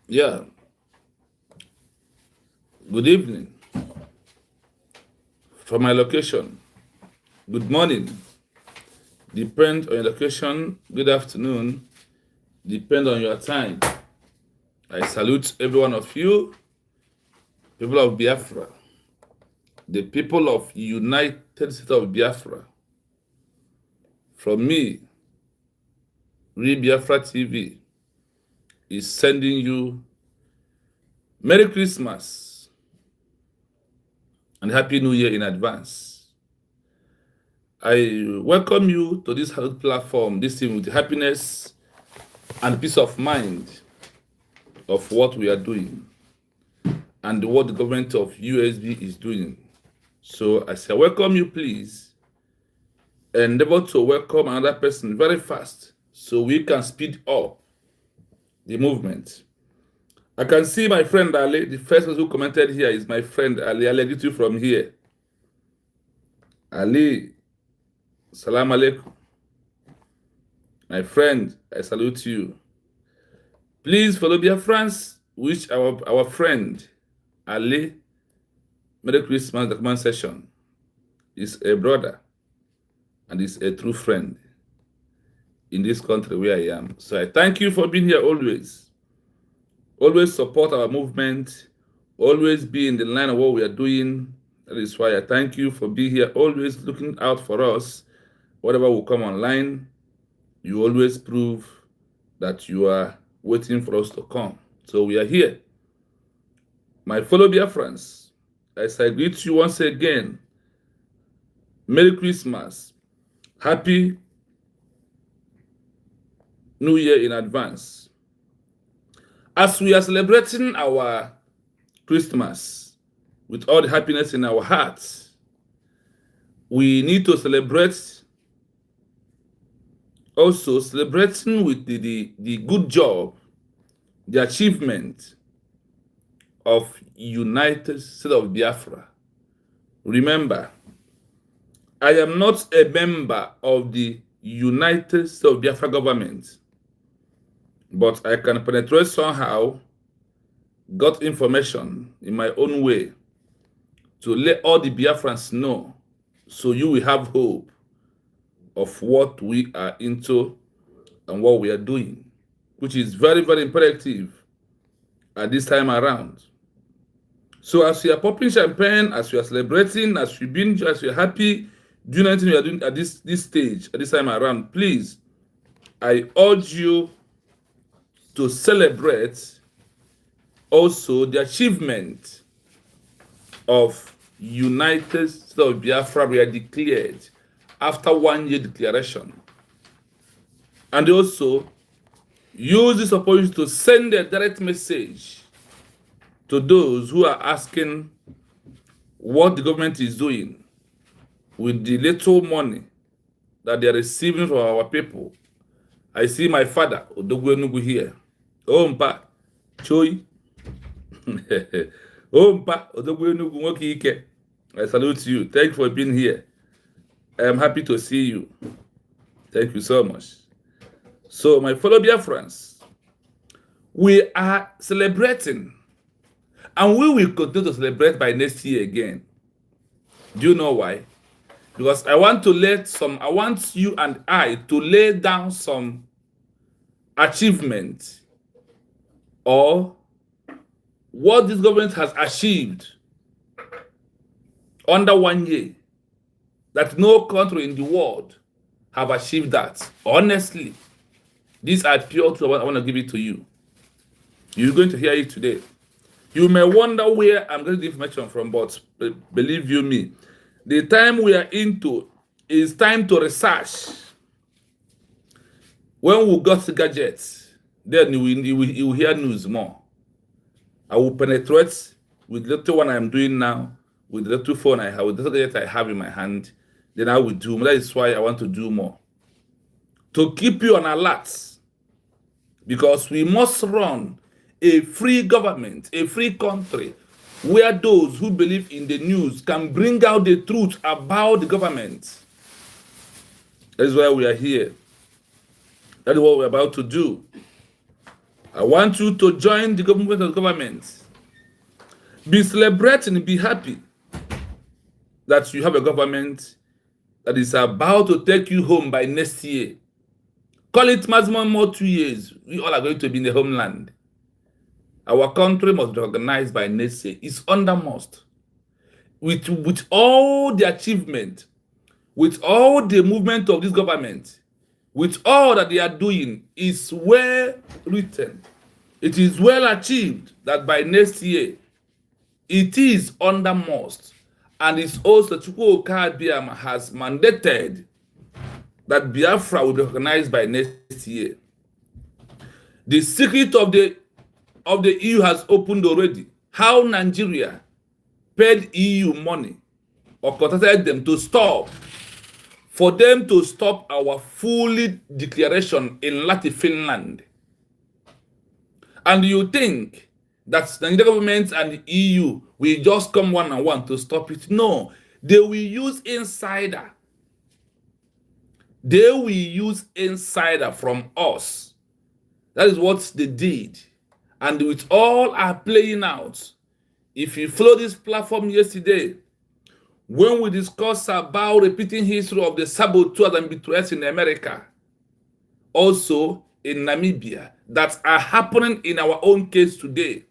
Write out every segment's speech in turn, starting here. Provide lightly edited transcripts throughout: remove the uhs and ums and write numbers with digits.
Yeah, good evening from my location. Good morning. Depend on your location. Good afternoon. Depend on your time. I salute every one of you, people of Biafra, the people of United States of Biafra. From me, Biafra TV is sending you Merry Christmas and Happy New Year in advance. I welcome you to this platform, this thing with happiness and peace of mind of what we are doing and what the government of USB is doing. So I say, welcome you, please. Endeavor to welcome another person very fast so we can speed up the movement. I can see my friend Ali. The first person who commented here is my friend Ali. I greet you from here. Ali, salam alaikum. My friend, I salute you. Please follow BIAFRAS, which our friend Ali, Merry Christmas, the comment session, is a brother and is a true friend in this country where I am. So I thank you for being here always. Always support our movement, always be in the line of what we are doing. That is why I thank you for being here, always looking out for us. Whatever will come online, you always prove that you are waiting for us to come. So we are here. My fellow Biafrans, as I greet you once again, Merry Christmas, Happy New Year in advance. As we are celebrating our Christmas with all the happiness in our hearts, we need to celebrate also celebrating with the good job, the achievement of United States of Biafra. Remember, I am not a member of the United States of Biafra government, but I can penetrate somehow, got information in my own way to let all the Biafrans know so you will have hope of what we are into and what we are doing, which is very, very imperative at this time around. So as we are popping champagne, as we are celebrating, as we are happy, doing anything we are doing at this stage, at this time around, please, I urge you to celebrate also the achievement of United States of Biafra we are declared after 1 year declaration. And also use this opportunity to send a direct message to those who are asking what the government is doing with the little money that they are receiving from our people. I see my father, Odogwenugu, here. Ompa, Choi. Ompa, Odogwenugu, Nwokike. I salute you. Thank you for being here. I am happy to see you. Thank you so much. So, my fellow Biafrans, we are celebrating, and we will continue to celebrate by next year again. Do you know why? Because I want you and I to lay down some achievement or what this government has achieved under 1 year that no country in the world have achieved that. Honestly, these are pure truth. I want to give it to you. You're going to hear it today. You may wonder where I'm getting the information from, but believe you me, the time we are into is time to research. When we got the gadgets, then you will hear news more. I will penetrate with the little one I'm doing now, with the little phone I have, with the little gadget I have in my hand. Then I will do more. That is why I want to do more. To keep you on alert, because we must run a free government, a free country, where those who believe in the news can bring out the truth about the government. That is why we are here. That is what we're about to do. I want you to join the movement of government. Be celebrating, be happy that you have a government that is about to take you home by next year. Call it maximum more 2 years. We all are going to be in the homeland. Our country must be organized by next year. It's under must. With all the achievement, with all the movement of this government, with all that they are doing, is well written. It is well achieved that by next year, it is under must. And it's also Chukwu Okabiama has mandated that Biafra will be recognized by next year. The secret of the EU has opened already. How Nigeria paid EU money or contacted them to stop, for them to stop our fully declaration in Latin Finland. And you think that the Nigerian government and the EU will just come one on one to stop it? No, they will use insider. They will use insider from us. That is what they did. And with all are playing out. If you follow this platform yesterday, when we discussed about repeating history of the saboteurs and betrayers in America, also in Namibia, that are happening in our own case today,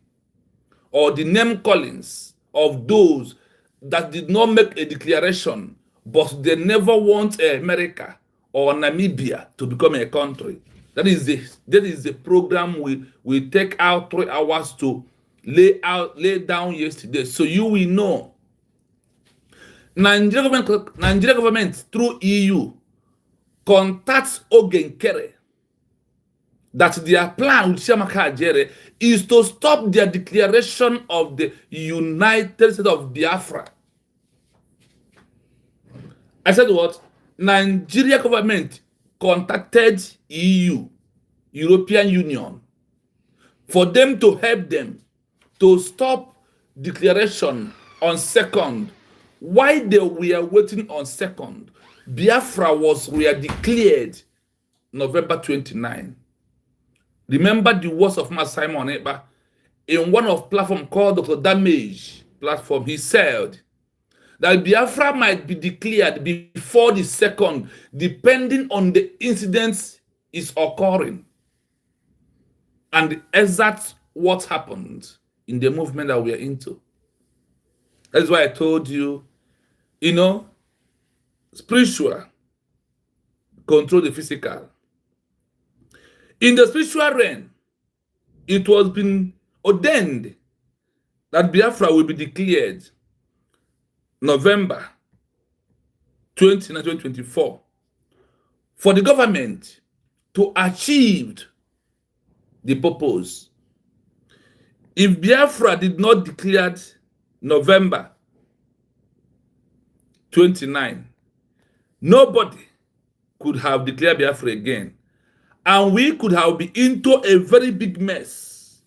or the name callings of those that did not make a declaration, but they never want America or Namibia to become a country. That is the program we take out 3 hours to lay down yesterday, so you will know. Nigeria government through EU contacts Ogenkere that their plan with Chiamaka Ajere is to stop their declaration of the United States of Biafra. I said what? Nigeria government contacted EU, European Union, for them to help them to stop declaration on 2nd. Why they were waiting on 2nd? Biafra were declared November 29. Remember the words of Master Simon Ekpa in one of platform called Dr. Damage platform. He said that Biafra might be declared before the 2nd, depending on the incidents is occurring. And exactly what happened in the movement that we are into. That's why I told you, spiritual control the physical. In the spiritual realm, it was been ordained that Biafra will be declared November 2024 for the government to achieve the purpose. If Biafra did not declare November 29, nobody could have declared Biafra again. And we could have been into a very big mess.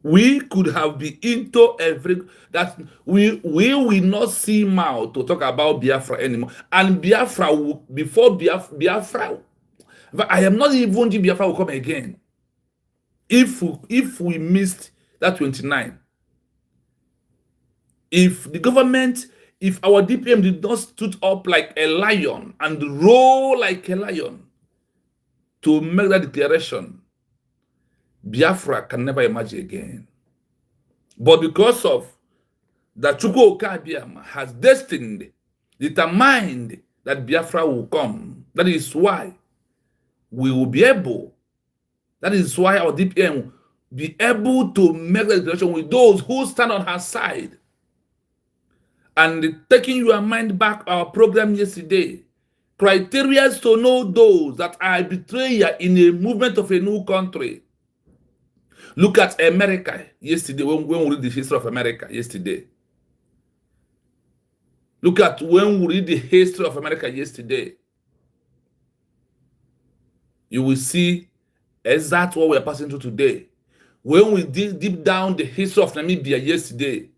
We could have been into that we will not see mouth to talk about Biafra anymore. And Biafra, before Biafra, I am not even thinking Biafra will come again. If we missed that 29, if the government, if our DPM did not stood up like a lion and roar like a lion to make that declaration, Biafra can never emerge again. But because of that, Chukwu Okabiama has destined, determined that Biafra will come. That is why we will be able, that is why our DPM will be able to make the declaration with those who stand on her side. And taking your mind back our program yesterday, criteria to know those that are betrayer in a movement of a new country. Look at America yesterday, when we read the history of America yesterday. Look at when we read the history of America yesterday. You will see exactly what we are passing through today. When we dig deep down the history of Namibia yesterday,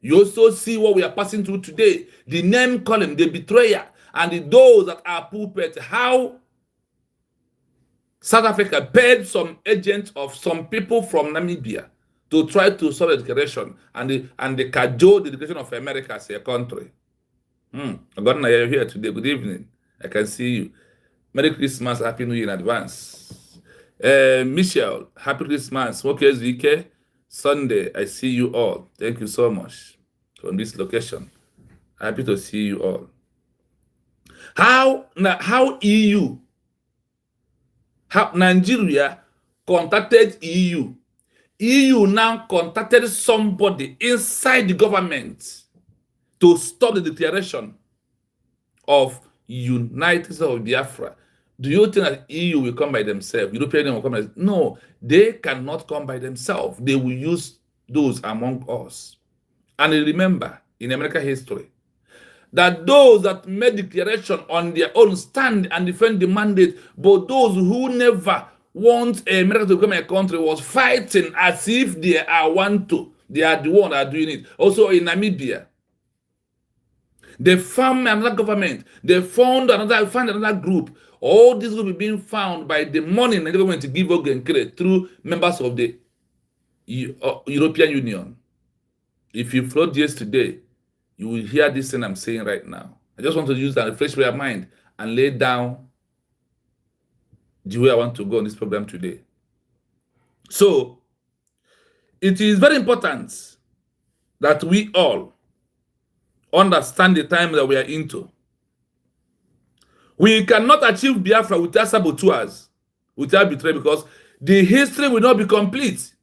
you also see what we are passing through today. The name calling, the betrayer, and those that are puppets. How South Africa paid some agents of some people from Namibia to try to solve the declaration and the cajole the declaration of America as a country. Godna, you're here today. Good evening. I can see you. Merry Christmas, Happy New Year in advance. Michelle, Happy Christmas. Okay, ZK. Sunday, I see you all. Thank you so much from this location. Happy to see you all. How EU, how Nigeria contacted EU. EU now contacted somebody inside the government to stop the declaration of United States of Biafra. Do you think that EU will come by themselves? European Union will come by themselves? No, they cannot come by themselves. They will use those among us. And remember, in American history, that those that made declaration on their own stand and defend the mandate, but those who never want America to become a country was fighting as if they are want to. They are the one that are doing it. Also in Namibia, they found another government. They found another group. All this group is being found by the money the government to give and credit through members of the European Union. If you float yesterday, you will hear this thing I'm saying right now. I just want to use that refresh your mind and lay down the way I want to go on this program today. So, it is very important that we all understand the time that we are into. We cannot achieve Biafra without saboteurs, without betrayal, because the history will not be complete.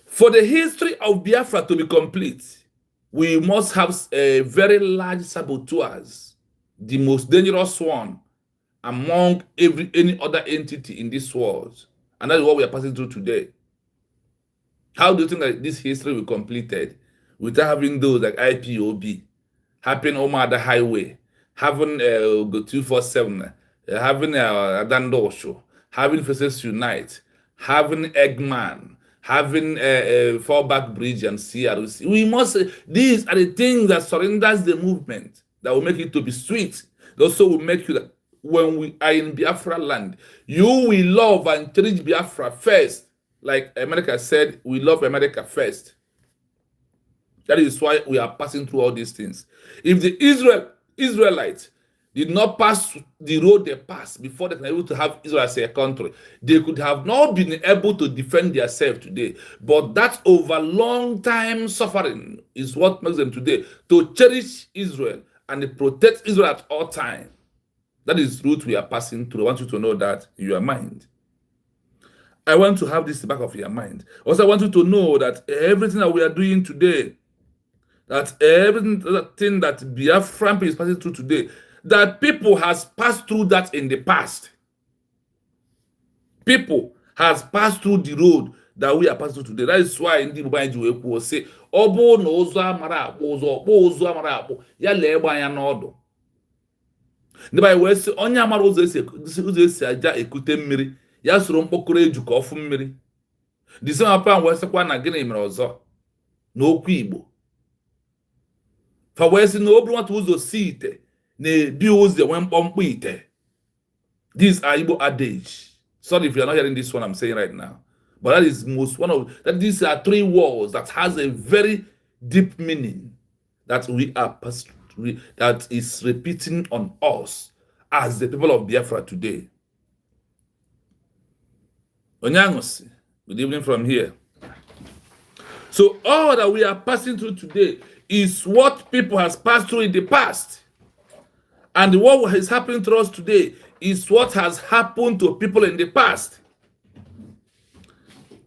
For the history of Biafra to be complete, we must have a very large saboteurs, the most dangerous one among any other entity in this world. And that is what we are passing through today. How do you think that this history will be completed without having those like IPOB, having Omar the Highway, having 247, having Adandosho, having Faces Unite, having Eggman, having a fallback bridge and CRC? We must, these are the things that surrenders the movement, that will make it to be sweet. They also will make you that when we are in Biafra land, you will love and cherish Biafra first. Like America said, we love America first. That is why we are passing through all these things. If the Israelites did not pass the road they passed before they were able to have Israel as a country, they could have not been able to defend themselves today. But that over long time suffering is what makes them today to cherish Israel and protect Israel at all times. That is the route we are passing through. I want you to know that in your mind. I want to have this in the back of your mind. Also, I want you to know that everything that we are doing today, that everything that Biafra is passing through today, that people has passed through that in the past. People has passed through the road that we are passing through today. That is why in the Bible will say, "Obo no ozu amara akpụ ụzọ, ọkpọ ozu amara akpụ, ya lee egbe anya n'ọdụ." The Bible will say, "Onye amara ụzọ esi aja ekute mmiri, ya soro mkpokoro eju ka ọfụ mmiri." The same apam wee sịkwa na gịnị mere ọzọ n'okwu Igbo. Fa wee sị na ọ bụrụ nwata ụzọ si ite na-ebi ụzọ nwee mkpọmkpọ ite. These are Igbo adage. Sorry if you are not hearing this one I'm saying right now. But that is these are three words that has a very deep meaning that that is repeating on us as the people of Biafra today. Onyangosi, good evening from here. So all that we are passing through today is what people has passed through in the past. And what is happening to us today is what has happened to people in the past.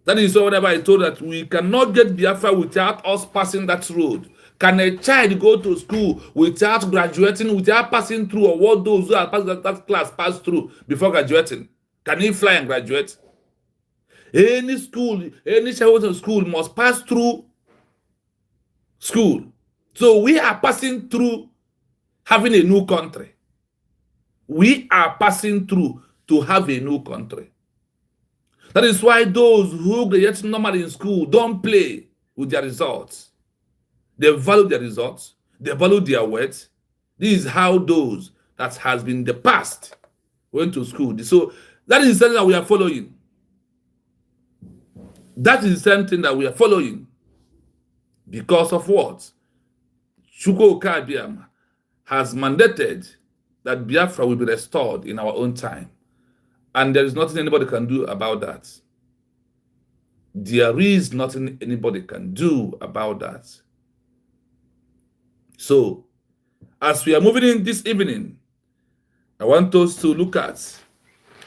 That is whatever I told that we cannot get Biafra without us passing that road. Can a child go to school without graduating, without passing through, or what those who are passing that class pass through before graduating? Can he fly and graduate? Any school, any child in school must pass through school. So we are passing through having a new country. We are passing through to have a new country. That is why those who graduate normally in school don't play with their results. They value their results. They value their words. This is how those that has been the past went to school. So that is the thing that we are following. That is the same thing that we are following. Because of what? Chukwu Okeabiama has mandated that Biafra will be restored in our own time. And there is nothing anybody can do about that. There is nothing anybody can do about that. So, as we are moving in this evening, I want us to look at,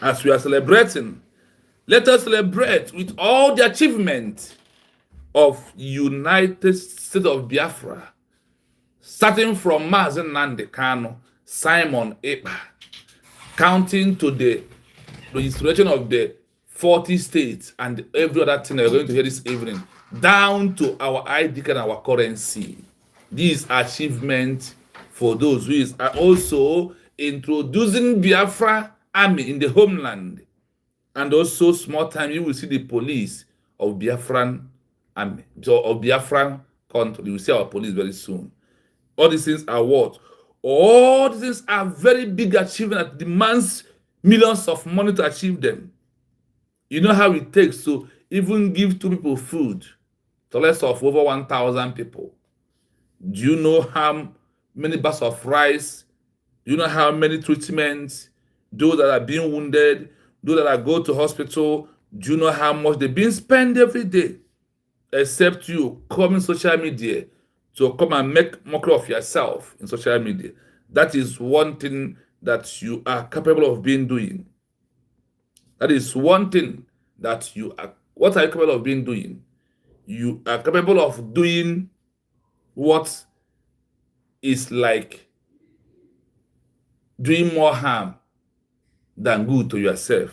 as we are celebrating, let us celebrate with all the achievements of United States of Biafra, starting from Mazi Nnamdi Kanu, Simon Ekpa, counting to the registration of the 40 states and every other thing that we're going to hear this evening, down to our ID card and our currency. These achievements for those who are also introducing Biafra army in the homeland. And also, small time, you will see the police of Biafran army, so of Biafran country. You will see our police very soon. All these things are what? All these things are very big achievements that demands millions of money to achieve them. You know how it takes to even give two people food to less of over 1,000 people. Do you know how many bags of rice? Do you know how many treatments? Those that are being wounded, those that are go to hospital, do you know how much they've been spent every day? Except you come in social media to come and make mockery of yourself in social media. That is one thing that you are capable of being doing. That is one thing that you are. What are you capable of being doing? You are capable of doing what is like doing more harm than good to yourself.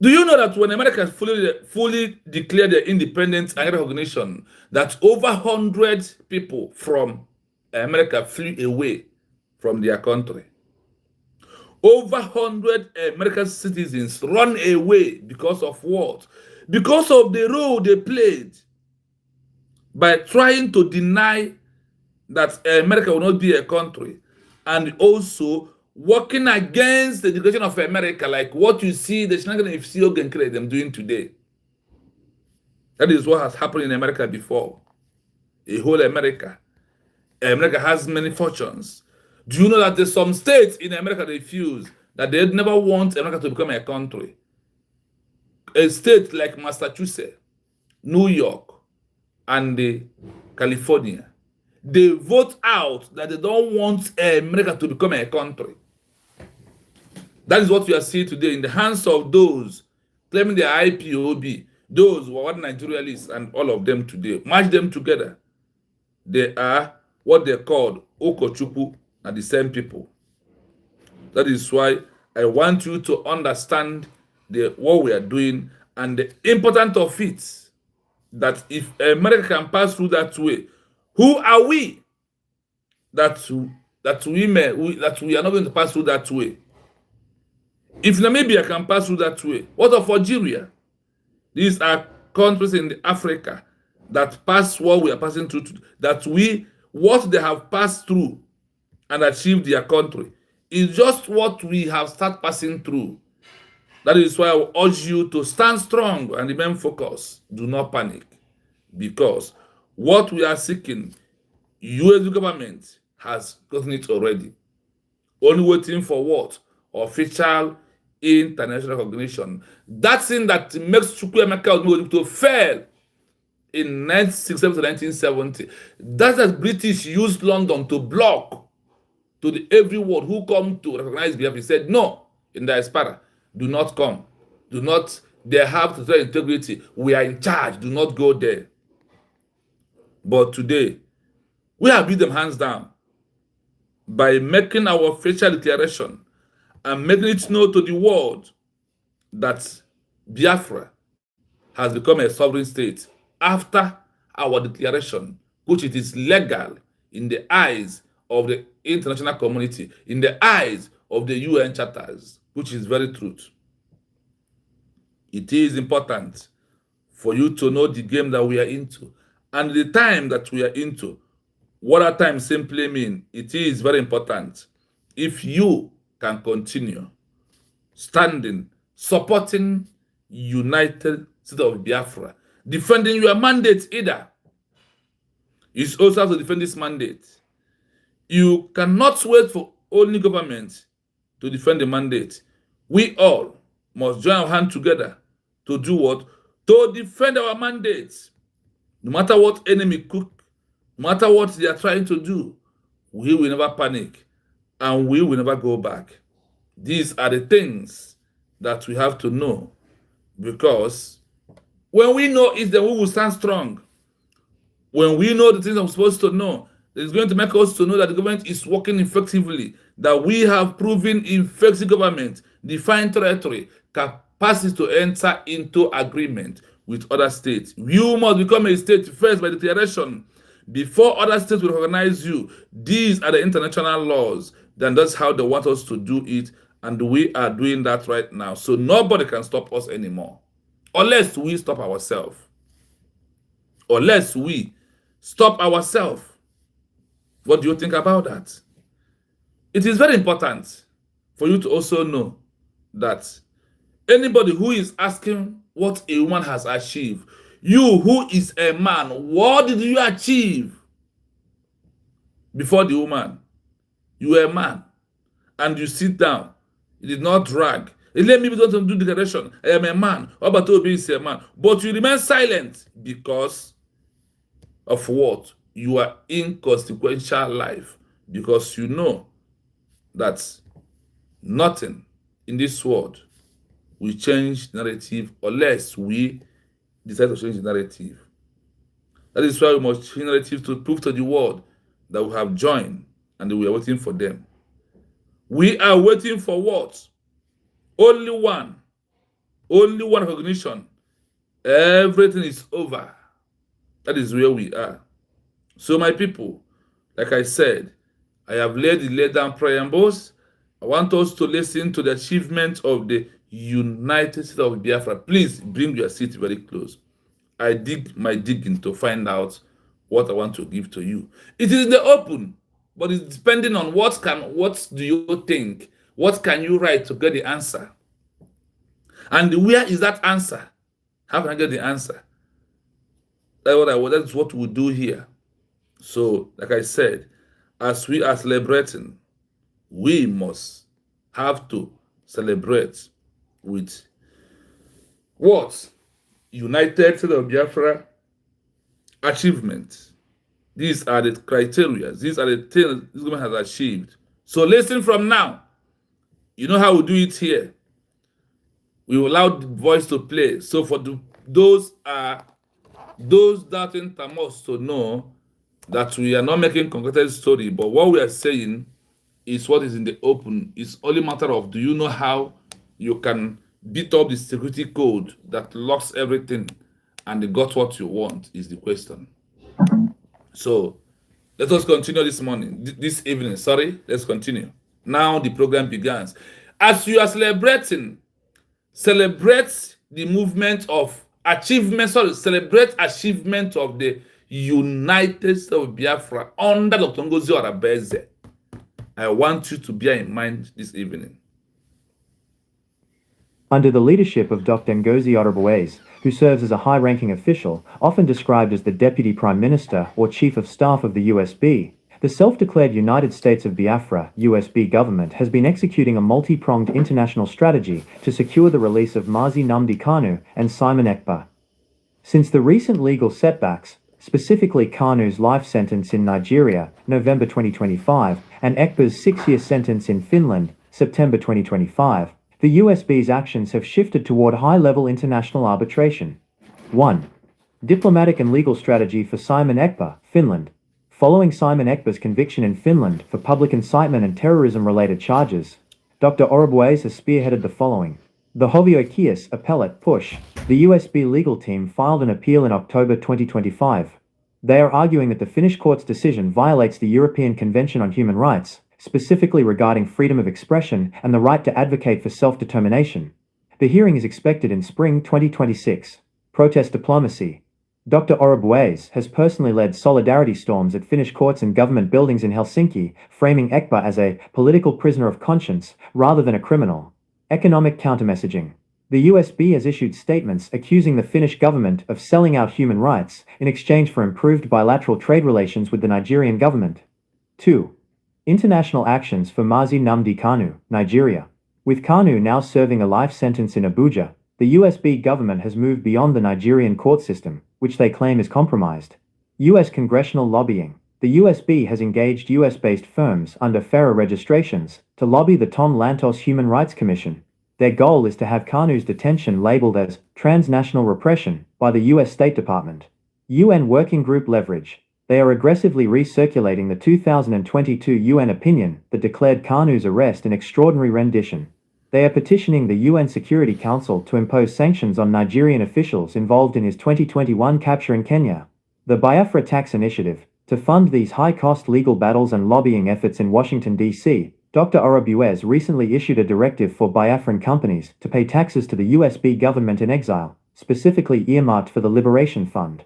Do you know that when America fully declared their independence and recognition, that over 100 people from America flew away from their country? Over 100 American citizens run away because of what? Because of the role they played by trying to deny that America will not be a country, and also working against the declaration of America, like what you see the shenanigans them doing today. That is what has happened in America before. A whole America. America has many fortunes. Do you know that there's some states in America refuse, that they never want America to become a country? A state like Massachusetts, New York, and California, they vote out that they don't want America to become a country. That is what we are seeing today in the hands of those claiming the IPOB, those who are what Nigerians and all of them today. Match them together. They are what they called Okochukwu, and the same people. That is why I want you to understand what we are doing and the importance of it. That if America can pass through that way, who are we that we are not going to pass through that way? If Namibia can pass through that way, what of Algeria? These are countries in Africa that pass what we are passing through, what they have passed through and achieved their country is just what we have started passing through. That is why I will urge you to stand strong and remain focused. Do not panic, because what we are seeking, U.S. government has gotten it already. Only waiting for what? Official international recognition. That thing that makes Chukwuemeka to fail in 1967 to 1970. That's as British used London to block to every world who come to recognize Biafra. He said, no, in the diaspora, do not come. Do not, they have to tell integrity. We are in charge. Do not go there. But today, we have beat them hands down by making our official declaration and making it known to the world that Biafra has become a sovereign state after our declaration, which it is legal in the eyes of the international community, in the eyes of the UN charters, which is very truth. It is important for you to know the game that we are into and the time that we are into. What our time simply mean, it is very important. If you can continue standing, supporting United States of Biafra, defending your mandate either. You also have to defend this mandate. You cannot wait for only government to defend the mandate. We all must join our hands together to do what? To defend our mandates. No matter what enemy cook, no matter what they are trying to do, we will never panic and we will never go back. These are the things that we have to know, because when we know it, then we will stand strong. When we know the things I'm supposed to know, it's going to make us to know that the government is working effectively, that we have proven effective government, defined territory, capacity to enter into agreement with other states. You must become a state first by declaration before other states will recognize you. These are the international laws. Then that's how they want us to do it, and we are doing that right now. So nobody can stop us anymore, unless we stop ourselves. Unless we stop ourselves. What do you think about that? It is very important for you to also know that anybody who is asking what a woman has achieved, you who is a man, what did you achieve before the woman? You were a man and you sit down. You did not drag. Let me don't do declaration. I am a man. Obatobi is a man. But you remain silent because of what? You are inconsequential life, because you know that nothing in this world will change narrative unless we decide to change the narrative. That is why we must change narrative to prove to the world that we have joined and we are waiting for them. We are waiting for what? Only one recognition. Everything is over. That is where we are. So my people, like I said, I have laid down preambles. I want us to listen to the achievement of the United States of Biafra. Please bring your seat very close. I dig my digging to find out what I want to give to you. It is in the open, but it's depending on what do you think? What can you write to get the answer? And where is that answer? How can I get the answer? That's what we do here. So, like I said, as we are celebrating, we must have to celebrate with what? United States of Biafra achievements. These are the criteria. These are the things this government has achieved. So listen from now. You know how we do it here. We will allow the voice to play. So for those doubting Thomas to know that we are not making concocted story, but what we are saying is what is in the open. It's only a matter of, do you know how you can beat up the security code that locks everything and you got what you want is the question. So let us continue this evening. Let's continue. Now the program begins. As you are celebrating, celebrate the movement of achievement. Celebrate achievement of the United States of Biafra under Dr. Ngozi Orabeze. I want you to bear in mind this evening. Under the leadership of Dr. Ngozi Orabeze, who serves as a high-ranking official, often described as the Deputy Prime Minister or Chief of Staff of the USB, the self-declared United States of Biafra (USB) government has been executing a multi-pronged international strategy to secure the release of Mazi Nnamdi Kanu and Simon Ekpa. Since the recent legal setbacks, specifically Kanu's life sentence in Nigeria, November 2025, and Ekpa's 6-year sentence in Finland, September 2025, the USB's actions have shifted toward high-level international arbitration. 1. Diplomatic and legal strategy for Simon Ekpa, Finland. Following Simon Ekpa's conviction in Finland for public incitement and terrorism-related charges, Dr. Orabeze has spearheaded the following. The Hovioikeus appellate push. The USB legal team filed an appeal in October 2025. They are arguing that the Finnish court's decision violates the European Convention on Human Rights, specifically regarding freedom of expression and the right to advocate for self-determination. The hearing is expected in spring 2026. Protest diplomacy. Dr. Orobues has personally led solidarity storms at Finnish courts and government buildings in Helsinki, framing ECPA as a political prisoner of conscience rather than a criminal. Economic countermessaging. The USB has issued statements accusing the Finnish government of selling out human rights in exchange for improved bilateral trade relations with the Nigerian government. 2. International actions for Mazi Nnamdi Kanu, Nigeria. With Kanu now serving a life sentence in Abuja, the USB government has moved beyond the Nigerian court system, which they claim is compromised. US congressional lobbying. The USB has engaged US-based firms under FARA registrations to lobby the Tom Lantos Human Rights Commission. Their goal is to have Kanu's detention labeled as transnational repression by the US State Department. UN Working Group leverage. They are aggressively recirculating the 2022 UN opinion that declared Kanu's arrest an extraordinary rendition. They are petitioning the UN Security Council to impose sanctions on Nigerian officials involved in his 2021 capture in Kenya. The BIAFRA tax initiative. To fund these high-cost legal battles and lobbying efforts in Washington, D.C., Dr. Orobues recently issued a directive for Biafran companies to pay taxes to the USB government in exile, specifically earmarked for the Liberation Fund.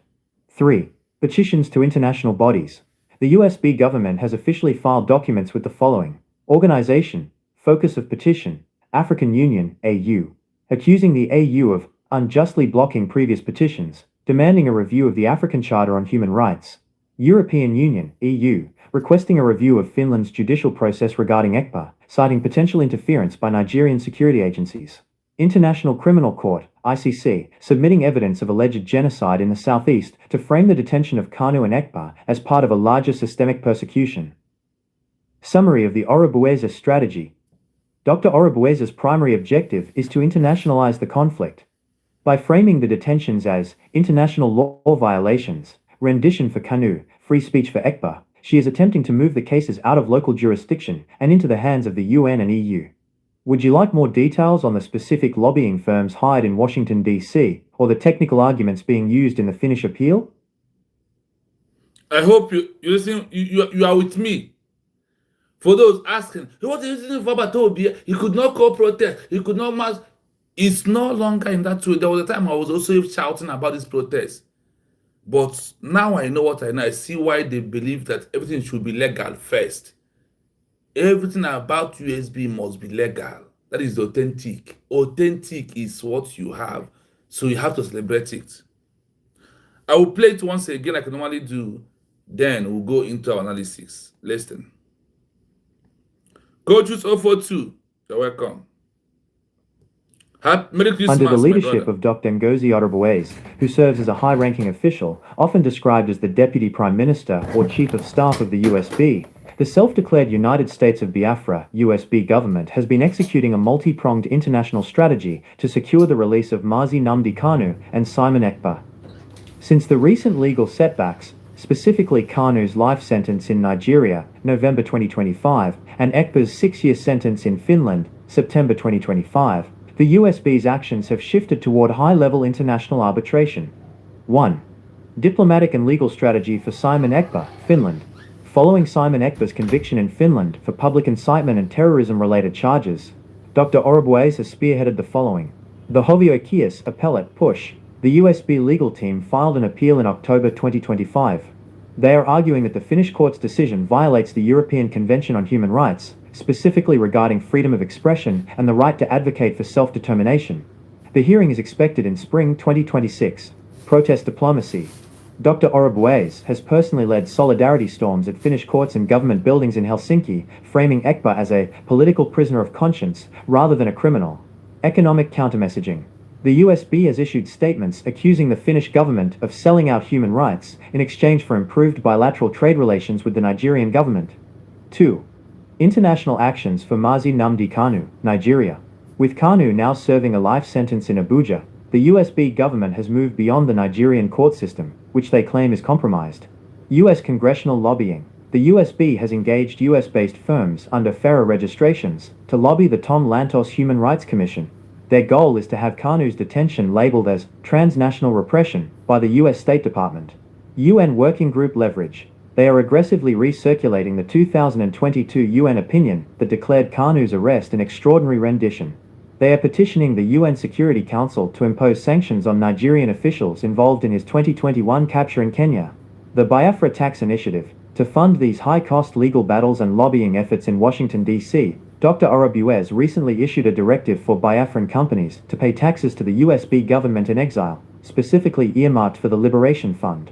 3. Petitions to international bodies. The USB government has officially filed documents with the following: Organization, Focus of Petition, African Union, AU, accusing the AU of unjustly blocking previous petitions, demanding a review of the African Charter on Human Rights. European Union, EU, requesting a review of Finland's judicial process regarding ECPA, citing potential interference by Nigerian security agencies. International Criminal Court, ICC, submitting evidence of alleged genocide in the southeast to frame the detention of Kanu and ECPA as part of a larger systemic persecution. Summary of the Orobues strategy. Dr. Orobues' primary objective is to internationalize the conflict. By framing the detentions as international law violations, rendition for Kanu, free speech for ECPA, she is attempting to move the cases out of local jurisdiction and into the hands of the UN and EU. Would you like more details on the specific lobbying firms hired in Washington, D.C., or the technical arguments being used in the Finnish appeal? I hope you listen. You are with me. For those asking, what is it for Batobia? He could not go protest. He could not march. It's no longer in that way. There was a time I was also shouting about this protest. But now I know what I know. I see why they believe that everything should be legal first. Everything about USB must be legal. That is authentic. Authentic is what you have. So you have to celebrate it. I will play it once again like I normally do. Then we'll go into our analysis. Listen. Coaches 042, you're welcome. Merry Christmas, under the leadership my brother. of Dr. Ngozi Orobues, who serves as a high-ranking official, often described as the Deputy Prime Minister or Chief of Staff of the USB, the self-declared United States of Biafra (USB) government has been executing a multi-pronged international strategy to secure the release of Mazi Nnamdi Kanu and Simon Ekpa. Since the recent legal setbacks, specifically Kanu's life sentence in Nigeria, November 2025, and Ekpa's 6-year sentence in Finland, September 2025, the USB's actions have shifted toward high-level international arbitration. 1. Diplomatic and legal strategy for Simon Ekpa, Finland. Following Simon Ekpa's conviction in Finland for public incitement and terrorism-related charges, Dr. Orobues has spearheaded the following. The Hovioikeus appellate push. The USB legal team filed an appeal in October 2025. They are arguing that the Finnish court's decision violates the European Convention on Human Rights, specifically regarding freedom of expression and the right to advocate for self-determination. The hearing is expected in spring 2026. Protest diplomacy. Dr. Orobues has personally led solidarity storms at Finnish courts and government buildings in Helsinki, framing ECPA as a political prisoner of conscience rather than a criminal. Economic countermessaging. The USB has issued statements accusing the Finnish government of selling out human rights in exchange for improved bilateral trade relations with the Nigerian government. 2. International actions for Mazi Nnamdi Kanu, Nigeria. With Kanu now serving a life sentence in Abuja, the USB government has moved beyond the Nigerian court system, which they claim is compromised. US congressional lobbying. The USB has engaged US-based firms under FARA registrations to lobby the Tom Lantos Human Rights Commission. Their goal is to have Kanu's detention labeled as transnational repression by the US State Department. UN Working Group leverage. They are aggressively recirculating the 2022 UN opinion that declared Kanu's arrest an extraordinary rendition. They are petitioning the UN Security Council to impose sanctions on Nigerian officials involved in his 2021 capture in Kenya. The Biafra Tax Initiative, to fund these high-cost legal battles and lobbying efforts in Washington, D.C., Dr. Orobuez recently issued a directive for Biafran companies to pay taxes to the USB government in exile, specifically earmarked for the Liberation Fund.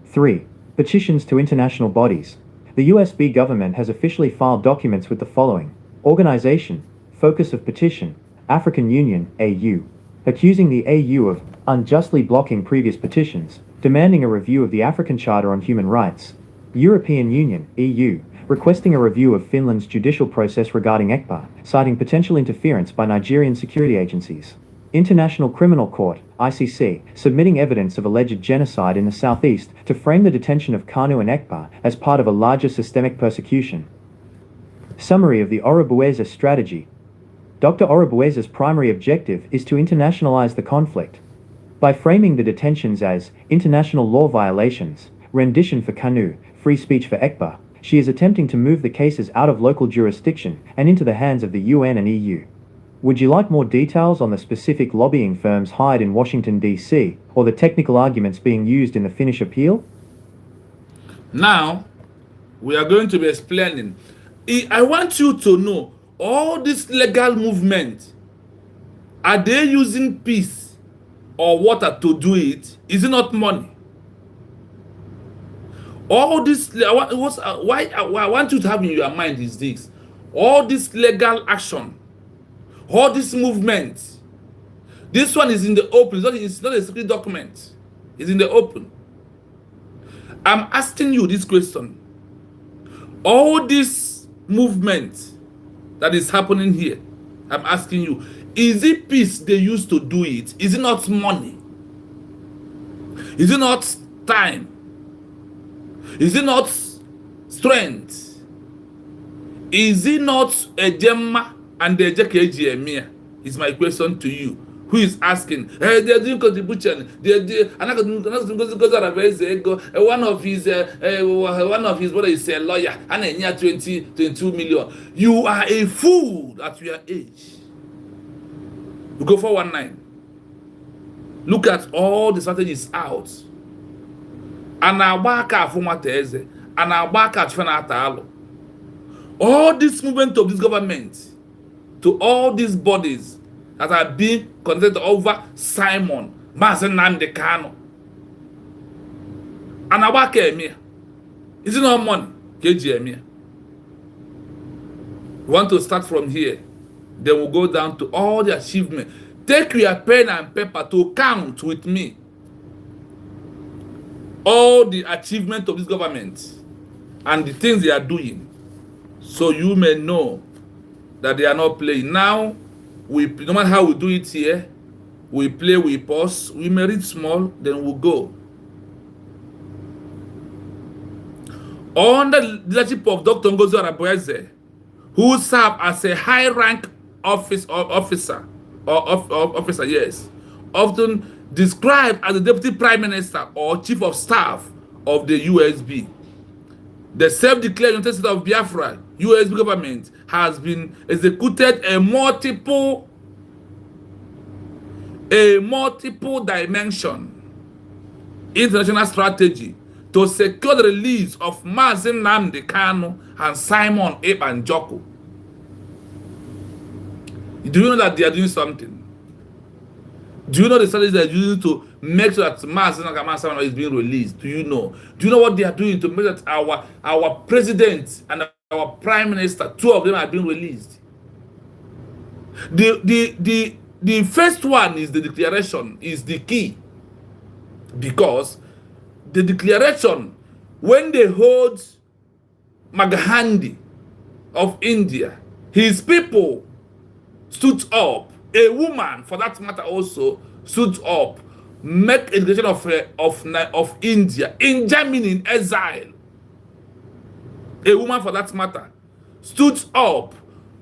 3. Petitions to international bodies. The USB government has officially filed documents with the following: Organization, Focus of Petition, African Union, AU, accusing the AU of unjustly blocking previous petitions, demanding a review of the African Charter on Human Rights. European Union, EU, requesting a review of Finland's judicial process regarding ECPA, citing potential interference by Nigerian security agencies. International Criminal Court, ICC, submitting evidence of alleged genocide in the southeast to frame the detention of Kanu and ECPA as part of a larger systemic persecution. Summary of the Orobueza strategy. Dr. Orobueza's primary objective is to internationalize the conflict. By framing the detentions as international law violations, rendition for Kanu, free speech for ECPA, she is attempting to move the cases out of local jurisdiction and into the hands of the UN and EU. Would you like more details on the specific lobbying firms hired in Washington, D.C., or the technical arguments being used in the Finnish appeal? Now, we are going to be explaining. I want you to know, all this legal movement, are they using peace or water to do it? Is it not money? All this, why I want you to have in your mind is this: all this legal action, all this movement, this one is in the open. It's not a secret document. It's in the open. I'm asking you this question: all this movement that is happening here, I'm asking you, is it peace they used to do it? Is it not money? Is it not time? Is it not strength? Is it not a gemma and a jekejemia? Is my question to you. Who is asking? Hey, they're doing contribution. One of his brother is a lawyer and a near 22 million. You are a fool at your age. You go 419. Look at all the strategies out. And our back at Fumateze, and our back at Fanatalo. All this movement of this government to all these bodies that are being conducted over Simon, Mazen Namdekano. And our back at me. Is it not money? KGM. We want to start from here. Then we'll go down to all the achievements. Take your pen and paper to count with me all the achievement of this government and the things they are doing, so you may know that they are not playing. Now, no matter how we do it here, we play, we pause, we may read small, then we'll go. Under the leadership of Dr. Ngozi Orobueze, who served as a high-rank officer, yes, often described as the Deputy Prime Minister or Chief of Staff of the USB. The self-declared United States of Biafra, USB government, has been executed a multiple dimension international strategy to secure the release of Mazen Nnamdi Kanu and Simon Ekpa. Do you know that they are doing something? Do you know the strategy they are using to make sure that Mazen Nnamdi is being released? Do you know? Do you know what they are doing to make sure that our president and our prime minister, two of them, are being released? The first one is the declaration, is the key, because the declaration, when they hold Mahatma of India, his people stood up. A woman, for that matter, also stood up, make a declaration of India in Germany in exile. A woman, for that matter, stood up,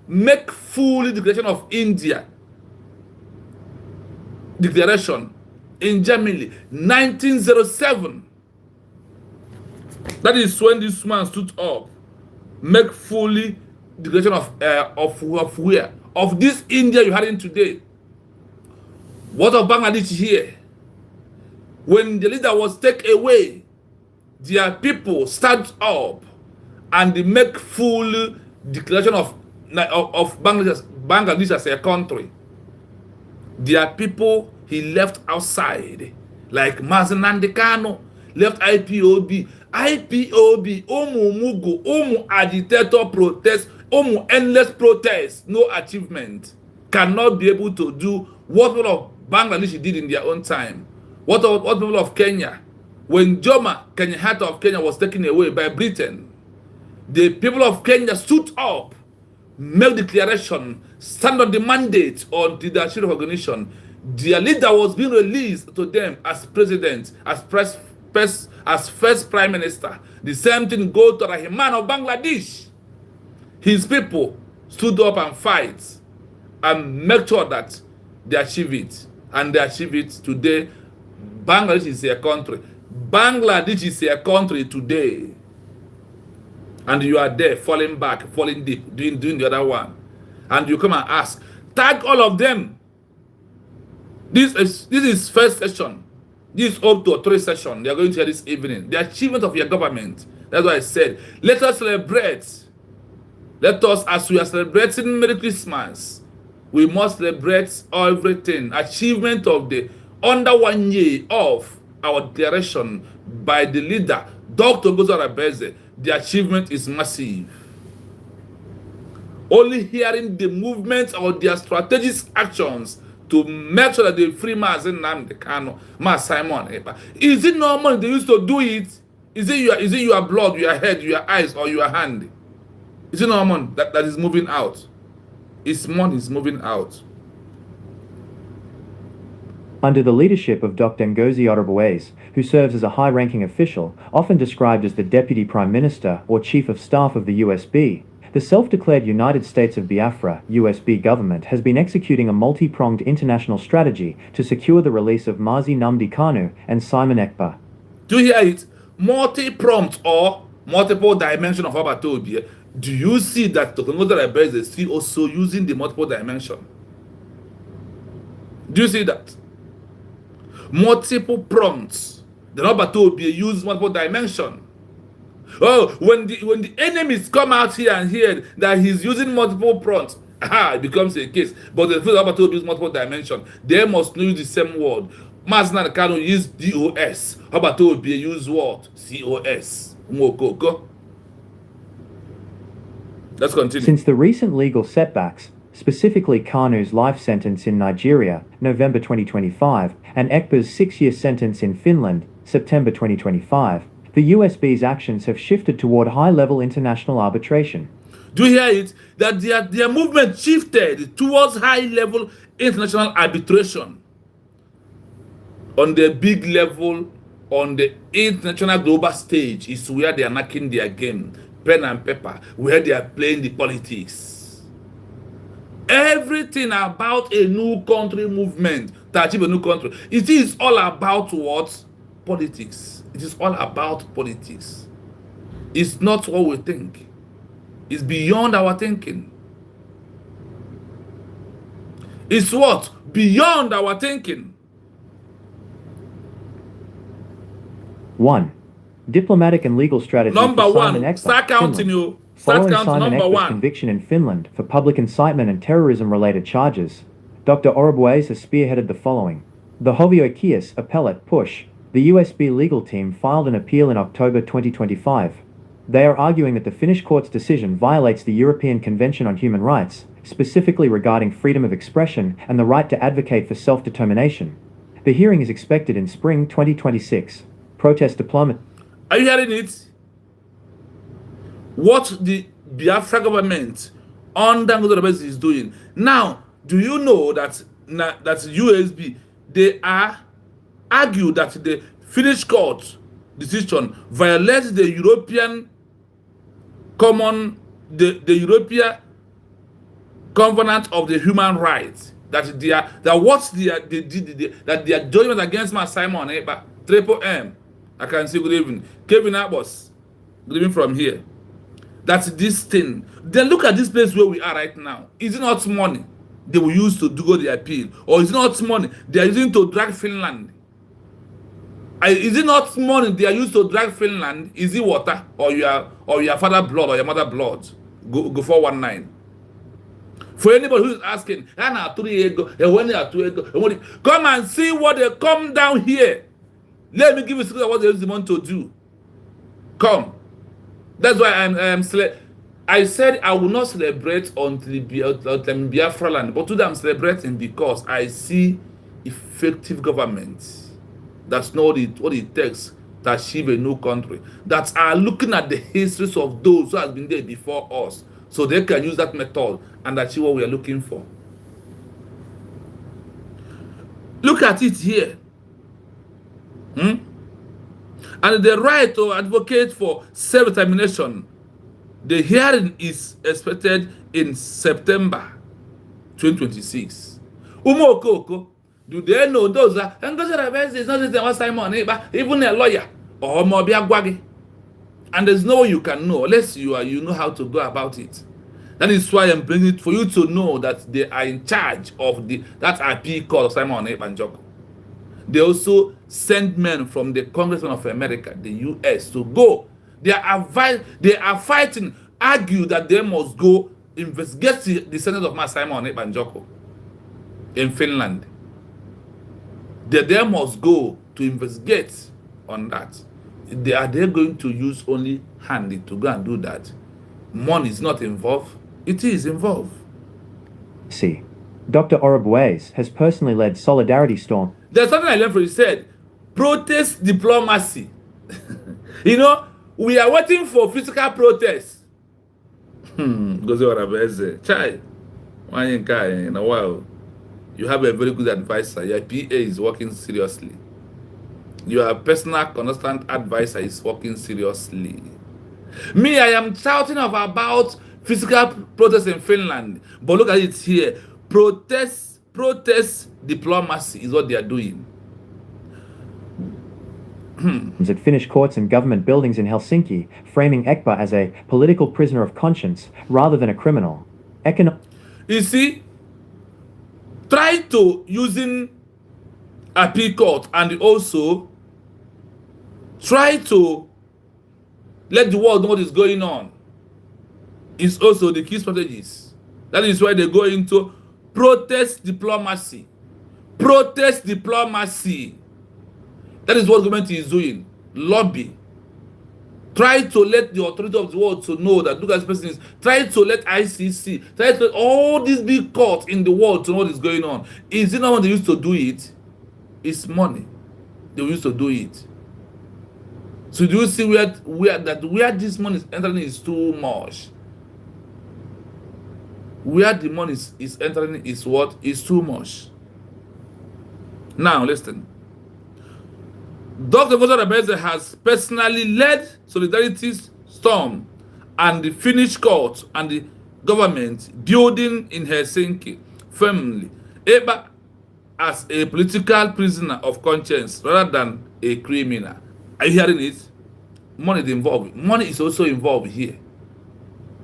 make full declaration of India declaration in Germany, 1907. That is when this man stood up, make fully declaration of where? of this India you had in today? What of Bangladesh here? When the leader was taken away, their people stand up and they make full declaration of Bangladesh as a country. Their people he left outside, like Mazen Kano left IPOB. IPOB, Mugu, agitator protest, endless protest, no achievement. Cannot be able to do what people of Bangladesh did in their own time. What people of Kenya, when Jomo Kenyatta of Kenya was taken away by Britain, the people of Kenya stood up, made declaration, stand on the mandate on the leadership organization. Their leader was being released to them as president, as first prime minister. The same thing go to Rahman of Bangladesh. His people stood up and fight and make sure that they achieve it. And they achieve it today. Bangladesh is a country. Bangladesh is a country today. And you are there falling back, falling deep, doing the other one. And you come and ask, tag all of them. This is first session. This is up to 3 sessions. They are going to hear this evening. The achievement of your government. That's why I said, let us celebrate. Let us, as we are celebrating Merry Christmas, we must celebrate everything. Achievement of the under 1 year of our declaration by the leader, Dr. Gozo Arabeze. The achievement is massive. Only hearing the movements or their strategic actions to make sure that they free Mazen Kano, Simon. Is it normal they used to do it? Is it your blood, your head, your eyes, or your hand? Is it normal that is moving out? Its money is moving out. Under the leadership of Dr. Ngozi Otorboa's, who serves as a high-ranking official, often described as the Deputy Prime Minister or Chief of Staff of the USB, the self-declared United States of Biafra (USB) government has been executing a multi-pronged international strategy to secure the release of Mazi Nnamdi Kanu and Simon Ekpa. Do you hear it? Multi-pronged or multiple dimension of Abatobia. Do you see that Dr. Ngozi Otorbo is still also using the multiple dimension? Do you see that? Multiple prongs. The Obatobia use multiple dimension. Oh, when the enemies come out here and hear that he's using multiple prongs, it becomes a case. But the first Obatobia use multiple dimension. They must use the same word. Mazen Kano use DOS. Obatobia use what? COS. Mwokoko. Let's continue. Since the recent legal setbacks, specifically Kanu's life sentence in Nigeria, November 2025, and Ekpa's 6-year sentence in Finland, September 2025, the USB's actions have shifted toward high-level international arbitration. Do you hear it? That their movement shifted towards high-level international arbitration. On the big level, on the international global stage, is where they are knocking their game, pen and paper, where they are playing the politics. Everything about a new country movement to achieve a new country, it is all about what? Politics. It is all about politics. It's not what we think. It's beyond our thinking. It's what? Beyond our thinking. 1. Diplomatic and legal strategy Number for Simon 1. Ekpa, Start counting Finland. you. Start Following counting Simon number Ekpa's 1. conviction in Finland for public incitement and terrorism-related charges, Dr. Otorboa has spearheaded the following. The Hovioikeus appellate push. The USB legal team filed an appeal in October 2025. They are arguing that the Finnish court's decision violates the European Convention on Human Rights, specifically regarding freedom of expression and the right to advocate for self-determination. The hearing is expected in spring 2026. Protest diplomacy. Are you hearing it? What the Biafra government under Ngozi is doing. Now, do you know that USB, they are argue that the Finnish court decision violates the European the European Covenant of the Human Rights. That their judgment against Simon Ekpa, Triple M. I can see good evening. Kevin Abbas, good evening from here. That's this thing. Then look at this place where we are right now. Is it not money they will use to do the appeal? Or is it not money they are using to drag Finland? Is it not money they are used to drag Finland? Is it water or your father blood or your mother blood? Go 419. For anybody who's asking, come and see what they come down here. Let me give you secret of what they use the money to do. Come. That's why I said I will not celebrate until Biafra land, but today I'm celebrating because I see effective governments that know what it takes to achieve a new country, that are looking at the histories of those who have been there before us, so they can use that method and achieve what we are looking for. Look at it here. And the right to advocate for self-determination. The hearing is expected in September 2026. Umokoko, do they know those are is not Simon, even a lawyer or Mobiagwagi? And there's no way you can know unless you know how to go about it. That is why I'm bringing it for you to know that they are in charge of that IP called Simon Banjoko. They also send men from the Congressman of America, the US, to go. They are fighting, argue that they must go investigate the Senate of Mass Simon Banjoko in Finland. They must go to investigate on that. Are they going to use only hand to go and do that? Money is not involved. It is involved. See, Dr. Orobwes has personally led Solidarity Storm. There's something I learned from you. He said, protest diplomacy. You know, we are waiting for physical protest. Goes Orobwes. Chai, in a while, you have a very good advisor. Your PA is working seriously. Your personal constant advisor is working seriously. Me, I am shouting about physical protest in Finland, but look at it here. Protest diplomacy is what they are doing. At Finnish courts and government buildings in Helsinki, framing Ekpa as a political prisoner of conscience rather than a criminal. You see, try to using appeal court and also try to let the world know what is going on. It's also the key strategies. That is why they go into protest diplomacy. Protest diplomacy. That is what government is doing. Lobby. Try to let the authority of the world to know that look at this person is. Try to let ICC. Try to let all these big courts in the world to know what is going on. Is it not when they used to do it? It's money. They used to do it. So do you see where this money is entering is too much? Where the money is entering is what is too much. Now listen. Dr. Orobwes has personally led Solidarity Storm and the Finnish court and the government building in Helsinki firmly Ekpa as a political prisoner of conscience rather than a criminal. Are you hearing it? Money is involved. Money is also involved here.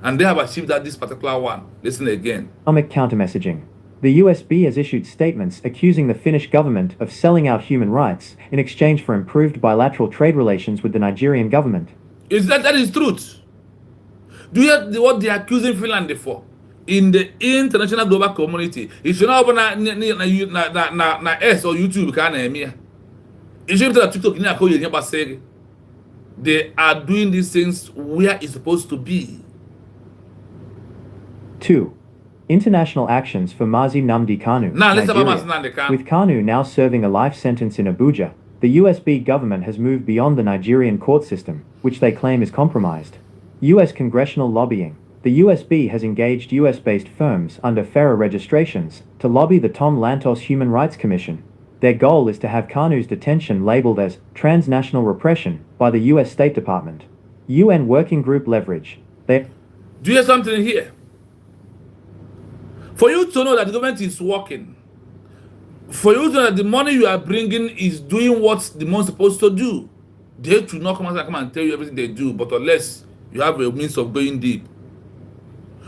And they have achieved that this particular one. Listen again. Economic countermessaging. The USB has issued statements accusing the Finnish government of selling out human rights in exchange for improved bilateral trade relations with the Nigerian government. Is that is truth? Do you hear what they are accusing Finland for? In the international global community, it should not open na S or YouTube can it should be that TikTok. They are doing these things where it's supposed to be. 2. International actions for Mazi Nnamdi Kanu. Now, let's talk about Nigeria. Mazi Nnamdi Kanu. With Kanu now serving a life sentence in Abuja, the USB government has moved beyond the Nigerian court system, which they claim is compromised. US congressional lobbying. The USB has engaged US-based firms under FARA registrations to lobby the Tom Lantos Human Rights Commission. Their goal is to have Kanu's detention labeled as transnational repression by the US State Department. UN Working Group Leverage. Do you hear something here? For you to know that the government is working, for you to know that the money you are bringing is doing what the money is supposed to do, they should not come and tell you everything they do, but unless You have a means of going deep.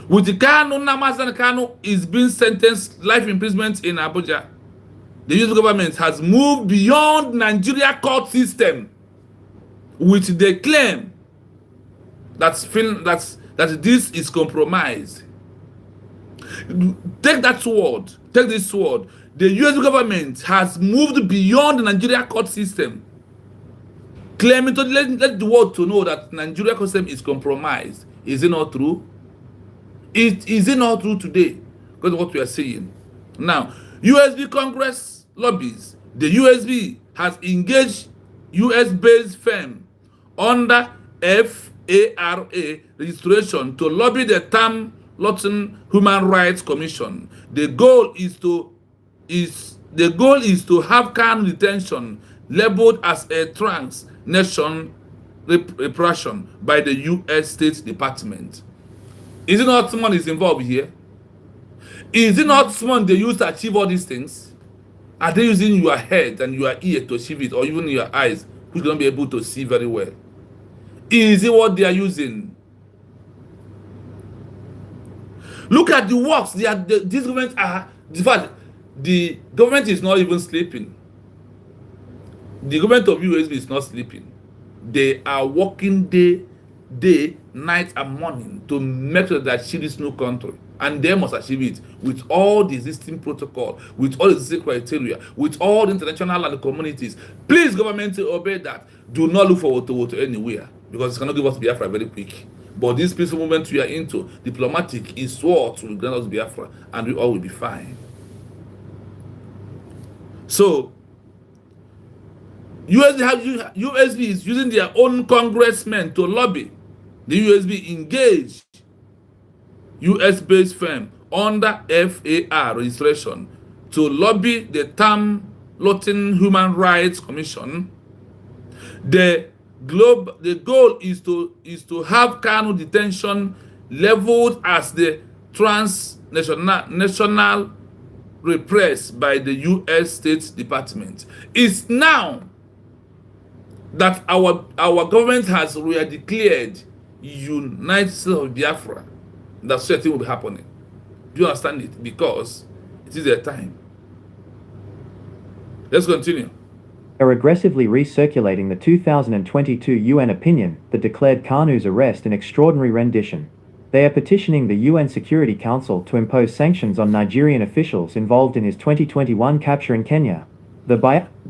With the Kanu, Namazan Kanu is being sentenced life imprisonment in Abuja. The US government has moved beyond Nigeria court system, which they claim that this is compromised. Take that word. Take this word. The US government has moved beyond the Nigeria court system, claiming to let the world to know that Nigeria court system is compromised. Is it not true? Is it not true today? Because of what we are saying. Now, USB Congress lobbies. The USB has engaged US-based firm under FARA registration to lobby the Tam Lawton Human Rights Commission. The goal is to have Kanu detention labeled as a trans-nation repression by the U.S. State Department. Is it not someone is involved here? Is it not someone they use to achieve all these things? Are they using your head and your ear to achieve it, or even your eyes, which don't be able to see very well? Is it what they are using? Look at the works. These governments are. In fact, the government is not even sleeping. The government of USB is not sleeping. They are working day, night, and morning to make sure that they achieve this new country. And they must achieve it with all the existing protocol, with all the existing criteria, with all the international and the communities. Please, government, obey that. Do not look forward to anywhere, because it's cannot give us Biafra very quick. But this peaceful movement we are into, diplomatic, is what will grant us Biafra, and we all will be fine. So, USB is using their own congressmen to lobby. The USB engaged US-based firm under FAR registration to lobby the Tam Lawton Human Rights Commission. The goal is to have Kanu detention leveled as the transnational repressed by the U.S. State Department. It's now that our government has declared United States of Biafra. That such a thing will be happening. Do you understand it? Because it is their time. Let's continue. Are aggressively recirculating the 2022 UN opinion that declared Kanu's arrest an extraordinary rendition. They are petitioning the UN Security Council to impose sanctions on Nigerian officials involved in his 2021 capture in Kenya. Do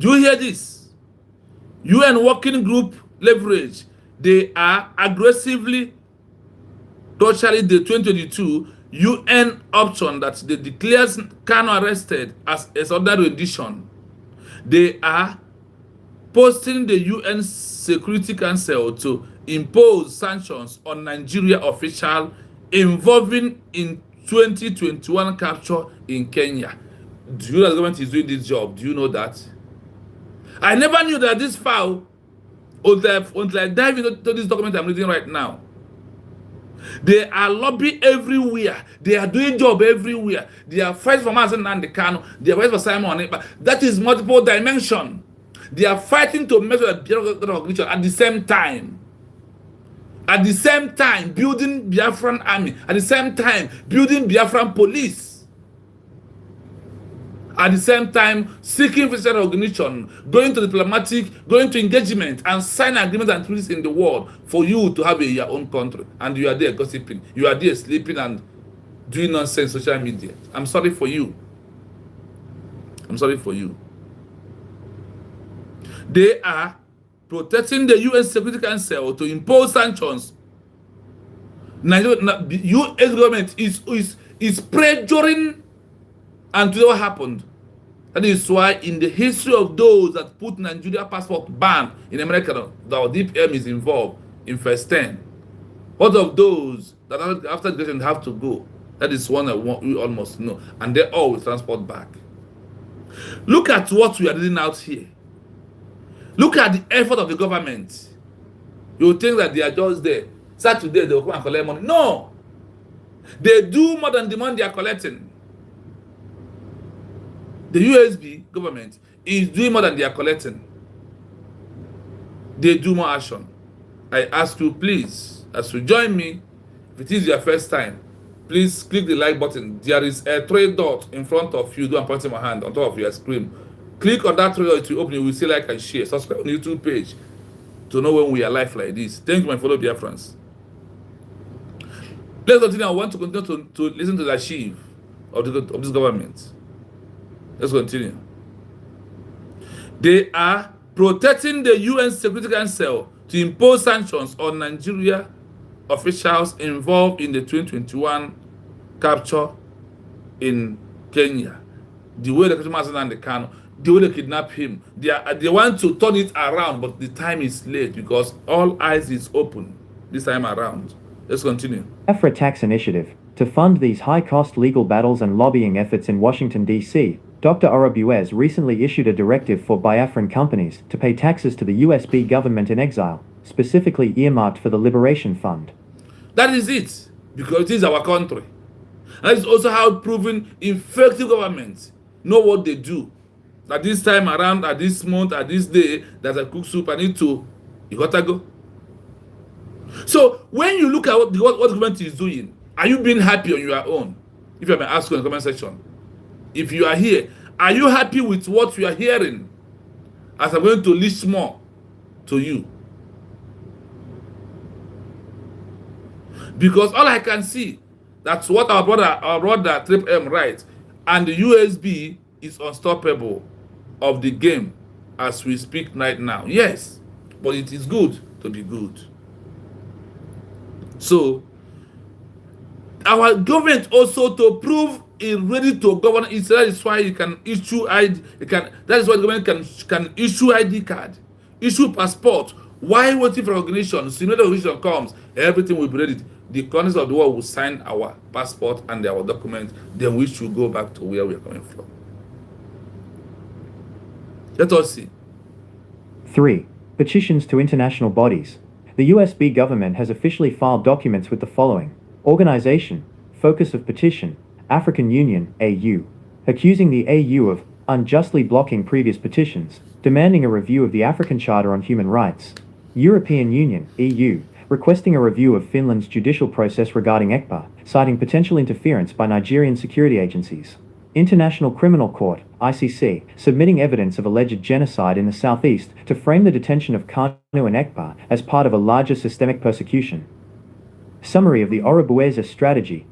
you hear this? UN Working Group leverage. They are aggressively torturing the 2022 UN option that they declares Kanu arrested as a sudden rendition. They are posting the UN Security Council to impose sanctions on Nigeria officials involving in 2021 capture in Kenya. Do you know the government is doing this job? Do you know that? I never knew that this file, until I dive into this document I'm reading right now. They are lobbying everywhere. They are doing job everywhere. They are fighting for Mazen and the Kanu. They are fighting for Simon. But that is multiple dimension. They are fighting to measure the recognition at the same time. At the same time, building Biafran army. At the same time, building Biafran police. At the same time, seeking physical recognition, going to diplomatic, going to engagement, and sign agreements and treaties in the world for you to have your own country. And you are there gossiping. You are there sleeping and doing nonsense on social media. I'm sorry for you. I'm sorry for you. They are protecting the U.S. Security Council to impose sanctions. The U.S. government is pressuring, and today what happened. That is why in the history of those that put Nigeria passport ban in America, the DPM is involved in first 10. What of those that after graduation have to go? That is one that we almost know. And they all will transport back. Look at what we are reading out here. Look at the effort of the government. You think that they are just there. Saturday they will come and collect money. No. They do more than the money they are collecting. The USB government is doing more than they are collecting. They do more action. I ask you, please, as you join me. If it is your first time, please click the like button. There is a three dot in front of you. Do I'm pointing my hand on top of your screen. Click on that three dot to open. You will see like and share. Subscribe on the YouTube page to know when we are live like this. Thank you, my fellow BIAFRAs. Let's continue. I want to continue to listen to the chief of this government. Let's continue. They are protecting the UN Security Council to impose sanctions on Nigeria officials involved in the 2021 capture in Kenya. The way the customer and the Kano, the way they kidnap him, they want to turn it around, but the time is late because all eyes is open this time around. Let's continue. BIAFRA tax initiative. To fund these high-cost legal battles and lobbying efforts in Washington, D.C., Dr. Orobuez recently issued a directive for Biafran companies to pay taxes to the USB government in exile, specifically earmarked for the Liberation Fund. That is it, because it is our country. And that is also how proven effective governments know what they do. At this time around, at this month, at this day, there's a cook soup, I need to, you gotta go. So when you look at what the government is doing, are you being happy on your own? If you have been asked in the comment section, if you are here, are you happy with what you are hearing? As I'm going to list more to you. Because all I can see, that's what our brother Trip M writes, and the USB is unstoppable of the game as we speak right now. Yes, but it is good to be good. So our government also to prove is ready to govern. That is why you can issue ID. That is why the government can issue ID card, issue passport. Why waiting for recognition? So when the recognition comes, everything will be ready. The countries of the world will sign our passport and our document. Then we should go back to where we are coming from. Let us see. 3. Petitions to international bodies. The USB government has officially filed documents with the following: Organization, Focus of Petition, African Union, AU, accusing the AU of unjustly blocking previous petitions, demanding a review of the African Charter on Human Rights. European Union, EU, requesting a review of Finland's judicial process regarding ECPA, citing potential interference by Nigerian security agencies. International Criminal Court, ICC, submitting evidence of alleged genocide in the southeast to frame the detention of Kanu and ECPA as part of a larger systemic persecution. Summary of the Orobueza strategy.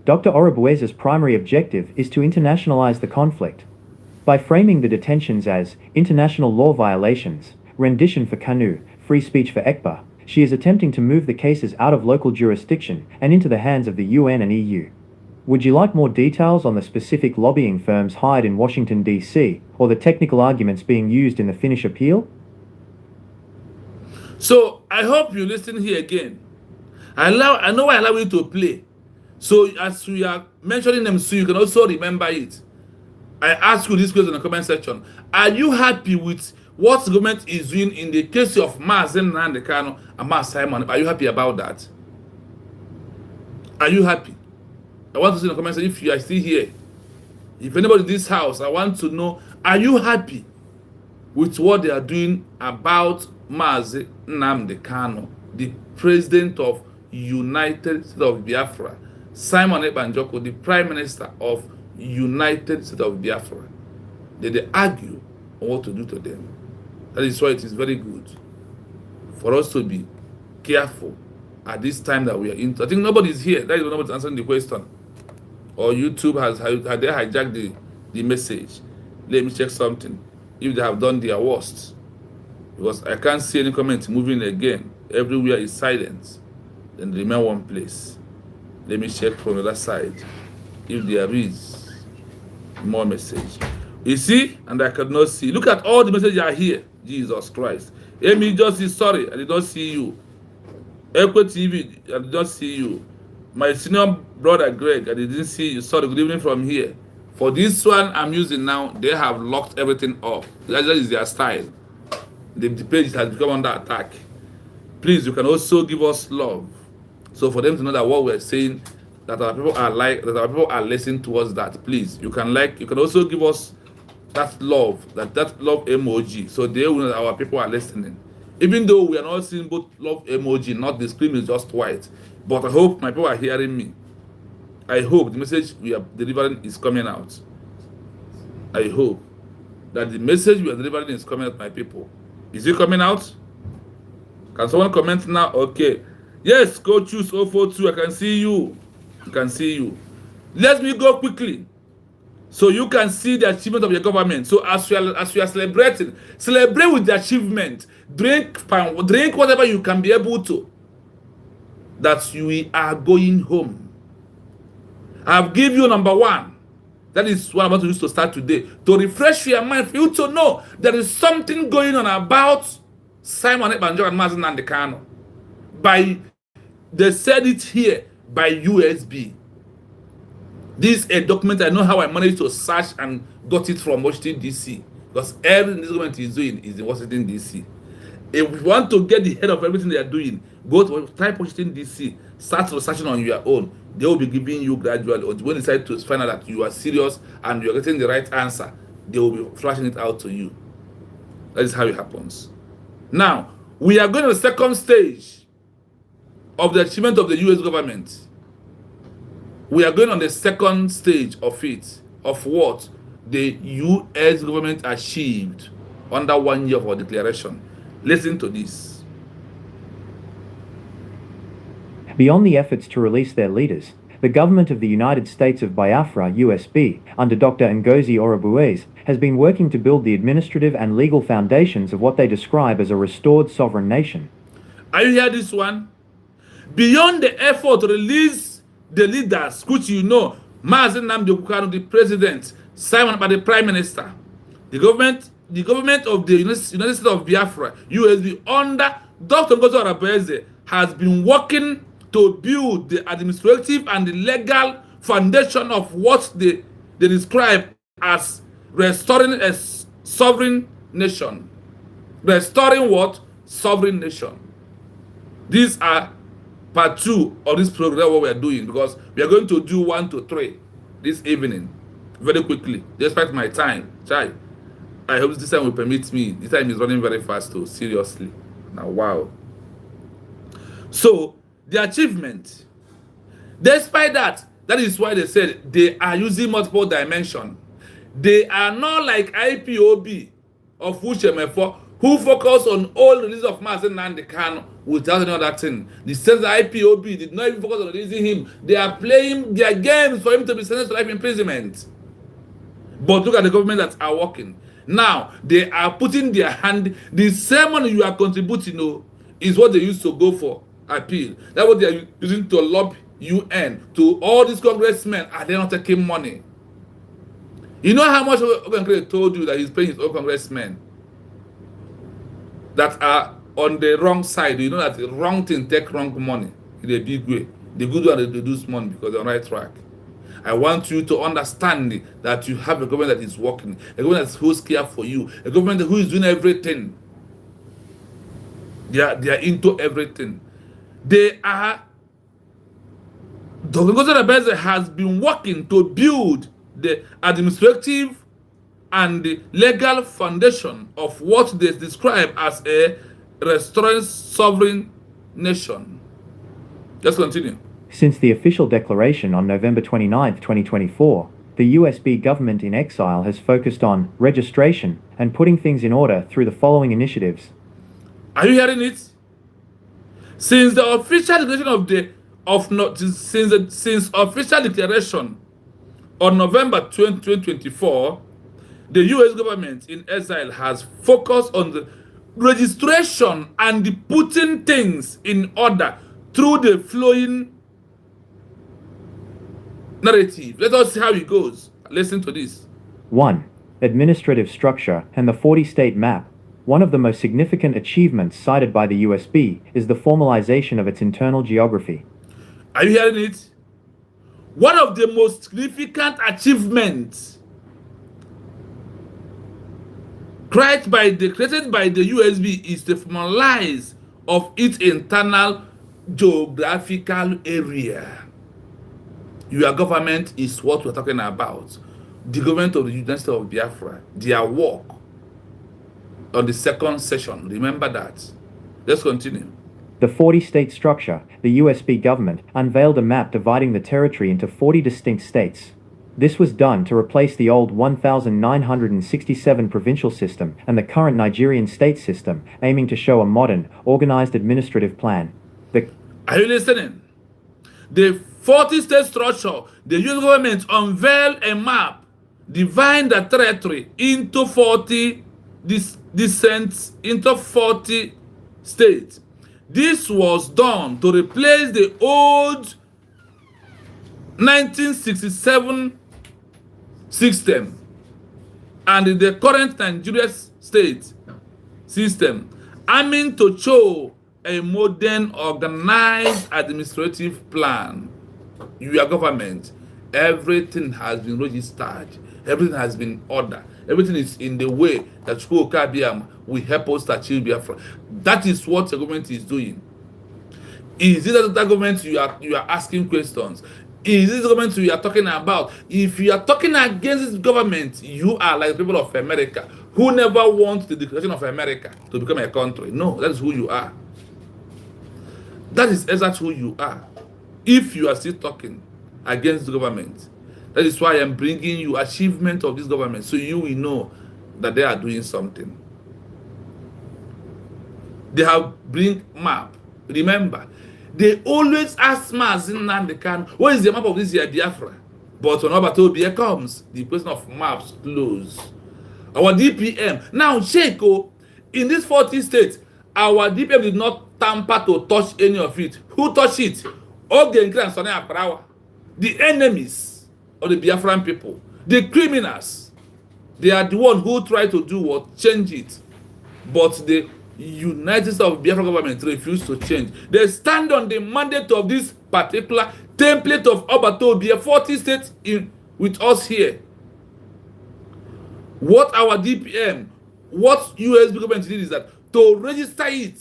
Dr. Orobueza's primary objective is to internationalize the conflict. By framing the detentions as international law violations, rendition for Kanu, free speech for ECPA, she is attempting to move the cases out of local jurisdiction and into the hands of the UN and EU. Would you like more details on the specific lobbying firms hired in Washington, D.C., or the technical arguments being used in the Finnish appeal? So I hope you listen here again. I know I allow you to play. So as we are mentioning them, so you can also remember it. I ask you this question in the comment section. Are you happy with what the government is doing in the case of Mazen Nandekano and Mas Simon? Are you happy about that? Are you happy? I want to see in the comment section if you are still here. If anybody in this house, I want to know, are you happy with what they are doing about Mazi Nnamdi Kanu, the president of United States of Biafra, Simon Ekpa-Njoku, the prime minister of United States of Biafra? They argue on what to do to them. That is why it is very good for us to be careful at this time that we are in. I think nobody is here. That is why nobody is answering the question. Or YouTube has they hijacked the message. Let me check something. If they have done their worst. Because I can't see any comment moving again. Everywhere is silence. Then remain one place. Let me check from the other side. If there is more message. You see? And I cannot see. Look at all the messages are here. Jesus Christ. Amy just is sorry. I did not see you. Echo TV, I did not see you. My senior brother Greg, I didn't see you. Sorry, good evening from here. For this one I'm using now, they have locked everything up. That is their style. The page has become under attack. Please, you can also give us love. So for them to know that what we're saying, that our people are that our people are listening towards that. Please, you can also give us that love, that love emoji. So they will know that our people are listening. Even though we are not seeing both love emoji, not the screen is just white. But I hope my people are hearing me. I hope the message we are delivering is coming out. I hope that the message we are delivering is coming out, my people. Is it coming out? Can someone comment now? Okay. Yes, Coach Choose 042. I can see you. I can see you. Let me go quickly, so you can see the achievement of your government. So as you are celebrating, celebrate with the achievement. Drink whatever you can be able to. That you are going home. I've given you number one. That is what I want to use to start today. To refresh your mind, for you to know there is something going on about Simon Ekpanjo and Mazi Nnamdi Kanu. They said it here by USB. This is a document. I know how I managed to search and got it from Washington, D.C. Because everything this government is doing is in Washington, D.C. If you want to get the head of everything they are doing, go to type Washington, D.C. Start researching on your own. They will be giving you gradually. Or when you decide to find out that you are serious and you are getting the right answer, they will be flashing it out to you. That is how it happens. Now, we are going to the second stage of the achievement of the U.S. government. We are going on the second stage of it, of what the U.S. government achieved under 1 year of our declaration. Listen to this. Beyond the efforts to release their leaders, the government of the United States of Biafra, USB, under Dr. Ngozi Orubueze, has been working to build the administrative and legal foundations of what they describe as a restored sovereign nation. Are you hearing this one? Beyond the effort to release the leaders, which you know, Mazi Nnamdi Kanu, the president, Simon Ekpa, the prime minister, the government of the United States of Biafra, USB, under Dr. Ngozi Orubueze, has been working to build the administrative and the legal foundation of what they describe as restoring a sovereign nation. Restoring what? Sovereign nation. These are part 2 of this program, what we are doing, because we are going to do 1 to 3 this evening, very quickly, despite my time. I hope this time will permit me. This time is running very fast, too. Seriously. Now, wow. So, the achievement, despite that is why they said they are using multiple dimensions. They are not like IPOB of Ushemefo, who focus on all release of Mazi Nnamdi Kanu without any other thing. The sense that IPOB did not even focus on releasing him. They are playing their games for him to be sentenced to life imprisonment. But look at the government that are working. Now, they are putting their hand, the same money you are contributing is what they used to go for appeal. That's what they are using to lobby UN, to all these congressmen. Are they not taking money? You know how much Ogenkere told you that he's paying his own congressmen that are on the wrong side? You know that the wrong thing take wrong money in a big way. The good one, they lose money because they're on the right track. I want you to understand that you have a government that is working, a government that's who's care for you, a government who is doing everything. They are into everything. Dr. Ngozi Orubueze has been working to build the administrative and the legal foundation of what they describe as a restoring sovereign nation. Let's continue. Since the official declaration on November 29, 2024, the USB government in exile has focused on registration and putting things in order through the following initiatives. Are you hearing it? Since the official declaration since official declaration on November 20, 2024, the U.S. government in exile has focused on the registration and the putting things in order through the flowing narrative. Let us see how it goes. Listen to this. 1. Administrative structure and the 40-state map. One of the most significant achievements cited by the USB is the formalization of its internal geography. Are you hearing it? One of the most significant achievements created by the USB is the formalize of its internal geographical area. Your government is what we're talking about. The government of the United States of Biafra, their work on the second session, remember that. Let's continue. The 40-state structure, the USB government, unveiled a map dividing the territory into 40 distinct states. This was done to replace the old 1967 provincial system and the current Nigerian state system, aiming to show a modern, organized administrative plan. Are you listening? The 40-state structure, the US government unveiled a map dividing the territory into 40 into 40 states. This was done to replace the old 1967 system and the current Nigeria state system, aiming to show a modern, organized administrative plan. Your government, everything has been registered, everything has been ordered, everything is in the way that Chukwuka will help us to achieve Biafra. That is what the government is doing. Is it that government you are asking questions? Is this government we are talking about? If you are talking against this government, you are like the people of America who never want the declaration of America to become a country. No, that is who you are. That is exactly who you are. If you are still talking against the government, that is why I am bringing you achievement of this government, so you will know that they are doing something. They have bring map. Remember, they always ask Mazin Nandekan, what is the map of this year, Biafra? But when Obatobia comes, the question of maps close. Our DPM, now check, in this 40 states, our DPM did not tamper to touch any of it. Who touched it? The enemies of the Biafran people, the criminals, they are the one who try to do what? Change it. But the United States of Biafra government refused to change. They stand on the mandate of this particular template of Obatobia, 40 states with us here. What our DPM, what US government did is that to register it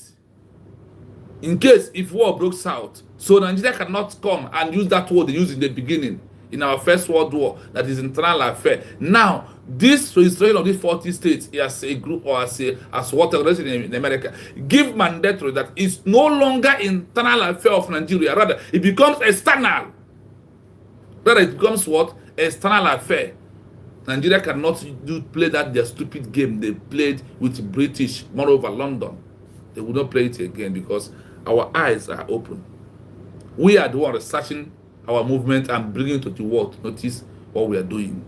in case if war breaks out, so Nigeria cannot come and use that word they used in the beginning in our First World War, that is internal affair. Now, this registration of these 40 states as a group or as what organization in America give mandatory that it's no longer internal affair of Nigeria, rather it becomes external. Rather it becomes what? External affair. Nigeria cannot play that their stupid game they played with British, moreover London. They will not play it again because our eyes are open. We are the one researching our movement and bringing to the world to notice what we are doing.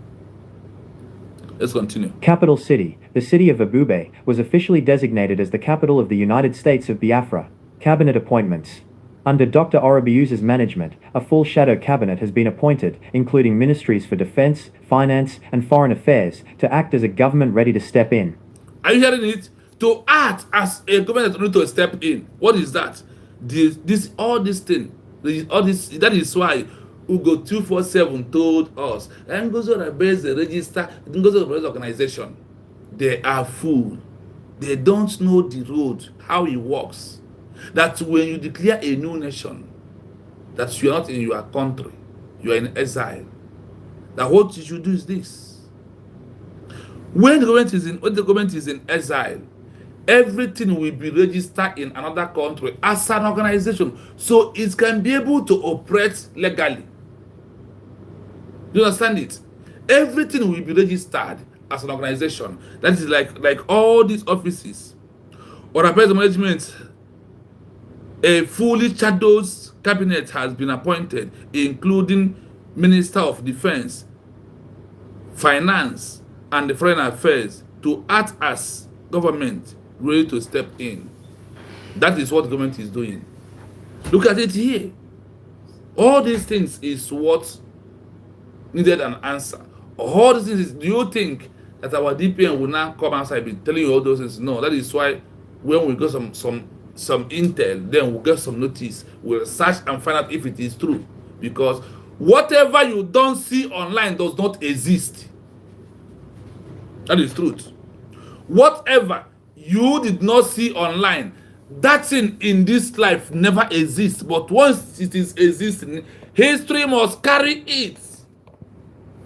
Let's continue. Capital city, the city of Ebube, was officially designated as the capital of the United States of Biafra. Cabinet appointments. Under Dr. Orobiuse's management, a full shadow cabinet has been appointed, including ministries for defense, finance, and foreign affairs, to act as a government ready to step in. Are you hearing it? To act as a government ready to step in. What is that? All this thing. That is why Ugo 247 told us, Ngozo Rabez register, Ngozo Rabez organization. They are fool. They don't know the road, how it works. That when you declare a new nation, that you are not in your country, you are in exile. That what you should do is this. When the government is in exile, everything will be registered in another country as an organization, so it can be able to operate legally. You understand it? Everything will be registered as an organization. That is like all these offices or affairs management. A fully shadowed cabinet has been appointed, including Minister of Defense, Finance, and the Foreign Affairs, to act as government ready to step in. That is what the government is doing. Look at it here. All these things is what needed an answer. All these things is, do you think that our DPN will now come outside and be telling you all those things? No, that is why when we get some intel, then we'll get some notice. We'll search and find out if it is true. Because whatever you don't see online does not exist. That is truth. Whatever you did not see online, that thing in this life never exists. But once it is existing, history must carry it.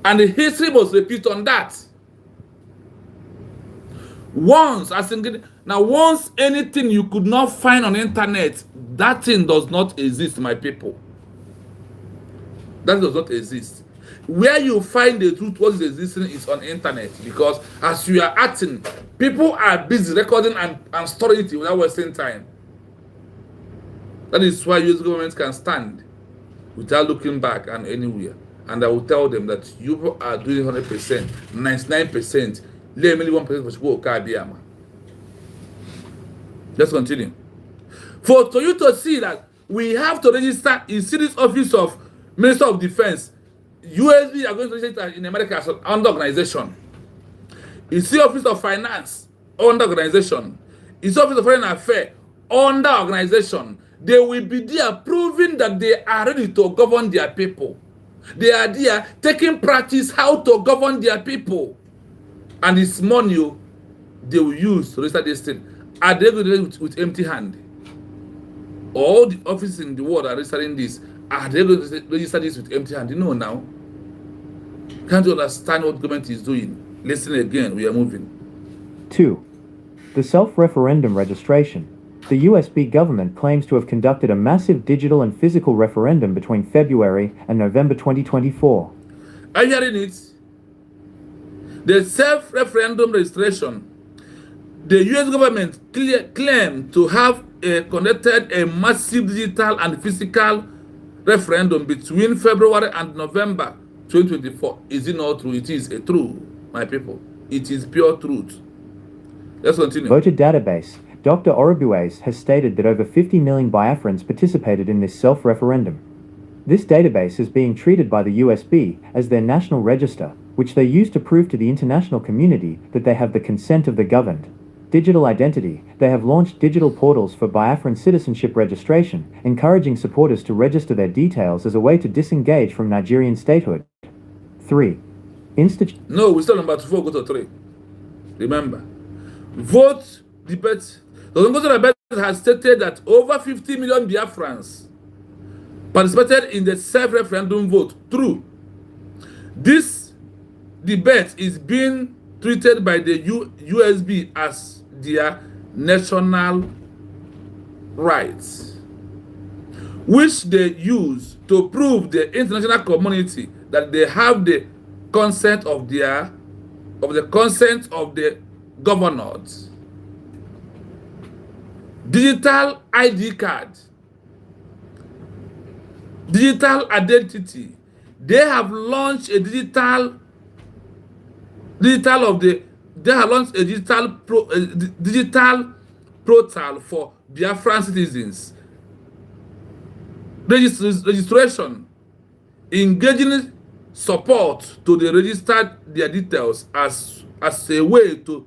And the history must repeat on that. Once, Now, once anything you could not find on internet, that thing does not exist, my people. That does not exist. Where you find the truth, what is existing is on internet, because as you are acting, people are busy recording and storing it without wasting time. That is why US government can stand without looking back and anywhere. And I will tell them that you are doing 100%, 99%, let me 1% for Kabiyama. Let's continue. For you to see that we have to register in City's Office of Minister of Defense, USB are going to register in America as an under organization. You see Office of Finance, under organization. You see Office of Foreign Affairs, under organization. They will be there proving that they are ready to govern their people. They are there taking practice how to govern their people. And it's money they will use to register this thing. Are they going to do it with empty hand? All the offices in the world are registering this. Are they going to register this with empty hand? You know now. Can't you understand what government is doing? Listen again, we are moving. 2. The self-referendum registration. The USB government claims to have conducted a massive digital and physical referendum between February and November 2024. Are you hearing it? The self-referendum registration. The US government claimed to have conducted a massive digital and physical referendum between February and November 2024. Is it not true? It is a true, my people. It is pure truth. Let's continue. Voter database. Dr. Orobues has stated that over 50 million Biafrans participated in this self-referendum. This database is being treated by the USB as their national register, which they use to prove to the international community that they have the consent of the governed. Digital identity. They have launched digital portals for Biafran citizenship registration, encouraging supporters to register their details as a way to disengage from Nigerian statehood. 3. No, we still number 4, go to 3. Remember, vote debate. The Zongozo debate has stated that over 50 million Biafrans participated in the self-referendum vote. True. This debate is being treated by the USB as their national rights, which they use to prove the international community that they have the consent of the governors. Digital ID card, digital identity. They have launched a digital portal for Biafran citizens. Registration, engaging support to the registered their details as a way to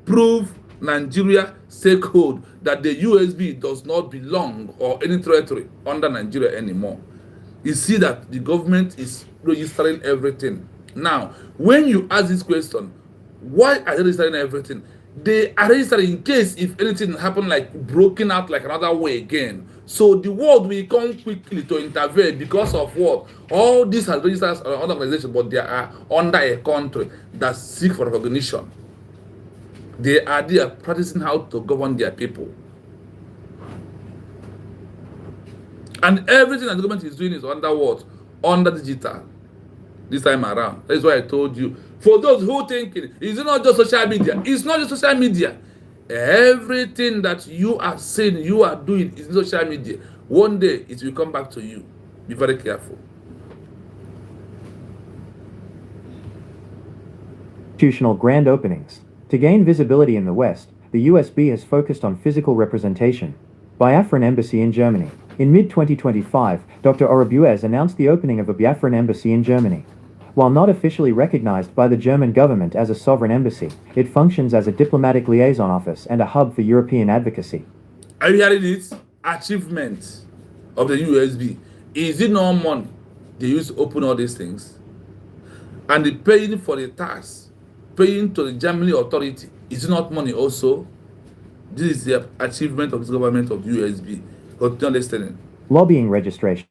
prove Nigeria stakehold that the USB does not belong or any territory under Nigeria anymore. You see that the government is registering everything. Now, when you ask this question, why are they registering everything? They are registering in case if anything happen, like broken out like another way again. So the world will come quickly to intervene because of what? All these are registered under organizations, but they are under a country that seek for recognition. They are there practicing how to govern their people. And everything that the government is doing is under what? Under digital. This time around. That is why I told you. For those who think it's not just social media. It's not just social media. Everything that you are saying, you are doing is social media. One day it will come back to you. Be very careful. Institutional grand openings. To gain visibility in the West, the USB has focused on physical representation. Biafran Embassy in Germany. In mid-2025, Dr. Orobues announced the opening of a Biafran embassy in Germany. While not officially recognized by the German government as a sovereign embassy, it functions as a diplomatic liaison office and a hub for European advocacy. Are you hearing it? Achievement of the USB. Is it not money they use to open all these things? And the paying for the tax, paying to the German authority, is it not money also? This is the achievement of the government of the USB. Continue listening. Lobbying registration.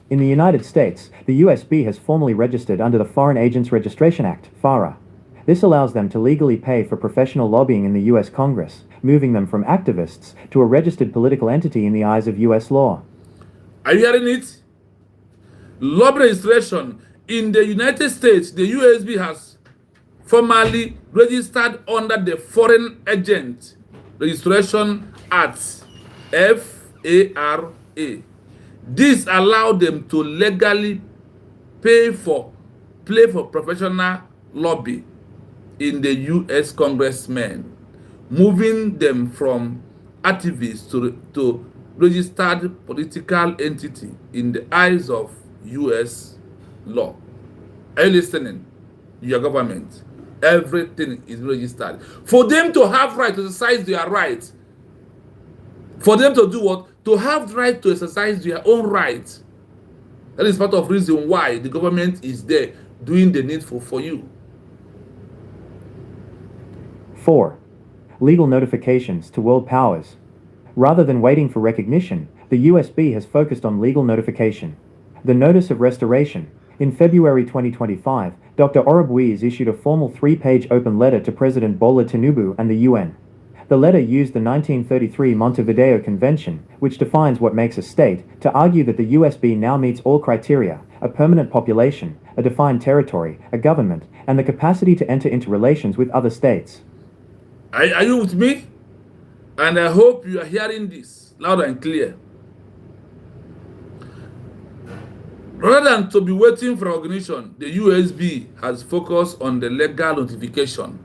In the United States, the USB has formally registered under the Foreign Agents Registration Act, FARA. This allows them to legally pay for professional lobbying in the US Congress, moving them from activists to a registered political entity in the eyes of US law. Are you hearing it? Lobby registration in the United States, the USB has formally registered under the Foreign Agent Registration Act, FARA. This allowed them to legally play for professional lobby in the US congressmen, moving them from activists to registered political entity in the eyes of US law. Are you listening? Your government. Everything is registered. For them to have right to exercise their rights. For them to do what? To have the right to exercise their own rights. That is part of the reason why the government is there doing the needful for you. 4. Legal notifications to world powers. Rather than waiting for recognition, the USB has focused on legal notification. The Notice of Restoration. In February 2025, Dr. Orobwies issued a formal 3-page open letter to President Bola Tinubu and the UN. The letter used the 1933 Montevideo Convention, which defines what makes a state, to argue that the USB now meets all criteria: a permanent population, a defined territory, a government, and the capacity to enter into relations with other states. Are you with me? And I hope you are hearing this loud and clear. Rather than to be waiting for recognition, the USB has focused on the legal notification.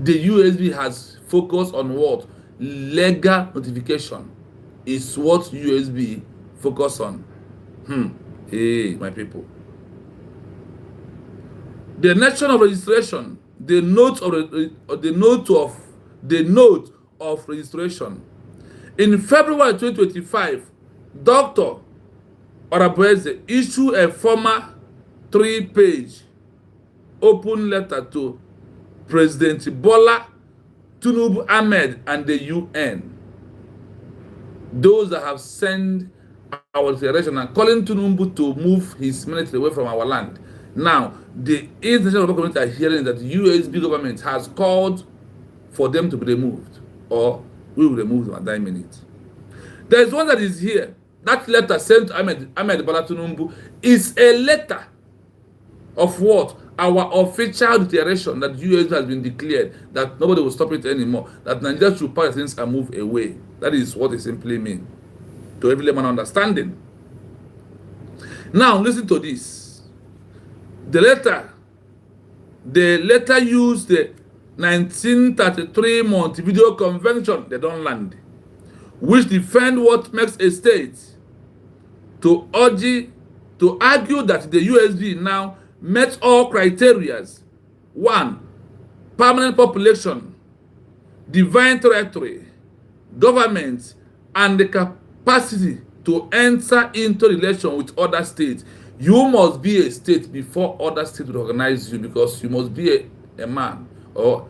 The USB has focused on what? Legal notification is what USB focus on. Hey, my people. The nation of registration, the note of registration. In February 2025, Dr. Orobwies issued a formal 3-page open letter to President Bola Tinubu Ahmed and the UN. Those that have sent our declaration and calling Tinubu to move his military away from our land. Now, the international community are hearing that the USB government has called for them to be removed, or we will remove them at that minute. There is one that is here. That letter sent to Ahmed Bola Tinubu is a letter of what? Our official declaration that USB has been declared, that nobody will stop it anymore, that Nigeria should pack things and move away. That is what it simply means, to every layman understanding. Now, listen to this. The letter used the 1933 Montevideo Convention, they don't land, which defend what makes a state, to argue that the USB now met all criteria. 1. Permanent population, divine territory, government, and the capacity to enter into relation with other states. You must be a state before other states will recognize you, because you must be a man, or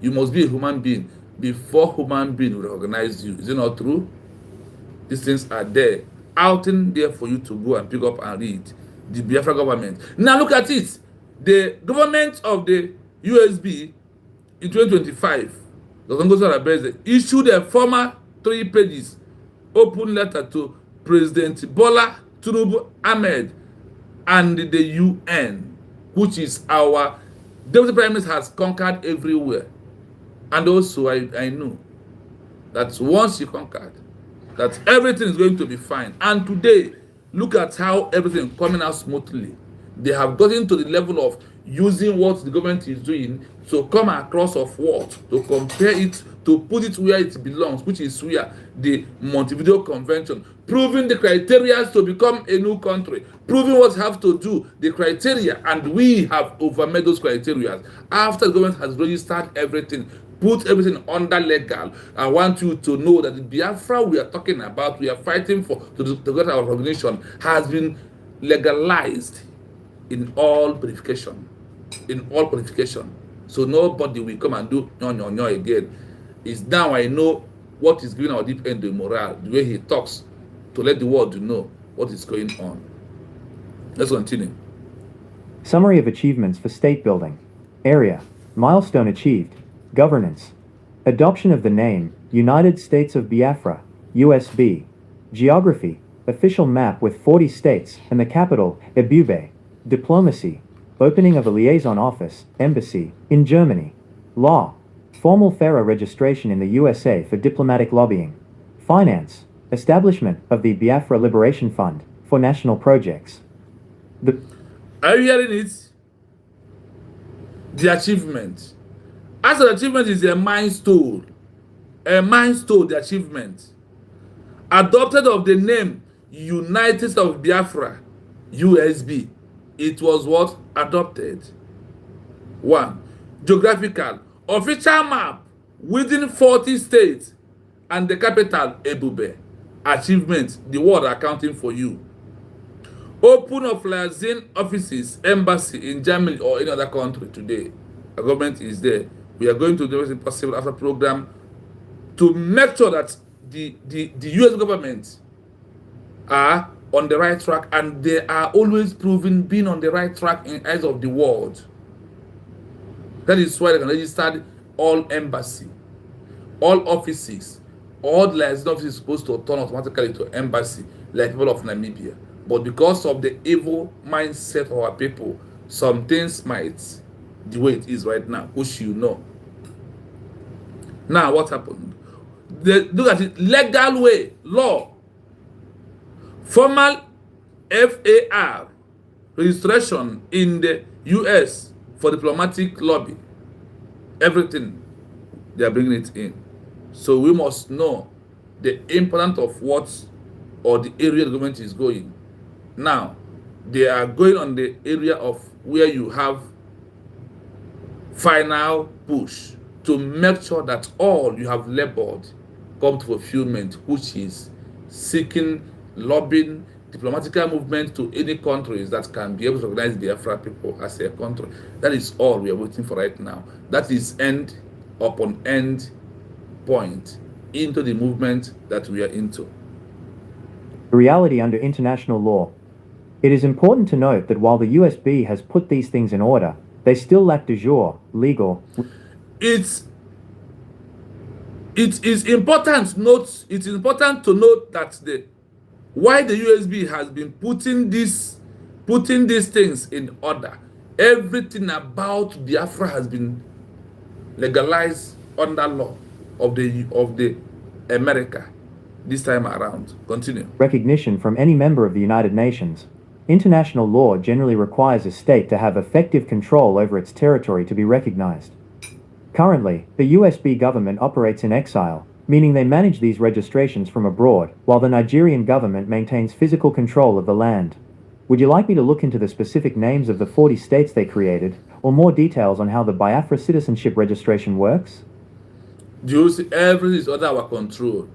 you must be a human being before human being will recognize you. Is it not true? These things are there, out in there for you to go and pick up and read. The Biafra government. Now look at it. The government of the USB in 2025, Dr. Orobwies issued a formal 3 pages open letter to President Bola Tinubu Ahmed and the UN, which is our Deputy Prime Minister, has conquered everywhere. And also I know that once you conquered, that everything is going to be fine. And today, look at how everything is coming out smoothly. They have gotten to the level of using what the government is doing to come across of what, to compare it, to put it where it belongs, which is where the Montevideo Convention, proving the criteria to become a new country, proving what have to do, the criteria, and we have overmade those criteria. After the government has registered everything, put everything under legal, I want you to know that the Biafra we are talking about, we are fighting for to get our recognition, has been legalized in all verification, in all qualification. So nobody will come and do no again. It's now I know what is giving our deep end the morale, the way he talks, to let the world know what is going on. Let's continue. Summary of achievements for state building. Area. Milestone achieved. Governance. Adoption of the name, United States of Biafra, USB. Geography, official map with 40 states and the capital, Ebube. Diplomacy, opening of a liaison office, embassy, in Germany. Law, formal FERA registration in the USA for diplomatic lobbying. Finance, establishment of the Biafra Liberation Fund for national projects. Are you hearing it? The achievement. As an achievement is a milestone. A milestone, the achievement. Adopted of the name United States of Biafra, USB. It was what? Adopted. 1. Geographical. Official map within 40 states and the capital, Ebube. Achievement. The world accounting for you. Open of liaison offices, embassy in Germany or any other country today. The government is there. We are going to do everything possible after program to make sure that the US government are on the right track, and they are always proving being on the right track in eyes of the world. That is why they can register all embassy, all offices, all liaison offices supposed to turn automatically to embassy, like people of Namibia. But because of the evil mindset of our people, some things might, the way it is right now, which you know. Now, what happened? Look at it, legal way, law, formal FAR registration in the US for diplomatic lobby. Everything, they are bringing it in. So we must know the importance of what or the area the government is going. Now, they are going on the area of where you have final push to make sure that all you have labored come to fulfillment, which is seeking, lobbying, diplomatical movement to any countries that can be able to recognize the Biafra people as a country. That is all we are waiting for right now. That is end upon end point into the movement that we are into. Reality under international law. It is important to note that while the USB has put these things in order, they still lack de jure, legal. It is important to note that why the USB has been putting these things in order. Everything about Biafra has been legalized under law of the America this time around. Continue. Recognition from any member of the United Nations. International law generally requires a state to have effective control over its territory to be recognized. Currently, the USB government operates in exile, meaning they manage these registrations from abroad, while the Nigerian government maintains physical control of the land. Would you like me to look into the specific names of the 40 states they created, or more details on how the Biafra citizenship registration works? Everything is under our control.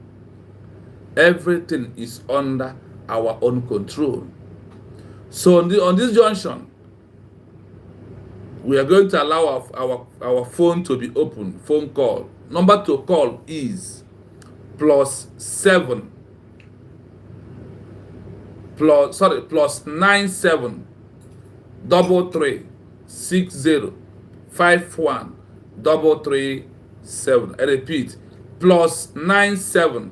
Everything is under our own control. So on this junction, we are going to allow our phone to be open. Phone call. Number to call is +7 +97 33 60 51 337. I repeat, +97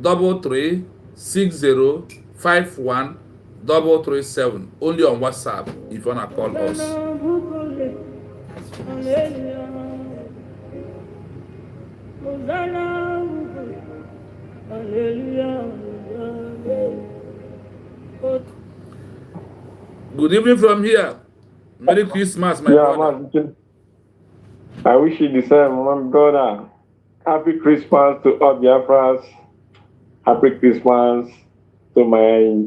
33 60 51 337. Only on WhatsApp if you wanna call us. Good evening from here. Merry Christmas, my brother. Man, I wish you the same, my brother. Happy Christmas to all Biafras. Happy Christmas to my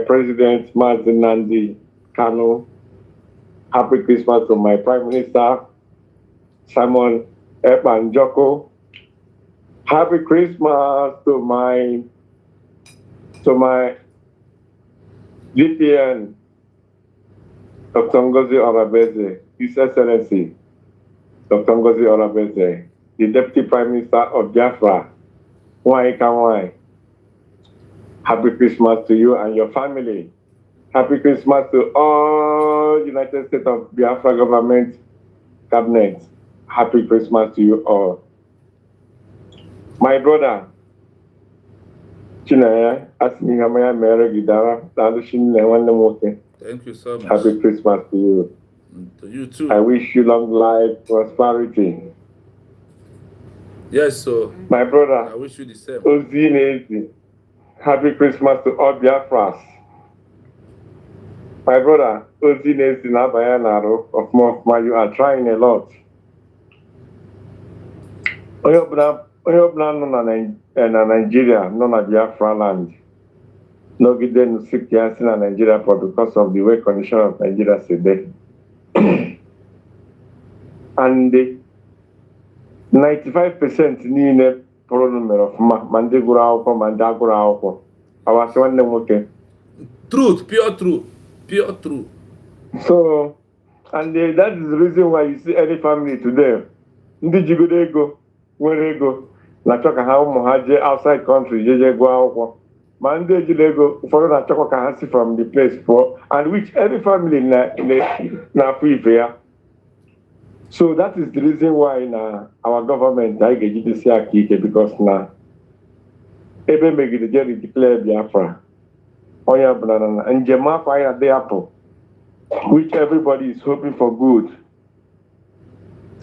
President, Martin Nandi Kano. Happy Christmas to my Prime Minister, Simon Epan Joko. Happy Christmas to my VPN, Dr. Ngozi Orabeze, His Excellency, Dr. Ngozi Orabeze, the Deputy Prime Minister of Biafra. Why? Happy Christmas to you and your family. Happy Christmas to all United States of Biafra government cabinet. Happy Christmas to you all. My brother, Chinaya, asking Hamaya Meragidara, Ladushin, and one more. Thank you so much. Happy Christmas to you. To you too. I wish you long life, prosperity. Yes, so My brother, I wish you the same. Ozinezi, happy Christmas to all BIAFRAS. My brother, Ozinezi Nabayanaro of Mofma, you are trying a lot. Onye ọbụla nọ na Nigeria nọ na Biafra land nọgide n'usik ya si na Nigeria for because of the way condition of Nigeria si dey. And 95% niile pụrụ mere ọfụma ma ndị gụrụ akwụkwọ ma ndị agụrụ akwụkwọ awasị nwanne m nwoke. Truth, pure truth, pure truth. So, and that is the reason why you see any family today, ndị jigodo ego nwere ego na-achọ ka ha ụmụ ha jee outside country jeje gụọ akwụkwọ, ma ndị ejila ego ụfọdụ na-achọkwa ka ha si from the place pụọ, and which every family na-afụ ife ya. So that is the reason why na our government anyị ga-ejidesi aka ike, because na ebe megide je declare Biafra onye ọbụla na njem afọ anyị adịghị apụ, which everybody is hoping for good.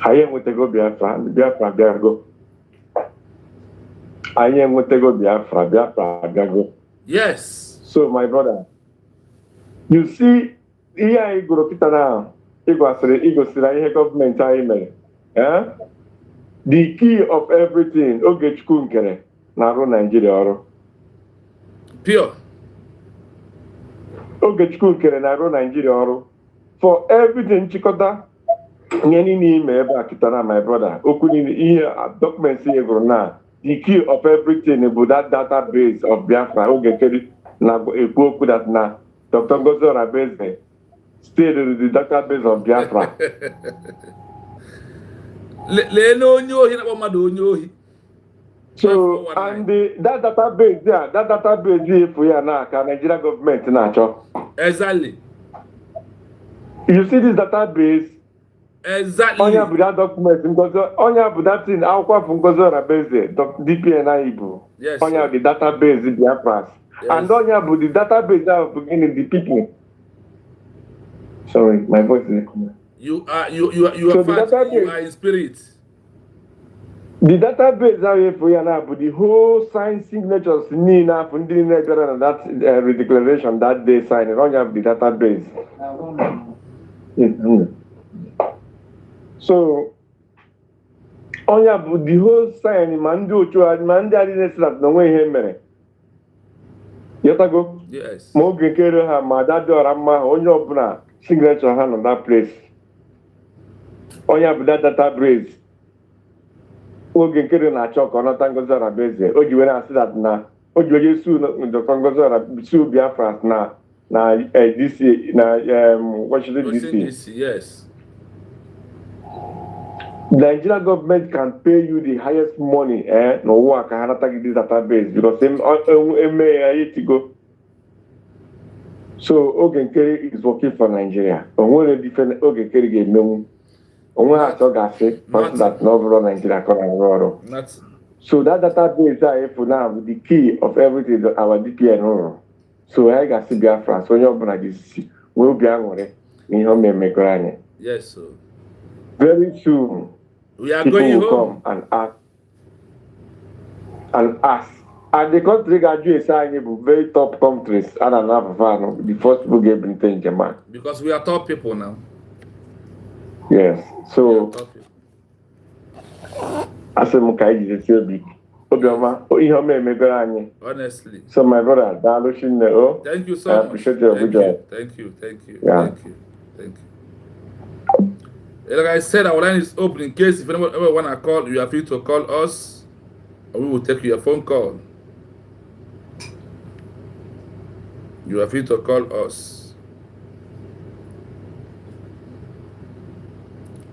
Anyị enwetago Biafra, Biafra abịago. Anyị enwetago Biafra, Biafra abịago. Yes. So my brother, you see, ihe anyị gụrụ kịta na igosiri ihe gọọmenti anyị mere. The key of everything Ogechukwu nkere na-arụ Nigeria ọrụ. Pure. Ogechukwu nkere na-arụ Nigeria ọrụ. For everything nchịkọta ihe niile ime ebe a kịta na my brother, okwu niile ihe documents ihe gụrụ na the key of everything bụ that database of Biafra. Ogekere na-ekwu okwu that na Dr. Ngozi Orabeze stayed in the database of Biafra. Lee na onye ohi na-akpọ mmadụ onye ohi. So, and that database there, that database if we are now, Nigeria government na-achọ. Exactly. You see this database? Exactly. Onye bụ that document, onye bụ that thing, akwụkwọ from Ngozi Orabeze, DPN Igbo. Yes. Onye bụ the database BIAFRAS. Yes. And onye bụ the database of beginning the people. Sorry, my voice is coming. You are So fat, you are in spirit. The database that we are now, the whole signed signatures need now from the that declaration that they signed. You don't have the database. So, only have the whole sign. Mandi adines that no way he mere. Yotago. Yes. Mo gekere ha madado rama onye obuna signature hand on that place. Only have that database. Oge nkere na-achọ ka ọ nata Ngozi Orabeze, o ji were asị that na o ji onye Dr. Ngozi Orabeze Biafra na DC na Washington DC. Yes. The Nigerian government can pay you the highest money n'ụwa ka ha nata gị this database because eme ya etigo. So Oge nkere is working for Nigeria. O nwere different Oge nkere ga-emenwu. Onwe ha achọ gasị that novel Nigeria ọrụ. So that database I have now the key of everything that our DPN rụrụ. So I gasị Biafra, so onye ọbụla ga-esi wee obi aṅụrị n'ihe o mmegoro anyị. Yes, sir. Very soon, we are people going will home. Come and ask. And the country graduates are very top countries. And the first people get Britain, Germany. Because we are top people now. Yes. So, I said, Mukai is still big. Honestly. So, my brother, thank you so much. I appreciate your good job. Thank you. Yeah. Thank you. Like I said, our line is open in case if anyone ever want to call, you are free to call us, or we will take your phone call. You are free to call us.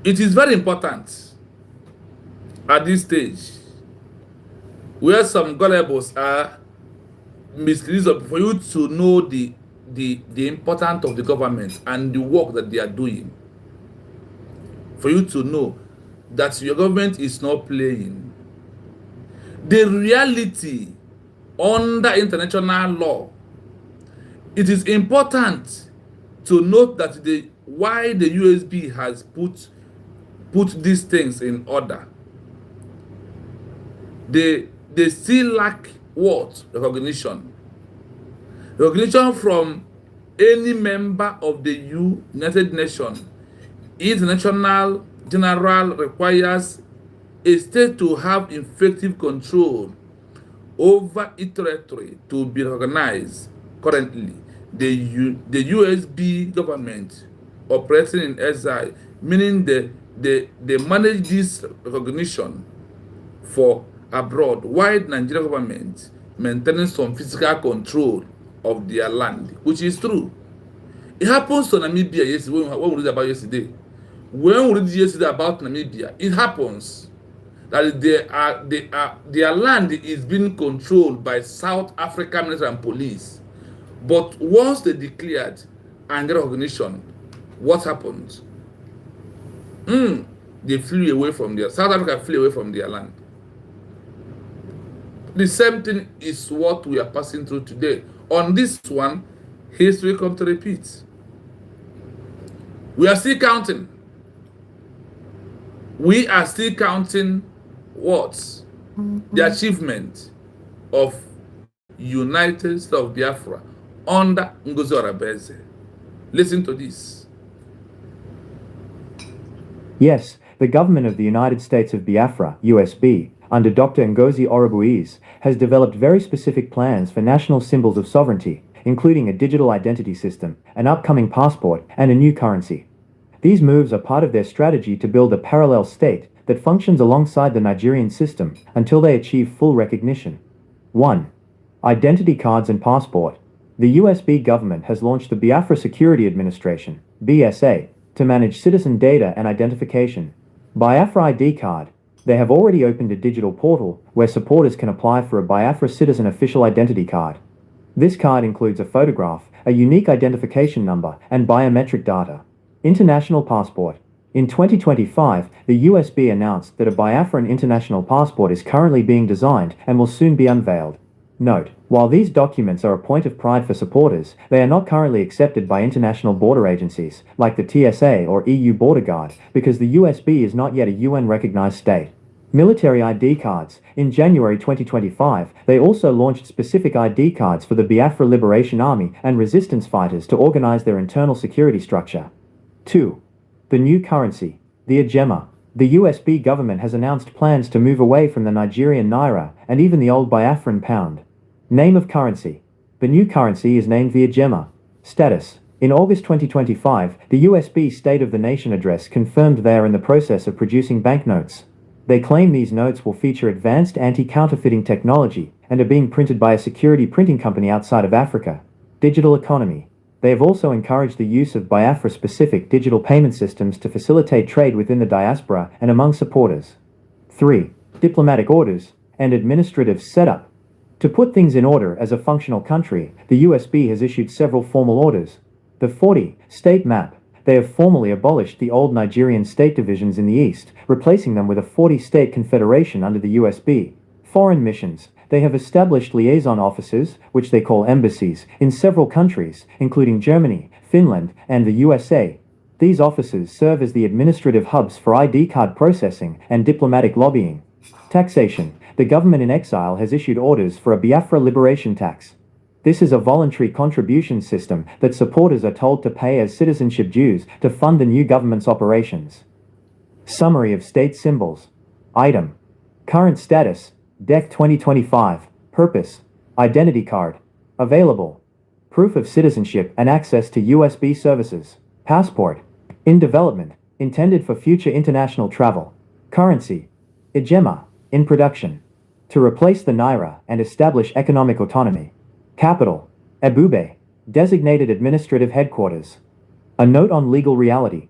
It is very important at this stage where some gullibles are misleading for you to know the importance of the government and the work that they are doing. For you to know that your government is not playing. the reality under international law. It is important to note that why the USB has put these things in order. They still lack what? Recognition. Recognition from any member of the United Nations. International General requires a state to have effective control over its territory to be recognized. Currently, the USB government operating in exile, meaning they manage this recognition for abroad, while the Nigerian government maintaining some physical control of their land, which is true. It happens to Namibia yesterday. When we read about yesterday, when we read yesterday about Namibia, it happens that their land is being controlled by South African military and police. But once they declared and get recognition, what happened? They flew away from their South Africa flew away from their land. The same thing is what we are passing through today. On this one, history comes to repeat. We are still counting. We are still counting what? The achievement of United States of Biafra under Ngozi Orebeze. Listen to this. Yes, the government of the United States of Biafra, USB, under Dr. Ngozi Orebeze, has developed very specific plans for national symbols of sovereignty, including a digital identity system, an upcoming passport, and a new currency. These moves are part of their strategy to build a parallel state that functions alongside the Nigerian system until they achieve full recognition. 1. Identity cards and passport. The USB government has launched the Biafra Security Administration, BSA, to manage citizen data and identification. Biafra ID card. They have already opened a digital portal where supporters can apply for a Biafra citizen official identity card. This card includes a photograph, a unique identification number, and biometric data. International passport. In 2025, the USB announced that a Biafran international passport is currently being designed and will soon be unveiled. Note, while these documents are a point of pride for supporters, they are not currently accepted by international border agencies, like the TSA or EU Border Guard, because the USB is not yet a UN-recognized state. Military ID cards. In January 2025, they also launched specific ID cards for the Biafra Liberation Army and resistance fighters to organize their internal security structure. 2. The new currency, the Ejema. The USB government has announced plans to move away from the Nigerian naira and even the old Biafran pound. Name of currency. The new currency is named the Ejema. Status. In August 2025, the USB State of the Nation address confirmed they are in the process of producing banknotes. They claim these notes will feature advanced anti-counterfeiting technology and are being printed by a security printing company outside of Africa. Digital economy. They have also encouraged the use of Biafra-specific digital payment systems to facilitate trade within the diaspora and among supporters. 3. Diplomatic orders and administrative setup. To put things in order as a functional country, the USB has issued several formal orders. The 40 state map. They have formally abolished the old Nigerian state divisions in the east, replacing them with a 40-state confederation under the USB. Foreign missions. They have established liaison offices, which they call embassies, in several countries, including Germany, Finland, and the USA. These offices serve as the administrative hubs for ID card processing and diplomatic lobbying. Taxation. The government in exile has issued orders for a Biafra liberation tax. This is a voluntary contribution system that supporters are told to pay as citizenship dues to fund the new government's operations. Summary of state symbols. Item. Current status. DEC 2025. Purpose. Identity card. Available. Proof of citizenship and access to USB services. Passport. In development. Intended for future international travel. Currency. Ejema. In production. To replace the Naira and establish economic autonomy. Capital. Ebube. Designated administrative headquarters. A note on legal reality.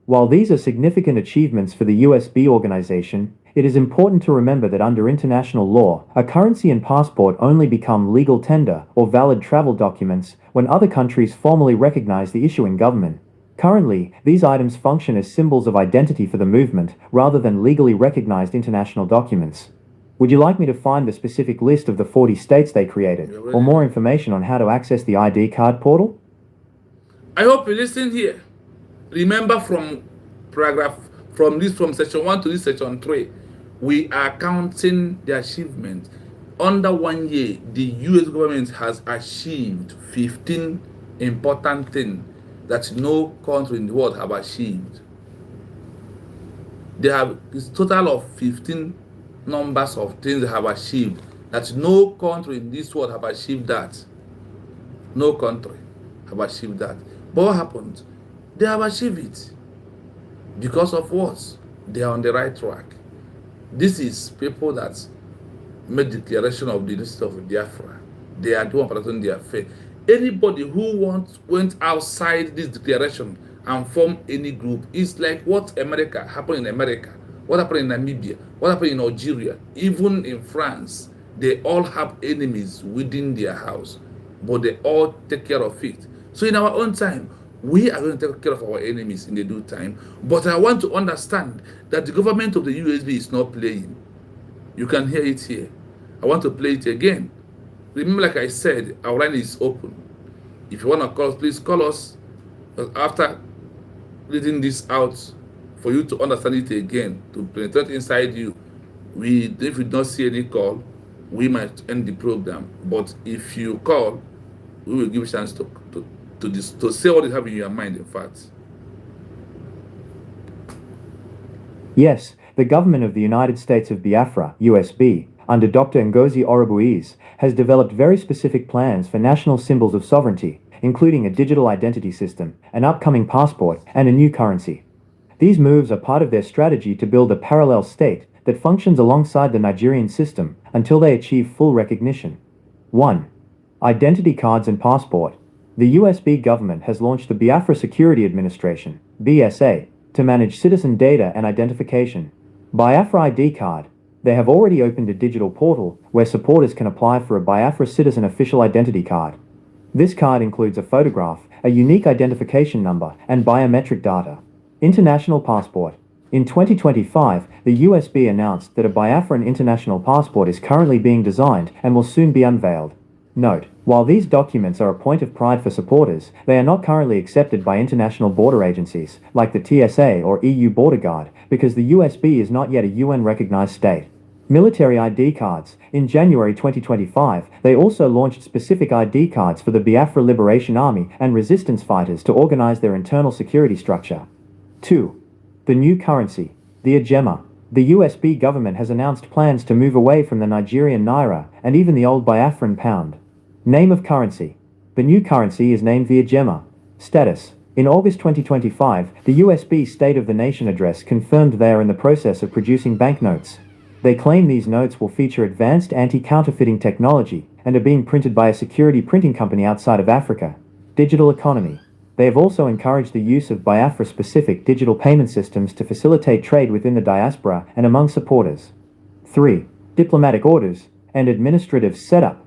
While these are significant achievements for the USB organization, it is important to remember that under international law, a currency and passport only become legal tender or valid travel documents when other countries formally recognize the issuing government. Currently, these items function as symbols of identity for the movement rather than legally recognized international documents. Would you like me to find the specific list of the 40 states they created, You're or ready more now. information on how to access the ID card portal? I hope you listen here. Remember from section 1 to this section 3, we are counting the achievement. Under 1 year, the US government has achieved 15 important things that no country in the world have achieved. They have this total of 15 numbers of things they have achieved that no country in this world have achieved that. No country have achieved that. But what happened? They have achieved it. Because of what? They are on the right track. This is people that made declaration of the University of Biafra. They are the one protecting their faith. Anybody who went outside this declaration and formed any group is like what America happened in America, what happened in Namibia, what happened in Algeria, even in France. They all have enemies within their house, but they all take care of it. So in our own time, we are going to take care of our enemies in the due time. But I want to understand that the government of the USB is not playing. You can hear it here. I want to play it again. Remember, like I said, our line is open. If you want to call us, please call us. But after reading this out, for you to understand it again, to penetrate inside you, if we don't see any call, we might end the program. But if you call, we will give you a chance to say what you have in your mind, in fact. Yes, the government of the United States of Biafra, USB, under Dr. Ngozi Orubuiz, has developed very specific plans for national symbols of sovereignty, including a digital identity system, an upcoming passport, and a new currency. These moves are part of their strategy to build a parallel state that functions alongside the Nigerian system until they achieve full recognition. 1. Identity cards and passport. The USB government has launched the Biafra Security Administration, BSA, to manage citizen data and identification. BIAFRA ID card. They have already opened a digital portal where supporters can apply for a Biafra citizen official identity card. This card includes a photograph, a unique identification number, and biometric data. International passport. In 2025, the USB announced that a Biafran international passport is currently being designed and will soon be unveiled. Note, while these documents are a point of pride for supporters, they are not currently accepted by international border agencies, like the TSA or EU Border Guard, because the USB is not yet a UN-recognized state. Military ID cards. In January 2025, they also launched specific ID cards for the Biafra Liberation Army and resistance fighters to organize their internal security structure. 2. The new currency, the Ajema. The USB government has announced plans to move away from the Nigerian naira and even the old Biafran pound. Name of currency. The new currency is named the Ajema. Status. In August 2025, the USB State of the Nation address confirmed they are in the process of producing banknotes. They claim these notes will feature advanced anti-counterfeiting technology and are being printed by a security printing company outside of Africa. Digital economy. They have also encouraged the use of Biafra-specific digital payment systems to facilitate trade within the diaspora and among supporters. 3. Diplomatic orders and administrative setup.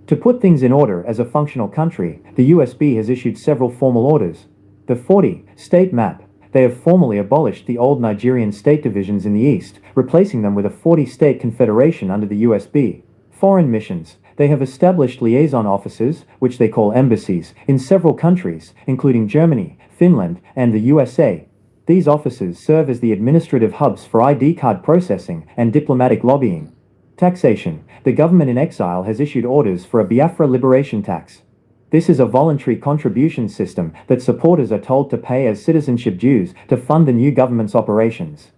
To put things in order as a functional country, the USB has issued several formal orders. The 40 state map. They have formally abolished the old Nigerian state divisions in the east, replacing them with a 40-state confederation under the USB. Foreign missions. They have established liaison offices, which they call embassies, in several countries, including Germany, Finland, and the USA. These offices serve as the administrative hubs for ID card processing and diplomatic lobbying. Taxation. The government in exile has issued orders for a Biafra liberation tax. This is a voluntary contribution system that supporters are told to pay as citizenship dues to fund the new government's operations.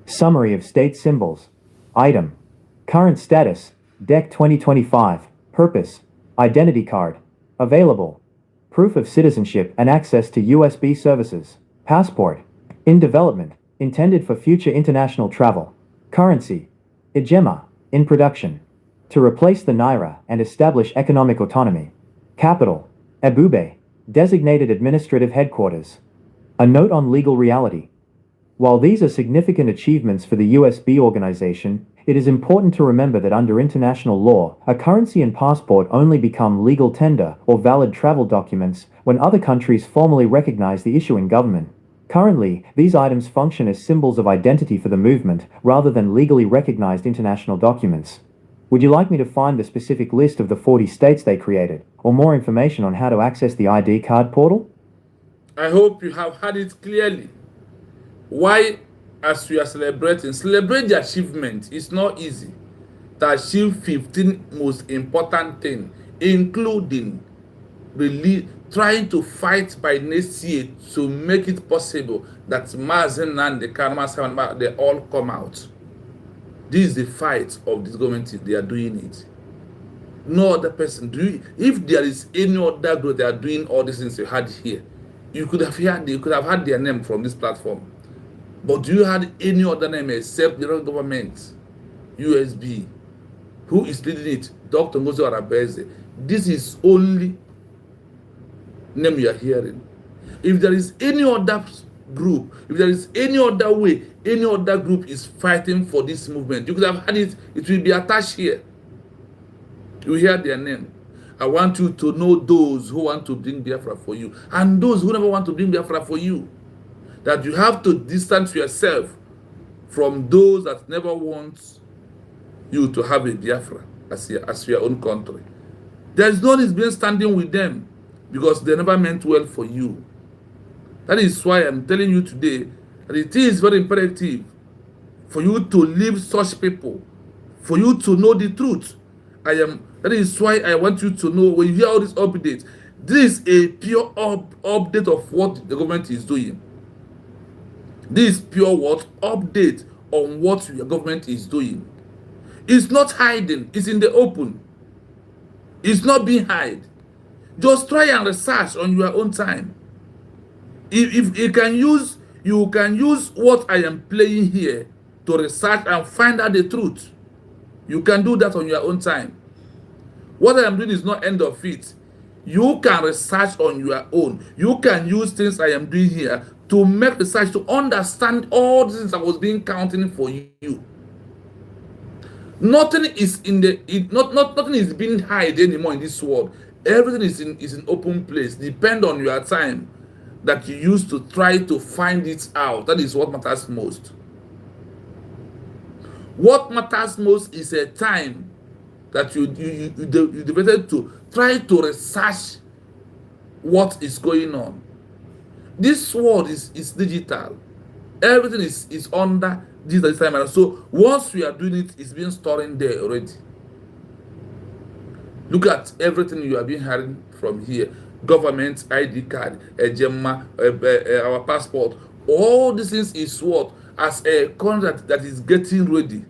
Summary of state symbols. Item. Current status. DEC 2025. Purpose. Identity card. Available. Proof of citizenship and access to USB services. Passport. In development. Intended for future international travel. Currency. Ijema. In production. To replace the Naira and establish economic autonomy. Capital. Ebube. Designated administrative headquarters. A note on legal reality. While these are significant achievements for the USB organization, it is important to remember that under international law, a currency and passport only become legal tender or valid travel documents when other countries formally recognize the issuing government. Currently, these items function as symbols of identity for the movement, rather than legally recognized international documents. Would you like me to find the specific list of the 40 states they created, or more information on how to access the ID card portal? I hope you have had it clearly. Why, as we are celebrating, celebrate the achievement. It's not easy to achieve 15 most important things, including really trying to fight by next year to make it possible that Mazen and the Karma they all come out. This is the fight of this government. They are doing it. No other person if there is any other group that are doing all these things you had here, you could have had their name from this platform. But do you have any other name except the government, USB, who is leading it? Dr. Ngozi Arabeze. This is only name you are hearing. If there is any other group, if there is any other way, any other group is fighting for this movement, you could have had it. It will be attached here. You hear their name. I want you to know those who want to bring Biafra for you and those who never want to bring Biafra for you. That you have to distance yourself from those that never want you to have a Biafra as your own country. There is no need being standing with them because they never meant well for you. That is why I'm telling you today that it is very imperative for you to leave such people, for you to know the truth. That is why I want you to know when you hear all these updates, this is a pure update of what the government is doing. This is pure what? Update on what your government is doing. It's not hiding, it's in the open. It's not being hid. Just try and research on your own time. If you can use what I am playing here to research and find out the truth. You can do that on your own time. What I am doing is not end of it. You can research on your own. You can use things I am doing here to make research, to understand all the things I was being counting for you. Nothing is nothing is being hidden anymore in this world. Everything is in open place. Depend on your time that you use to try to find it out. That is what matters most. What matters most is a time that you devoted to try to research what is going on. This world is digital. Everything is under digital time. So once we are doing it, it's being stored there already. Look at everything you have been hearing from here. Government, ID card, Gemma, our passport. All these things is what? As a contract that is getting ready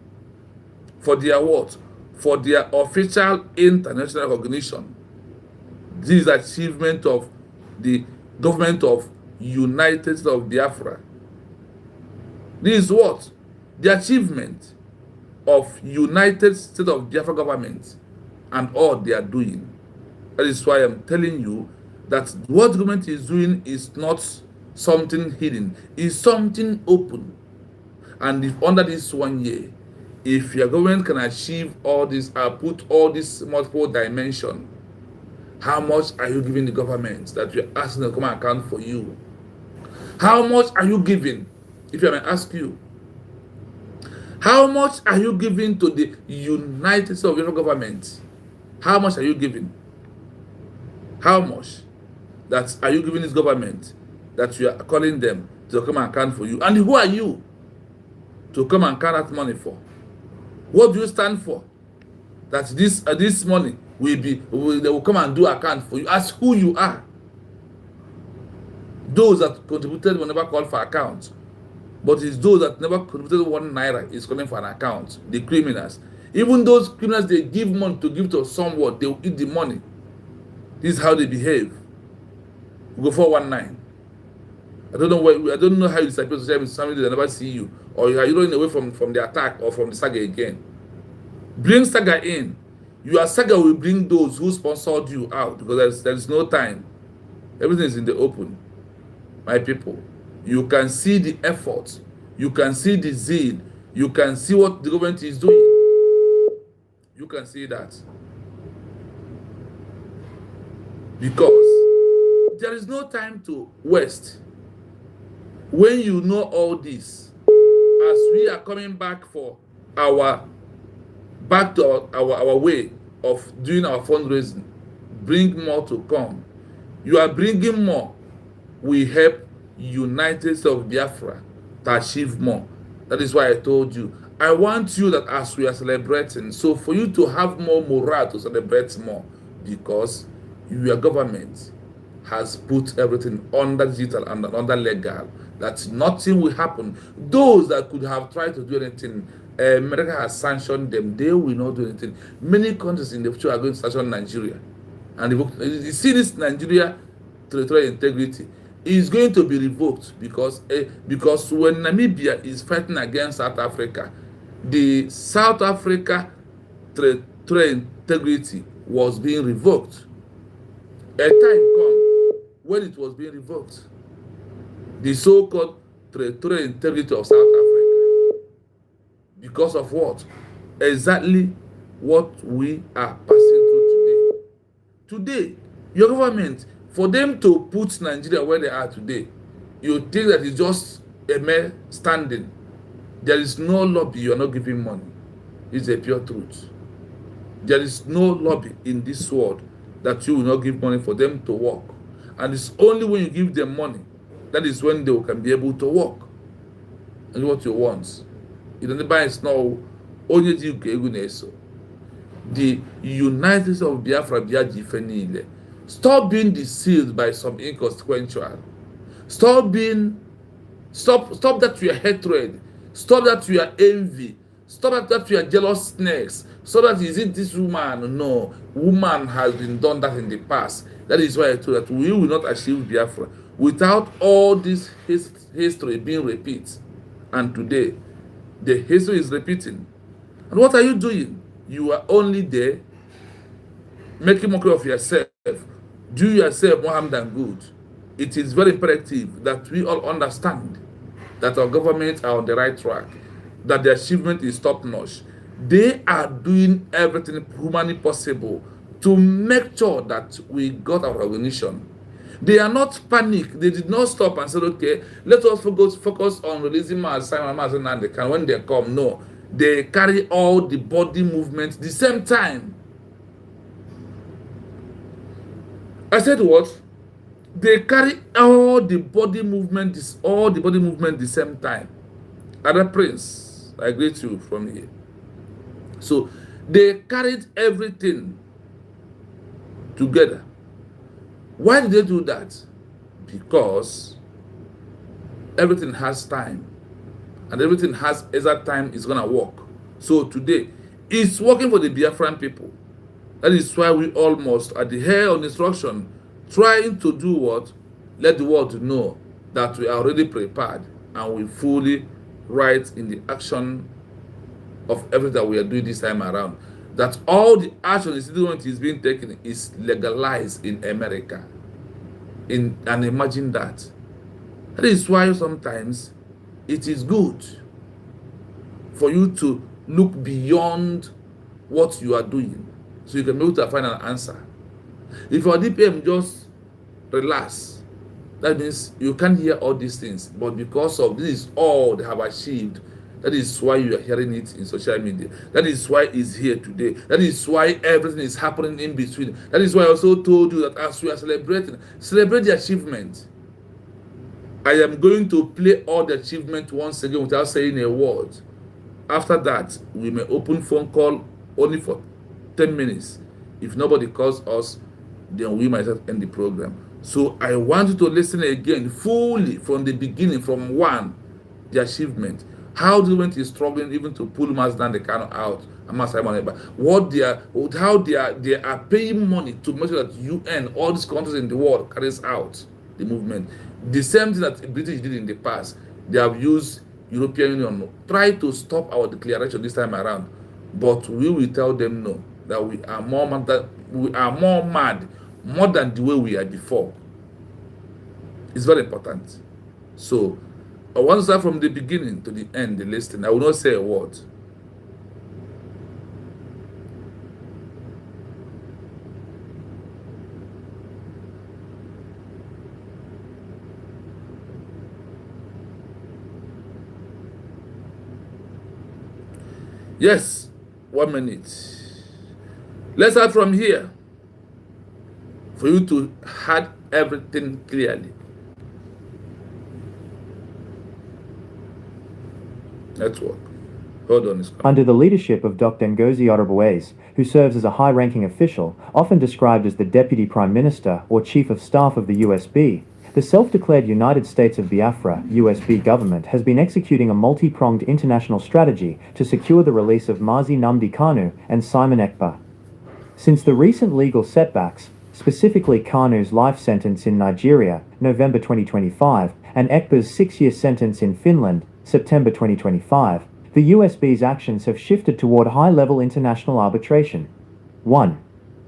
for their what? For their official international recognition. This is achievement of the government of United States of Biafra. This is what? The achievement of United States of Biafra government and all they are doing. That is why I'm telling you that what the government is doing is not something hidden. It's something open. And if under this 1 year, if your government can achieve all this, put all this multiple dimension, how much are you giving the government that you're asking them to come and account for you? How much are you giving? If I may ask you, how much are you giving to the United States of Biafra government? How much are you giving? How much that are you giving this government that you are calling them to come and account for you? And who are you to come and count that money for? What do you stand for? That this money they will come and do account for you as who you are. Those that contributed will never call for account, but it's those that never contributed 1 naira is calling for an account. The criminals, even those criminals, they give money to give to someone, they will eat the money. This is how they behave. We go 419. I don't know how you disappear to with somebody that never see you, or are you running away from the attack or from the saga again. Bring saga in. Your saga will bring those who sponsored you out because there's no time. Everything is in the open. My people, you can see the effort, you can see the zeal, you can see what the government is doing. You can see that. Because there is no time to waste. When you know all this, as we are coming back for our back to our way of doing our fundraising, bring more to come. You are bringing more. We help United States of Biafra to achieve more. That is why I told you. I want you that as we are celebrating, so for you to have more morale to celebrate more, because your government has put everything under digital and under legal, that nothing will happen. Those that could have tried to do anything, America has sanctioned them. They will not do anything. Many countries in the future are going to sanction Nigeria. And you see this Nigeria territorial integrity is going to be revoked because when Namibia is fighting against South Africa, the South Africa territorial integrity was being revoked. A time come when it was being revoked. The so-called territorial integrity of South Africa. Because of what? Exactly what we are passing through today. Today, your government, for them to put Nigeria where they are today, you think that it's just a mere standing. There is no lobby, you are not giving money. It's a pure truth. There is no lobby in this world that you will not give money for them to work. And it's only when you give them money, that is when they can be able to work. And what you want. You don't buy snow, only you can so. The United States of Biafra Biafra. Stop being deceived by some inconsequential. Stop that your hatred. Stop that your envy. Stop that your jealous snakes. Stop that is it this woman? No, woman has been done that in the past. That is why I told that we will not achieve Biafra without all this history being repeated. And today, the history is repeating. And what are you doing? You are only there making mockery of yourself. Do yourself more harm than good. It is very imperative that we all understand that our government are on the right track, that the achievement is top notch. They are doing everything humanly possible to make sure that we got our recognition. They are not panicked. They did not stop and said, okay, let us focus on releasing Simon and they can when they come. No, they carry all the body movement the same time. I said what? They carry all the body movement the same time. Other Prince, I greet you from here. So they carried everything together. Why did they do that? Because everything has time, and everything has exact time is gonna work. So today, it's working for the Biafran people. That is why we almost at the hair on instruction, trying to do what? Let the world know that we are already prepared and we fully right in the action of everything that we are doing this time around. That all the action is being taken is legalized in America. And imagine that. That is why sometimes it is good for you to look beyond what you are doing so you can be able to find an answer. If your DPM just relax, that means you can't hear all these things. But because of this is all they have achieved, that is why you are hearing it in social media. That is why it's here today. That is why everything is happening in between. That is why I also told you that as we are celebrating, celebrate the achievement. I am going to play all the achievement once again without saying a word. After that, we may open phone call only for 10 minutes. If nobody calls us, then we might end the program. So I want you to listen again fully from the beginning, from one, the achievement. How the government is struggling even to pull Mas down the Kano out. How they are paying money to make sure that UN, all these countries in the world, carries out the movement. The same thing that the British did in the past. They have used European Union, try to stop our declaration this time around. But we will tell them no, that we are more mad, more than the way we are before. It's very important. So I want to start from the beginning to the end, the listing. I will not say a word. Yes, 1 minute. Let's start from here for you to have everything clearly. Network. Hold on, it's coming. Under the leadership of Dr. Ngozi Orubueze, who serves as a high-ranking official, often described as the Deputy Prime Minister or Chief of Staff of the USB, the self-declared United States of Biafra (USB) government has been executing a multi-pronged international strategy to secure the release of Mazi Nnamdi Kanu and Simon Ekpa. Since the recent legal setbacks, specifically Kanu's life sentence in Nigeria, November 2025, and Ekpa's 6-year sentence in Finland, September 2025, the USB's actions have shifted toward high-level international arbitration. 1.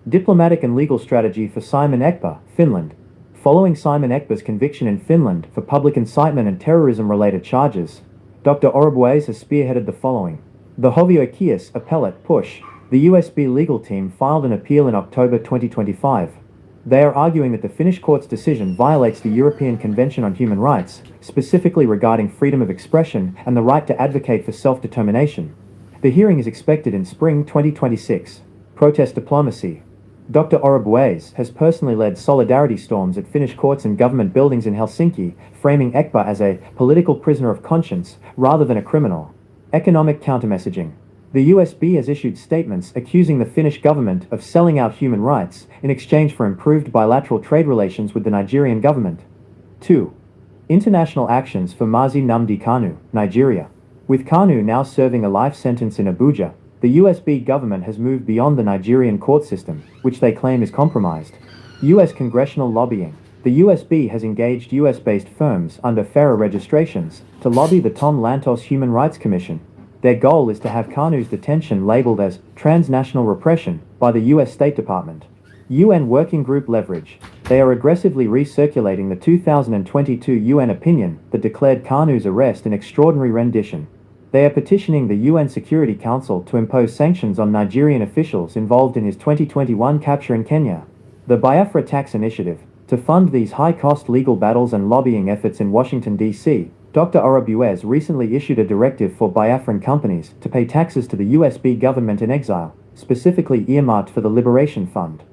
Diplomatic and legal strategy for Simon Ekpa, Finland. Following Simon Ekpa's conviction in Finland for public incitement and terrorism-related charges, Dr. Orubueze has spearheaded the following. The Hovioikeus appellate push. The USB legal team filed an appeal in October 2025. They are arguing that the Finnish court's decision violates the European Convention on Human Rights, specifically regarding freedom of expression and the right to advocate for self-determination. The hearing is expected in spring 2026. Protest diplomacy. Dr. Orubueze has personally led solidarity storms at Finnish courts and government buildings in Helsinki, framing Ekpa as a political prisoner of conscience rather than a criminal. Economic countermessaging. The USB has issued statements accusing the Finnish government of selling out human rights in exchange for improved bilateral trade relations with the Nigerian government. 2. International actions for Mazi Nnamdi Kanu, Nigeria. With Kanu now serving a life sentence in Abuja, the USB government has moved beyond the Nigerian court system, which they claim is compromised. US congressional lobbying. The USB has engaged US-based firms under FARA registrations to lobby the Tom Lantos Human Rights Commission. Their goal is to have Kanu's detention labeled as transnational repression by the US State Department. UN Working Group leverage. They are aggressively recirculating the 2022 UN opinion that declared Kanu's arrest an extraordinary rendition. They are petitioning the UN Security Council to impose sanctions on Nigerian officials involved in his 2021 capture in Kenya. The Biafra Tax Initiative. To fund these high-cost legal battles and lobbying efforts in Washington, D.C., Dr. Orubueze recently issued a directive for Biafran companies to pay taxes to the USB government in exile, specifically earmarked for the Liberation Fund.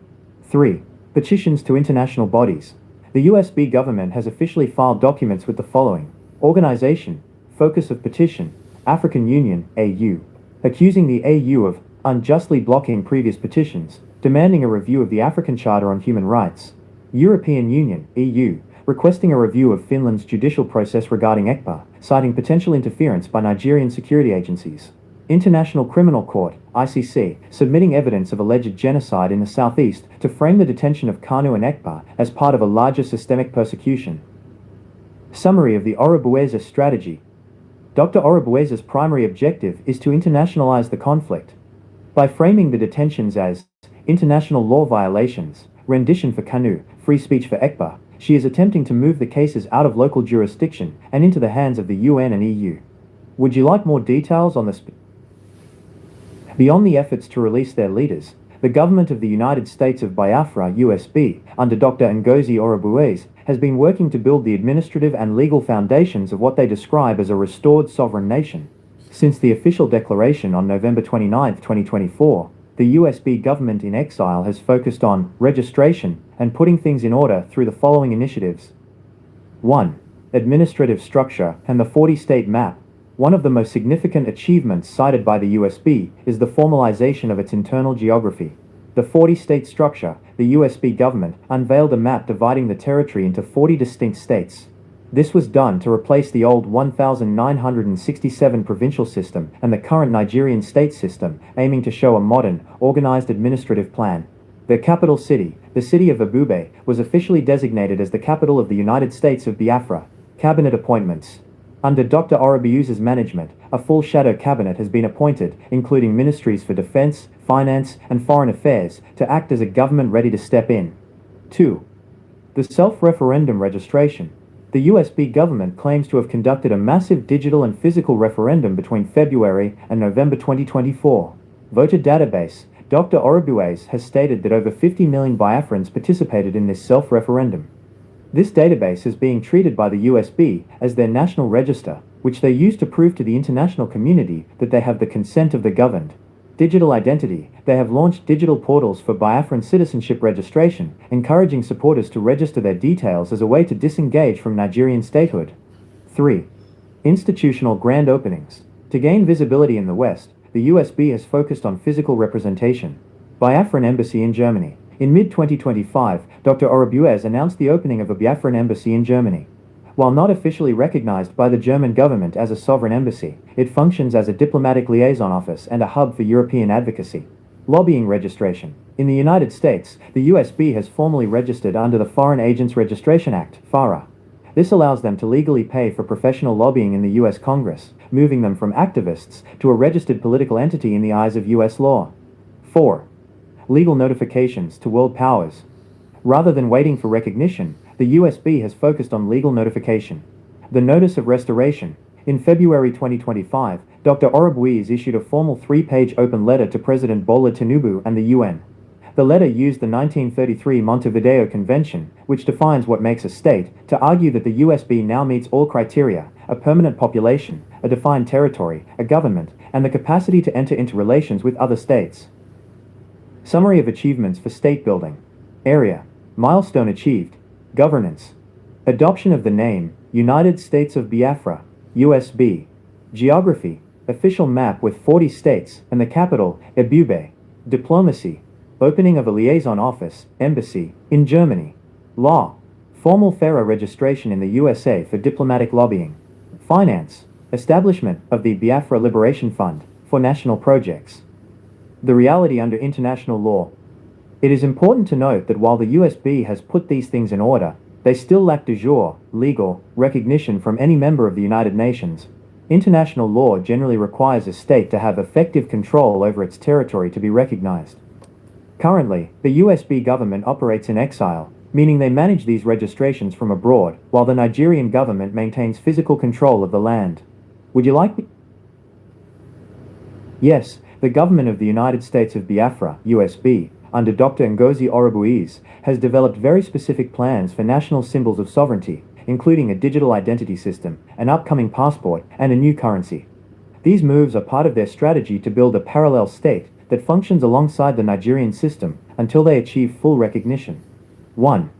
3. Petitions to international bodies. The USB government has officially filed documents with the following. Organization, focus of petition, African Union, AU, accusing the AU of unjustly blocking previous petitions, demanding a review of the African Charter on Human Rights. European Union, EU, requesting a review of Finland's judicial process regarding Ekpa, citing potential interference by Nigerian security agencies. International Criminal Court, ICC, submitting evidence of alleged genocide in the southeast to frame the detention of Kanu and Ekpa as part of a larger systemic persecution. Summary of the Orubueze strategy. Dr. Orubueze's primary objective is to internationalize the conflict. By framing the detentions as international law violations, rendition for Kanu, free speech for Ekpa, she is attempting to move the cases out of local jurisdiction and into the hands of the UN and EU. Would you like more details on this? Beyond the efforts to release their leaders, the government of the United States of Biafra (USB), under Dr. Ngozi Orubueze, has been working to build the administrative and legal foundations of what they describe as a restored sovereign nation. Since the official declaration on November 29, 2024, the USB government in exile has focused on registration and putting things in order through the following initiatives. 1. Administrative structure and the 40-state map. One of the most significant achievements cited by the USB is the formalization of its internal geography. The 40-state structure, the USB government unveiled a map dividing the territory into 40 distinct states. This was done to replace the old 1967 provincial system and the current Nigerian state system, aiming to show a modern, organized administrative plan. The capital city, the city of Abuja, was officially designated as the capital of the United States of Biafra. Cabinet appointments. Under Dr. Orubueze's management, a full shadow cabinet has been appointed, including ministries for defense, finance, and foreign affairs, to act as a government ready to step in. 2. The self-referendum registration. The USB government claims to have conducted a massive digital and physical referendum between February and November 2024. Voter database. Dr. Orubueze has stated that over 50 million Biafrans participated in this self-referendum. This database is being treated by the USB as their national register, which they use to prove to the international community that they have the consent of the governed. Digital identity. They have launched digital portals for Biafran citizenship registration, encouraging supporters to register their details as a way to disengage from Nigerian statehood. 3. Institutional grand openings. To gain visibility in the West, the USB has focused on physical representation. Biafran Embassy in Germany. In mid-2025, Dr. Orabuez announced the opening of a Biafran embassy in Germany. While not officially recognized by the German government as a sovereign embassy, it functions as a diplomatic liaison office and a hub for European advocacy. Lobbying registration. In the United States, the USB has formally registered under the Foreign Agents Registration Act, FARA. This allows them to legally pay for professional lobbying in the US Congress, moving them from activists to a registered political entity in the eyes of US law. 4. Legal notifications to world powers. Rather than waiting for recognition, the USB has focused on legal notification. The Notice of Restoration. In February 2025, Dr. Orabuez issued a formal 3-page open letter to President Bola Tinubu and the UN. The letter used the 1933 Montevideo Convention, which defines what makes a state, to argue that the USB now meets all criteria: a permanent population, a defined territory, a government, and the capacity to enter into relations with other states. Summary of achievements for state building. Area. Milestone achieved. Governance. Adoption of the name, United States of Biafra, USB. Geography. Official map with 40 states and the capital, Ebube. Diplomacy. Opening of a liaison office, embassy, in Germany. Law. Formal FARA registration in the USA for diplomatic lobbying. Finance. Establishment of the Biafra Liberation Fund for national projects. The reality under international law. It is important to note that while the USB has put these things in order, they still lack de jure, legal, recognition from any member of the United Nations. International law generally requires a state to have effective control over its territory to be recognized. Currently, the USB government operates in exile, meaning they manage these registrations from abroad, while the Nigerian government maintains physical control of the land. Would you like me? Yes, the government of the United States of Biafra, USB, under Dr. Ngozi Orabuez, has developed very specific plans for national symbols of sovereignty, including a digital identity system, an upcoming passport, and a new currency. These moves are part of their strategy to build a parallel state that functions alongside the Nigerian system until they achieve full recognition. 1.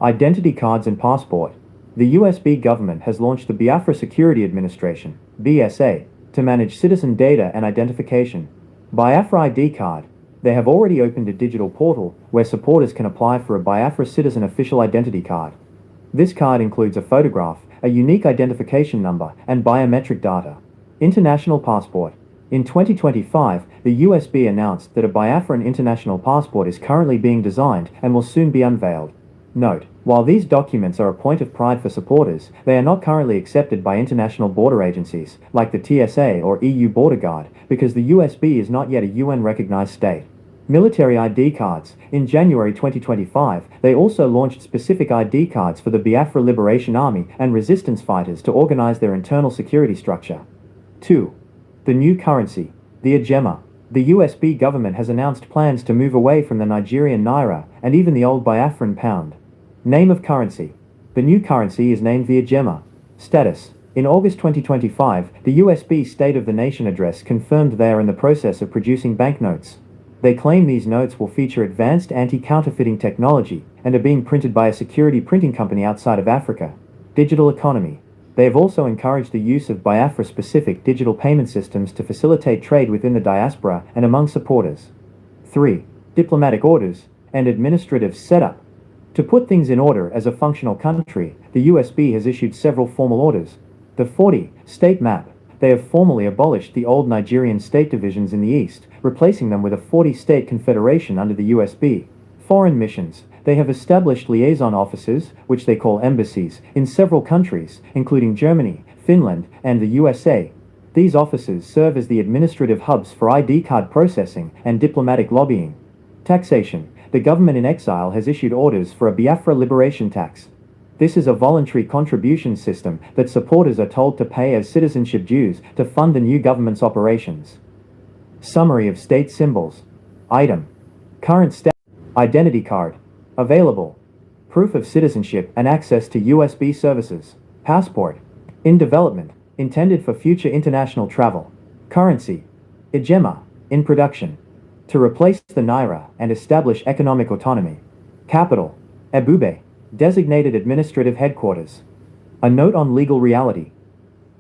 Identity cards and passport. The USB government has launched the Biafra Security Administration, BSA, to manage citizen data and identification. Biafra ID card. They have already opened a digital portal where supporters can apply for a Biafra citizen official identity card. This card includes a photograph, a unique identification number, and biometric data. International passport. In 2025, the USB announced that a Biafran international passport is currently being designed and will soon be unveiled. Note, while these documents are a point of pride for supporters, they are not currently accepted by international border agencies, like the TSA or EU Border Guard, because the USB is not yet a UN-recognized state. Military ID cards. In January 2025, they also launched specific ID cards for the Biafra Liberation Army and resistance fighters to organize their internal security structure. 2. The new currency, the Ajema. The USB government has announced plans to move away from the Nigerian naira and even the old Biafran pound. Name of currency. The new currency is named the Ajema. Status. In August 2025, the USB State of the Nation address confirmed they are in the process of producing banknotes. They claim these notes will feature advanced anti-counterfeiting technology and are being printed by a security printing company outside of Africa. Digital economy. They have also encouraged the use of Biafra-specific digital payment systems to facilitate trade within the diaspora and among supporters. 3. Diplomatic orders and administrative setup. To put things in order as a functional country, the USB has issued several formal orders. The 40 state map. They have formally abolished the old Nigerian state divisions in the east, replacing them with a 40-state confederation under the USB. Foreign missions. They have established liaison offices, which they call embassies, in several countries, including Germany, Finland, and the USA. These offices serve as the administrative hubs for ID card processing and diplomatic lobbying. Taxation. The government in exile has issued orders for a Biafra liberation tax. This is a voluntary contribution system that supporters are told to pay as citizenship dues to fund the new government's operations. Summary of state symbols. Item. Current status. Identity card. Available. Proof of citizenship and access to USB services. Passport. In development. intended for future international travel. Currency, Ijema, in production, to replace the naira and establish economic autonomy. Capital, Ebube, designated administrative headquarters. A note on legal reality.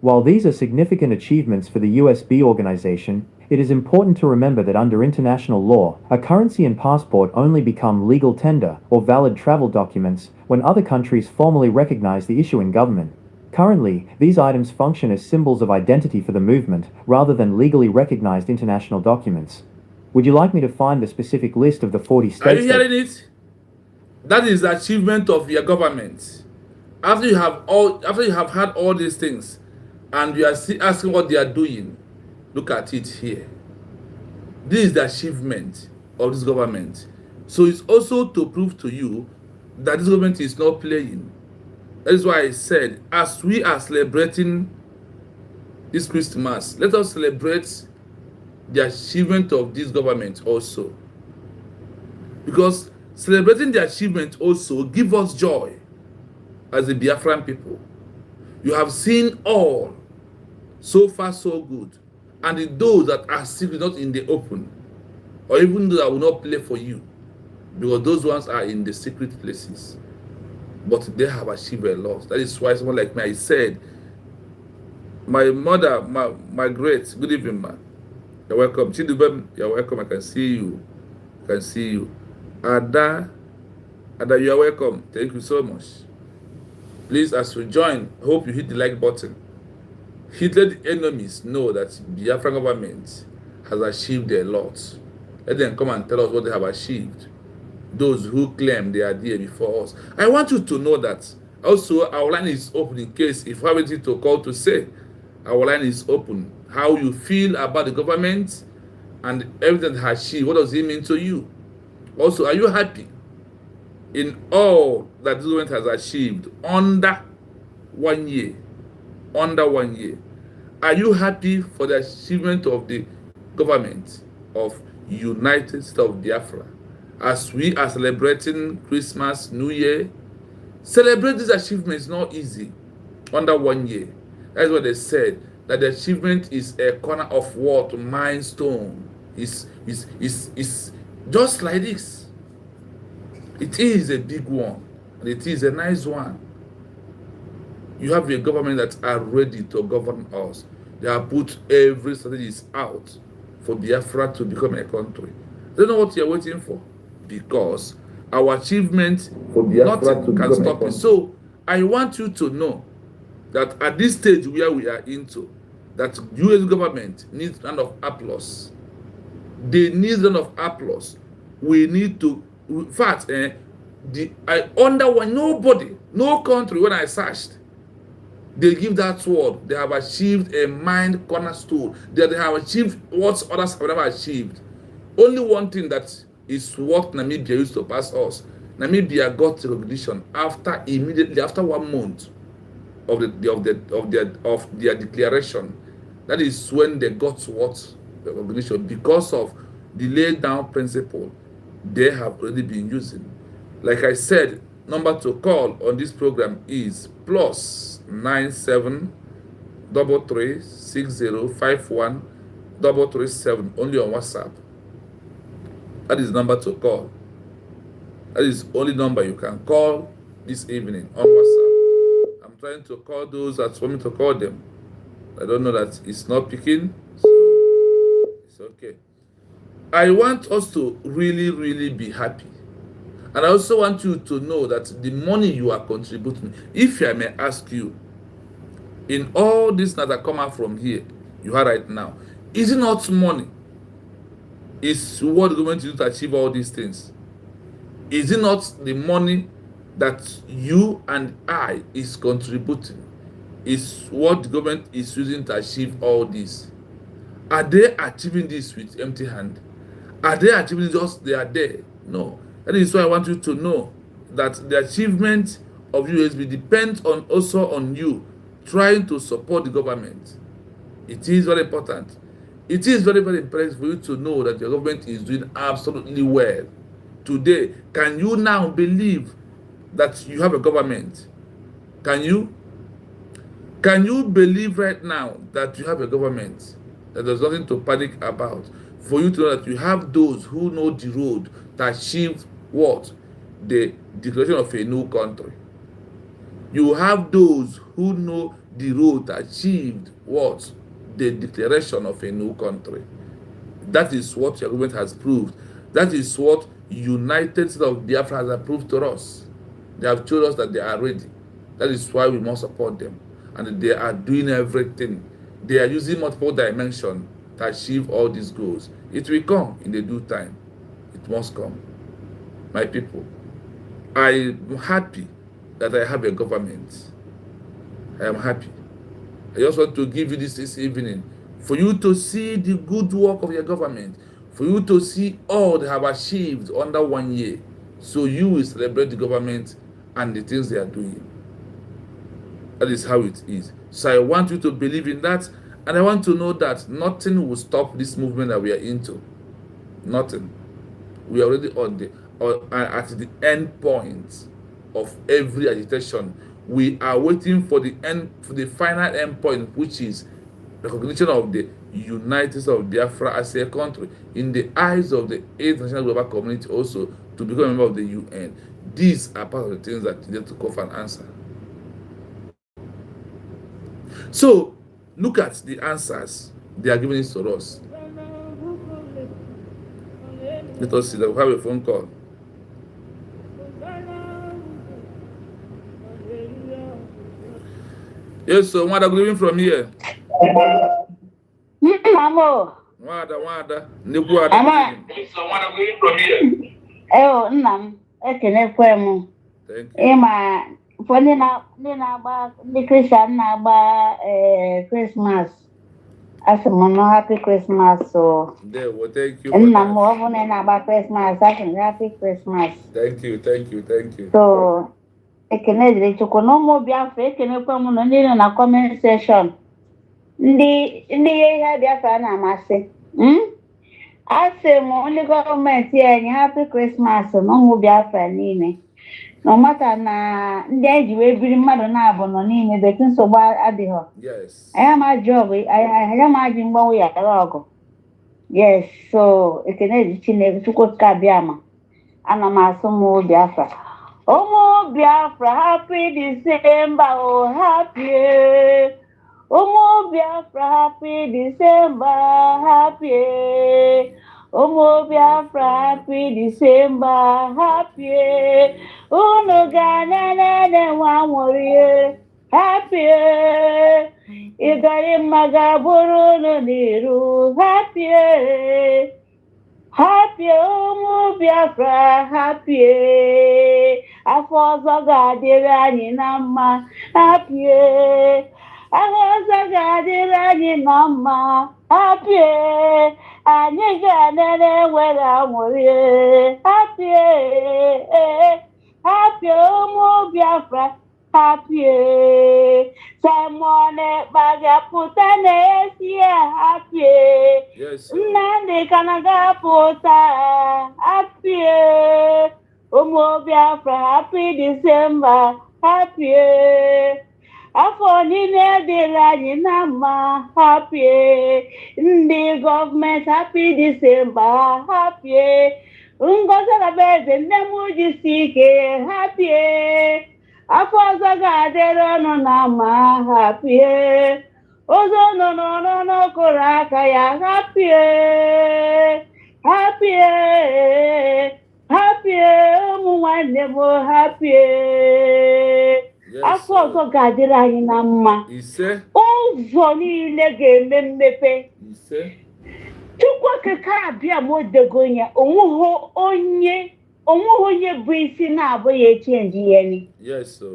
While these are significant achievements for the USB organization, it is important to remember that under international law, a currency and passport only become legal tender or valid travel documents when other countries formally recognize the issuing government. Currently, these items function as symbols of identity for the movement rather than legally recognized international documents. Would you like me to find the specific list of the 40 Are you states that... hearing it? That is the achievement of your government. After you have had all these things, and you are still asking what they are doing, look at it here. This is the achievement of this government. So it's also to prove to you that this government is not playing. That is why I said, as we are celebrating this Christmas, let us celebrate the achievement of this government also. Because celebrating the achievement also gives us joy as the Biafran people. You have seen all. So far, so good. And those that are secret, not in the open, or even those that will not play for you, because those ones are in the secret places. But they have achieved a lot. That is why someone like me, I said, my mother, my great, good evening, man. You're welcome. Chidubem, you're welcome. I can see you. I can see you. Ada, you are welcome. Thank you so much. Please, as you join, hope you hit the like button. Let the enemies know that the Biafran government has achieved a lot. Let them come and tell us what they have achieved. Those who claim they are there before us. I want you to know that. Also, our line is open in case if you have anything to call to say. Our line is open. How you feel about the government and everything that has achieved. What does it mean to you? Also, are you happy in all that this government has achieved under 1 year? Under 1 year. Are you happy for the achievement of the government of United States of Biafra? As we are celebrating Christmas, New Year, celebrate this achievement is not easy under 1 year. That's what they said, that the achievement is a corner of what? Milestone. It's just like this. It is a big one, and it is a nice one. You have a government that are ready to govern us. They have put every strategies out for Biafra to become a country. They know what you're waiting for, because our achievement, nothing can stop it. So I want you to know that at this stage where we are into, that U.S. government needs round of applause. They need round of applause. We need to, in fact, under one, nobody, no country, when I searched, they give that word. They have achieved a mind cornerstone. They have achieved what others have never achieved. Only one thing that is what Namibia used to pass us. Namibia got recognition immediately after 1 month of their declaration. That is when they got what recognition, because of the laid down principle they have already been using. Like I said, number to call on this program is +97 33 60 51 337, only on WhatsApp. That is the number to call. That is the only number you can call this evening on WhatsApp. I'm trying to call those that want me to call them. I don't know that it's not picking, so it's okay. I want us to really, really be happy. And I also want you to know that the money you are contributing, if I may ask you, in all this that come out from here, you are right now, is it not money? Is what the government is to achieve all these things? Is it not the money that you and I is contributing? Is what the government is using to achieve all this? Are they achieving this with empty hand? Are they achieving just they are there? No. That is why I want you to know that the achievement of USB depends on also on you trying to support the government. It is very important. It is very, very important for you to know that your government is doing absolutely well. Today, can you now believe that you have a government? Can you Can you believe right now that you have a government that there's nothing to panic about? For you to know that you have those who know the road to achieve what? The declaration of a new country. You have those who know the road to achieve what? The declaration of a new country. That is what your government has proved. That is what United States of Biafra has approved to us. They have told us that they are ready. That is why we must support them. And they are doing everything. They are using multiple dimensions to achieve all these goals. It will come in the due time. It must come. My people, I am happy that I have a government. I am happy. I just want to give you this evening for you to see the good work of your government, for you to see all they have achieved under 1 year. So you will celebrate the government and the things they are doing. That is how it is. So I want you to believe in that, and I want to know that nothing will stop this movement that we are into. Nothing. We are already on the at the end point of every agitation. We are waiting for the end, for the final end point, which is recognition of the United States of Biafra as a country in the eyes of the international global community, also to become a member of the UN. These are part of the things that need to call for an answer. So look at the answers they are giving to us. Let us see that we have a phone call. Yes, so Wanda, good evening from here. Wanda, Ama. So Wanda, good evening from here. Nnam, ekenekwe m. Thank you. Ịma ụfọdụ ndị na-agba ndị Christian na-agba Christmas. Asị m nọ happy Christmas so. There, well, thank you for Nna that. m ọ bụ na na-agba Christmas, asị m happy Christmas. Thank you. So ekene dịrị Chukwu na ụmụ Biafra ekenekwe m na ndị nọ na comment section. Ndị ihe Biafra na-amasị. Asị m ndị gọọmenti anyị happy Christmas na ụmụ Biafra niile. No matter na ndị eji wee biri mmadụ na-abụ nọ n'ime bekee nsogbu adịghị. Yes. Anyị amaghị mgbanwe ya gara ọgụ. Yes, so ekene dị Chineke Chukwu ka bịa ma ana m asụ ụmụ Biafra. Ụmụ Biafra happy December oh happy. Ụmụ Biafra happy December happy. Ụmụ Biafra happy December happy. Unu ga-anene nwa nwụrụ happy. Ịgari mma ga-abụrụ unu n'iru happy. Happy ụmụ Biafra happy. Afọ ọzọ ga-adịrị anyị na mma happy. Afọ ọzọ ga-adịrị anyị na mma happy. Anyị ga-anene nwere anwụrụ happy. Happy ụmụ Biafra happy. Simon Ekpa na-esi happy. Yes. Nnamdi Kanu ga-apụta happy. Ụmụ Biafra happy December happy. Afọ niile dịrị anyị na mma happy. Ndị gọọmenti happy December happy. Ngozi Alaeze nne m jisi ike happy. Afọ ọzọ ga-adịrị ọnụ na mma happy. Ozo nọ n'okoro aka ya happy. Happy. Happy ụmụ nwanne m happy. Afọ ọzọ ga-adịrị anyị na mma. Ise. Ụzọ niile ga-eme mmepe. Ise. Chukwu okike abịa ma odego ya onweghị onye bụ isi na-abụghị echenji ya ni. Yes, so.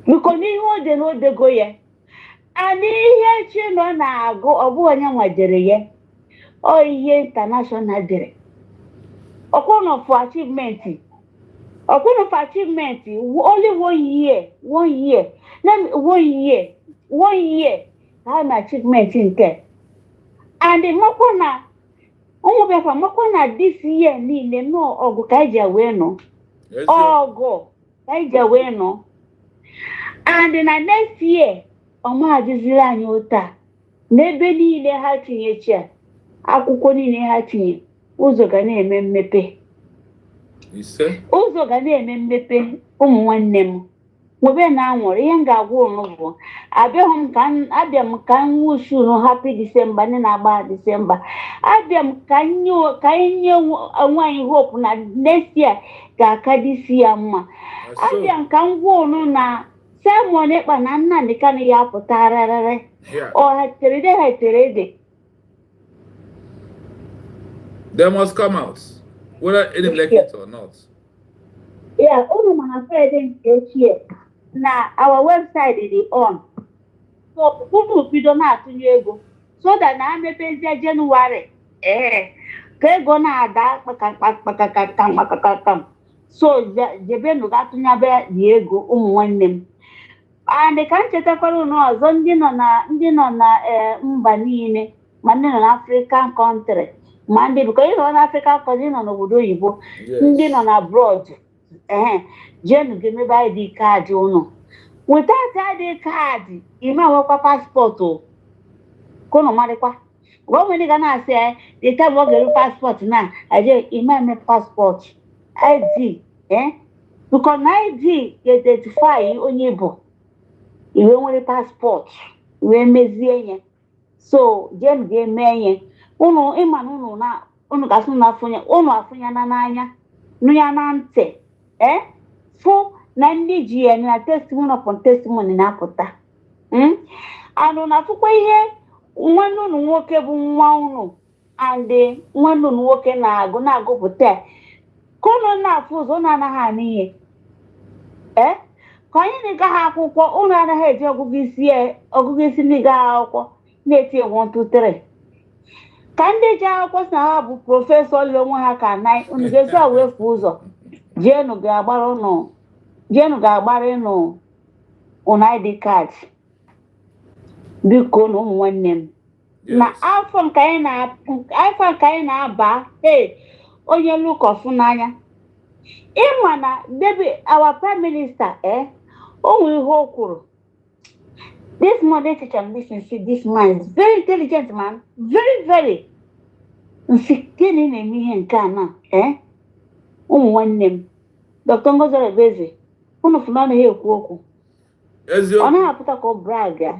Biko n'ihe o dị n'odego ya. Ana ihe chi nọ na-agụ ọ bụ onye nwajere ya. Ọ ihe international dere. Ọkwụnụ for achievement. Only 1 year. Let me 1 year. Ka na achievement nke. And makwana ụmụ Biafra makwana this year niile no ọgụ ka eji wee nọ. Ọgụ ka eji wee nọ. And na next year ọma adịziri anyị ụta n'ebe niile ha tinyecha akwụkwọ niile ha tinye ụzọ ga na-eme mmepe ụzọ ga na-eme mmepe ụmụ nwanne m nwebe na anwụrụ ihe m ga-agwa unu bụ abịa m ka m wụshi unu happy December ndị na-agba December abịa m ka anyị nye onwe anyị hope na next year ga-aka disi ya mma abịa m ka m gwa unu na Simon Ekpa na Nnamdi Kanu ya pụtararịrị ọ heterede ha heterede. They must come out, whether any like it or not. Yeah, unu mana Friday nke ochie na our website dị on. So unu bido na-atụnye ego so that na amepezie Jenụwarị ka ego na-ada kpakakpakakakam. So jebenu ga-atụnyabe dị ego ụmụ nwanne m. And ka m chetakwara unu ọzọ ndị nọ na mba niile ma ndị nọ na African country ma ndị biko ị nọ na African country nọ n'obodo oyibo ndị nọ na abroad jenu ga-emebe ID kaadị unu without ID kaadị ime nwekwa paspọtụ ka unu marịkwa gọọmenti ga na-asị ya the time ọ ga-eru paspọtụ na aje ime eme paspọtụ ID biko na ID ga-identify onye bụ iwe nwere paspọtụ iwe mezie ya so jenu ga-eme ihe unu ịma na unu ga-asụ na unu afụnyana n'anya nụ ya na ntị fụ na ndị ji ya na testimony upon testimony na-apụta anụ na-afụkwa ihe nwanne unu nwoke bụ nwa unu and nwanne unu nwoke na-agụpụta ka unu na-afụ ụzọ unu anaghị anụ ihe ka anyị na-agaghị akwụkwọ unu anaghị eji ọgụgụ isi ndị gaghị akwụkwọ na-eti 1 2 3 ka ndị ji akwụkwọ si na ha bụ prọfesọ le onwe ha ka na unu ga-esi awefu ụzọ jenu ga-agbara ịnụ unu ID card biko na ụmụ nwanne m na afọ nke anyị na-aba onye lukọfụ n'anya ịma na our prime minister o nwere ihe o kwuru this Monday teacher this man is very intelligent man very very gịnị na-eme ihe nke a na ụmụ nwanne m Dr. Ngozi Orebeze unu fụna anaghị ekwu okwu ọ naghị apụta ka ọ brag ya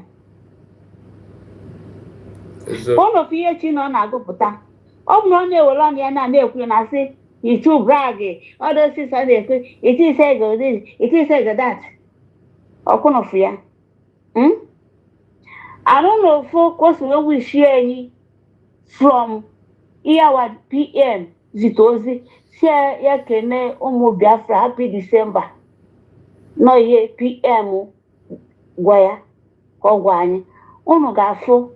unu fụ ihe chi na ọ na-agụpụta ọ bụrụ ọ na-ewere ọnụ ya na-ekwu na asị itu brag ọdọsis ọ na-ekwu itise ego this itise ego that ọkwụnụfụ ya anụ na ofu kwesịrị wishi enyi from Iyawa PM zite ozi si ya kene ụmụ Biafra happy December nọ ihe PM gwa ya ka ọ gwa anyị unu ga-afụ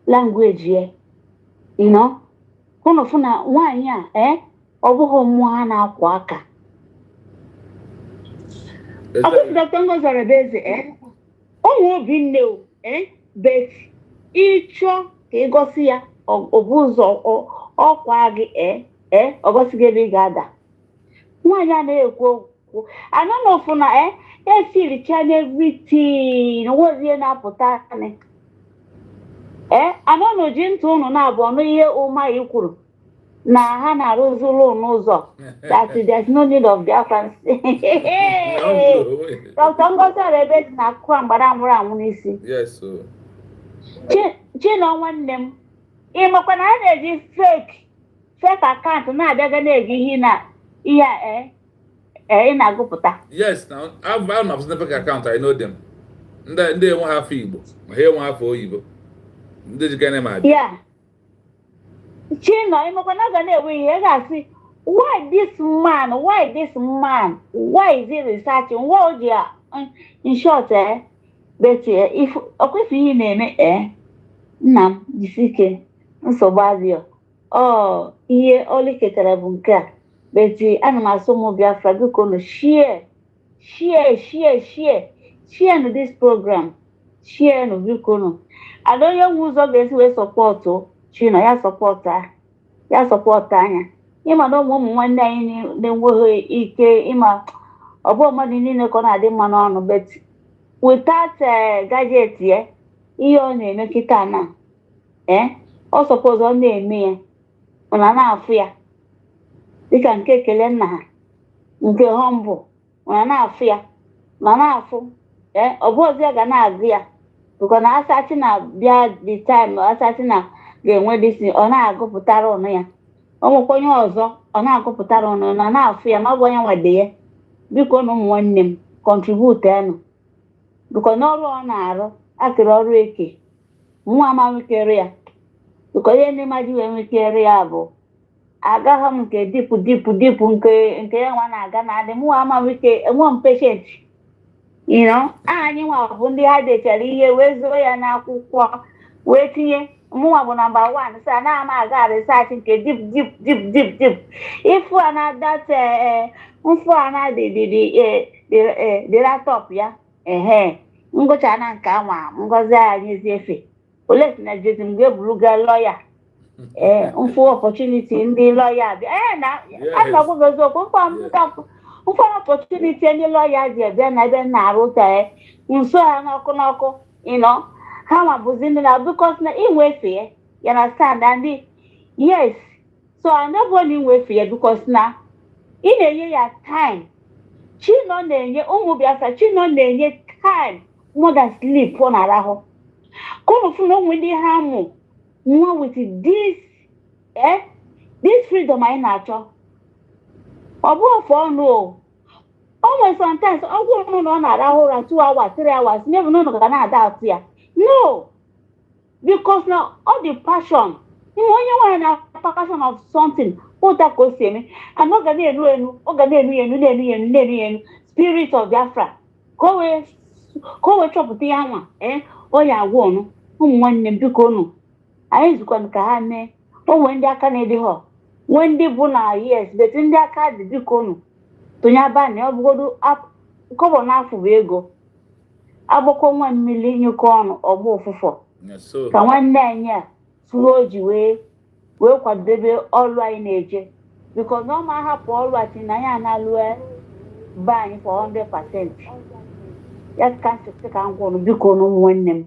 language ya unu fụ na nwaanyị a ọ bụghị mmụọ ha na-akwa aka ọbụghị Dr. Ngozi Orebeze ụmụ Obinne bet ịchọ ka ịgosi ya ọbụ ụzọ ọkwa gị ọgosi gị ebe ị ga-ada nwaanyị a na-ekwu okwu anọ n'ofu na esiricha n'evitin nwozie na-apụta anọ n'oji ntụ unu na-abụọ n'ihe ụmụanyị kwuru na ha na-arụzuru n'ụzọ that there's no need of BIAFRAS. Dr. Ngozi Orebeze na-akụ mgbada nwụrụ anwụ n'isi Chino nwanne m ịmakwa na a na-eji fake akaụntụ na-abịaga na-ege ihe na ihe ị na-agụpụta. Yes, now I've a fake account. I know them. Ndị enwe afọ Igbo ma ha enwe afọ oyibo ndị jikere ma dị. Yeah. Chino ịmakwa na ga na-enwe ihe ga-asị why this man why is he researching what o ji in short but if ọkwesị ihe na-eme nna m jisike nsogbu adịghị ihe oliketara bụ nke a beti ana m asụ ụmụ Biafra biko nụ share nụ this program share nụ biko nụ ada onye nwe ụzọ ga-esi wee sọpọtụ Chino ya sọpọtụ anya ịma na ụmụ nwanne anyị na-enweghị ike ịma ọ bụ mmadụ niile ka ọ na-adị mma n'ọnụ beti without gadget ya ihe ọ na-eme kịta na ọ suppose ọ na-eme ya ụna na-afụ ya dịka nke ekele nna ha nke humble ụna na-afụ ya ma na-afụ ọ bụ ozi ya ga na-agụ ya bụkwa na asachi na bịa the time asachi na ga-enwe disi ọ na-agụpụtara ọnụ ya ọ nwekwa onye ọzọ ọ na-agụpụtara ọnụ na na-afụ ya na ọ bụ onye nwede ya biko na ụmụ nwanne m contribute enu biko n'ọrụ ọ na-arụ akịrị ọrụ eke nwa amawikere ya biko ihe ndị mmadụ wee nwekere ya bụ agaghị m nke dipụ nke ya nwa na-aga na adị mụ amawike enwe m patient anyị nwa bụ ndị ha dechara ihe wee zoo ya n'akwụkwọ wee tinye mụnwa bụ nọmba 1 sa na ama aga research nke dip ifu ana that mfu ana the laptop ya ngụcha na nke anwa ngozi anyị efe ole si na jezi m ga-eburuga lọya mfu opportunity ndị lọya bịa na agagwogo eziokwu mfu opportunity ndị lọya ji bịa na ebe na-arụ ta nso ha n'ọkụ ha ma bụzi ndị na because na inwefe ya na stand and yes so anọbụ na inwefe ya because na ị na-enye ya time Chinọ na-enye ụmụ Biafra Chinọ na-enye time more than sleep ọ na-arahụ kọnụfụ na onwe ndị ha mụ nwa with this freedom anyị na-achọ ọ bụ ofe ọnụ o nwere sometimes ọ gwụrụ na ọ na-arahụ ụra 2 hours 3 hours n'ebe n'ụlọ ga na-ada atụ ya no because na all the passion onye nwere na passion of something ụta ka o si eme and ọ ga na-enu spirit of Biafra ka o wee chọpụta ya nwa ọ ya agwa ọnụ ụmụ nwanne m biko unu anyị zukwana ka ha mee onwe ndị aka na-ede ha nwee ndị bụ na yes bet ndị aka dị biko unu tụnye abalị ọ bụgodo kọbọ n'afọ bụ ego agbakọ nwa mmiri nyụkọ ọnụ ọgba ụfụfọ ka nwanne anyị a tụrụ oji wee kwadebe ọrụ anyị na-eje biko na ọ ma hapụ ọrụ ati na ya na-alụ be anyị for 100%. Ya ka nsị ka ngwụrụ biko na ụmụ nwanne m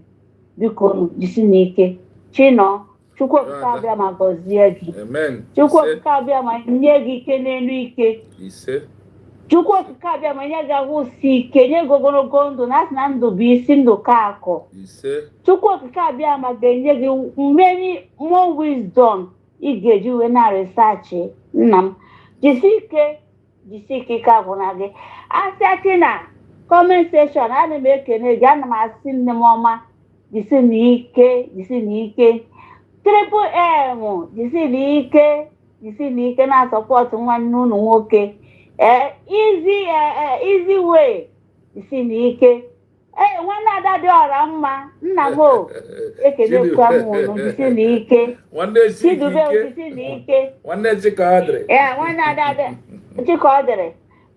biko nu jisi n'ike Chinọ Chukwu okike abịa ma gọzie gị Chukwu okike abịa ma nye gị ike n'elu ike Chukwu okike abịa ma nye gị ahụ si ike nye gị ogologo ndụ na asị na ndụ bụ isi ndụ ka akụ Chukwu okike abịa ma ga-enye gị many more wisdom ị ga-eji wee na research nna m jisi ike ka agwụna gị asị na comment section ana m ekene gị ana m asị nne m ọma jisi n'ike Triple M jisi n'ike na-asọpọtụ nwanne unu nwoke easy way jisi n'ike nwanne Ada dị ọra mma nna m ekenekwa m unu jisi n'ike Chidube jisi n'ike nwanne Chikaọdịrị nwanne Ada Chikaọdịrị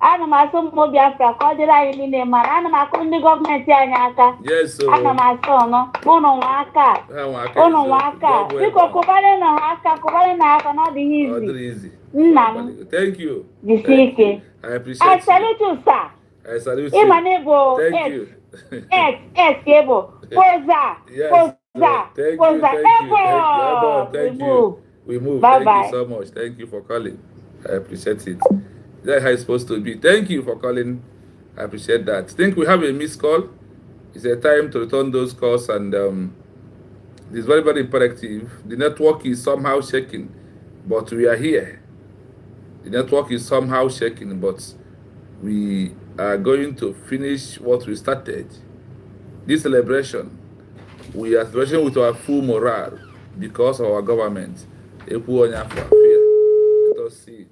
ana m asụ ụmụ Biafra ka ọ dịrị anyị niile mara ana m akụ ndị gọọmenti anyị aka ana m asụ ụnụ nwa aka biko kụbarị na ha aka na ọ dịghị izi nna m jisi ike I salute you sir ịma na ịbụ ka ịbụ poza we move thank you so much thank you for calling I appreciate it. That's how it's supposed to be. Thank you for calling. I appreciate that. I think we have a missed call. It's a time to return those calls, and it's very, very imperative. The network is somehow shaking, but we are here. The network is somehow shaking, but we are going to finish what we started. This celebration, we are celebrating with our full morale because of our government. Let us see.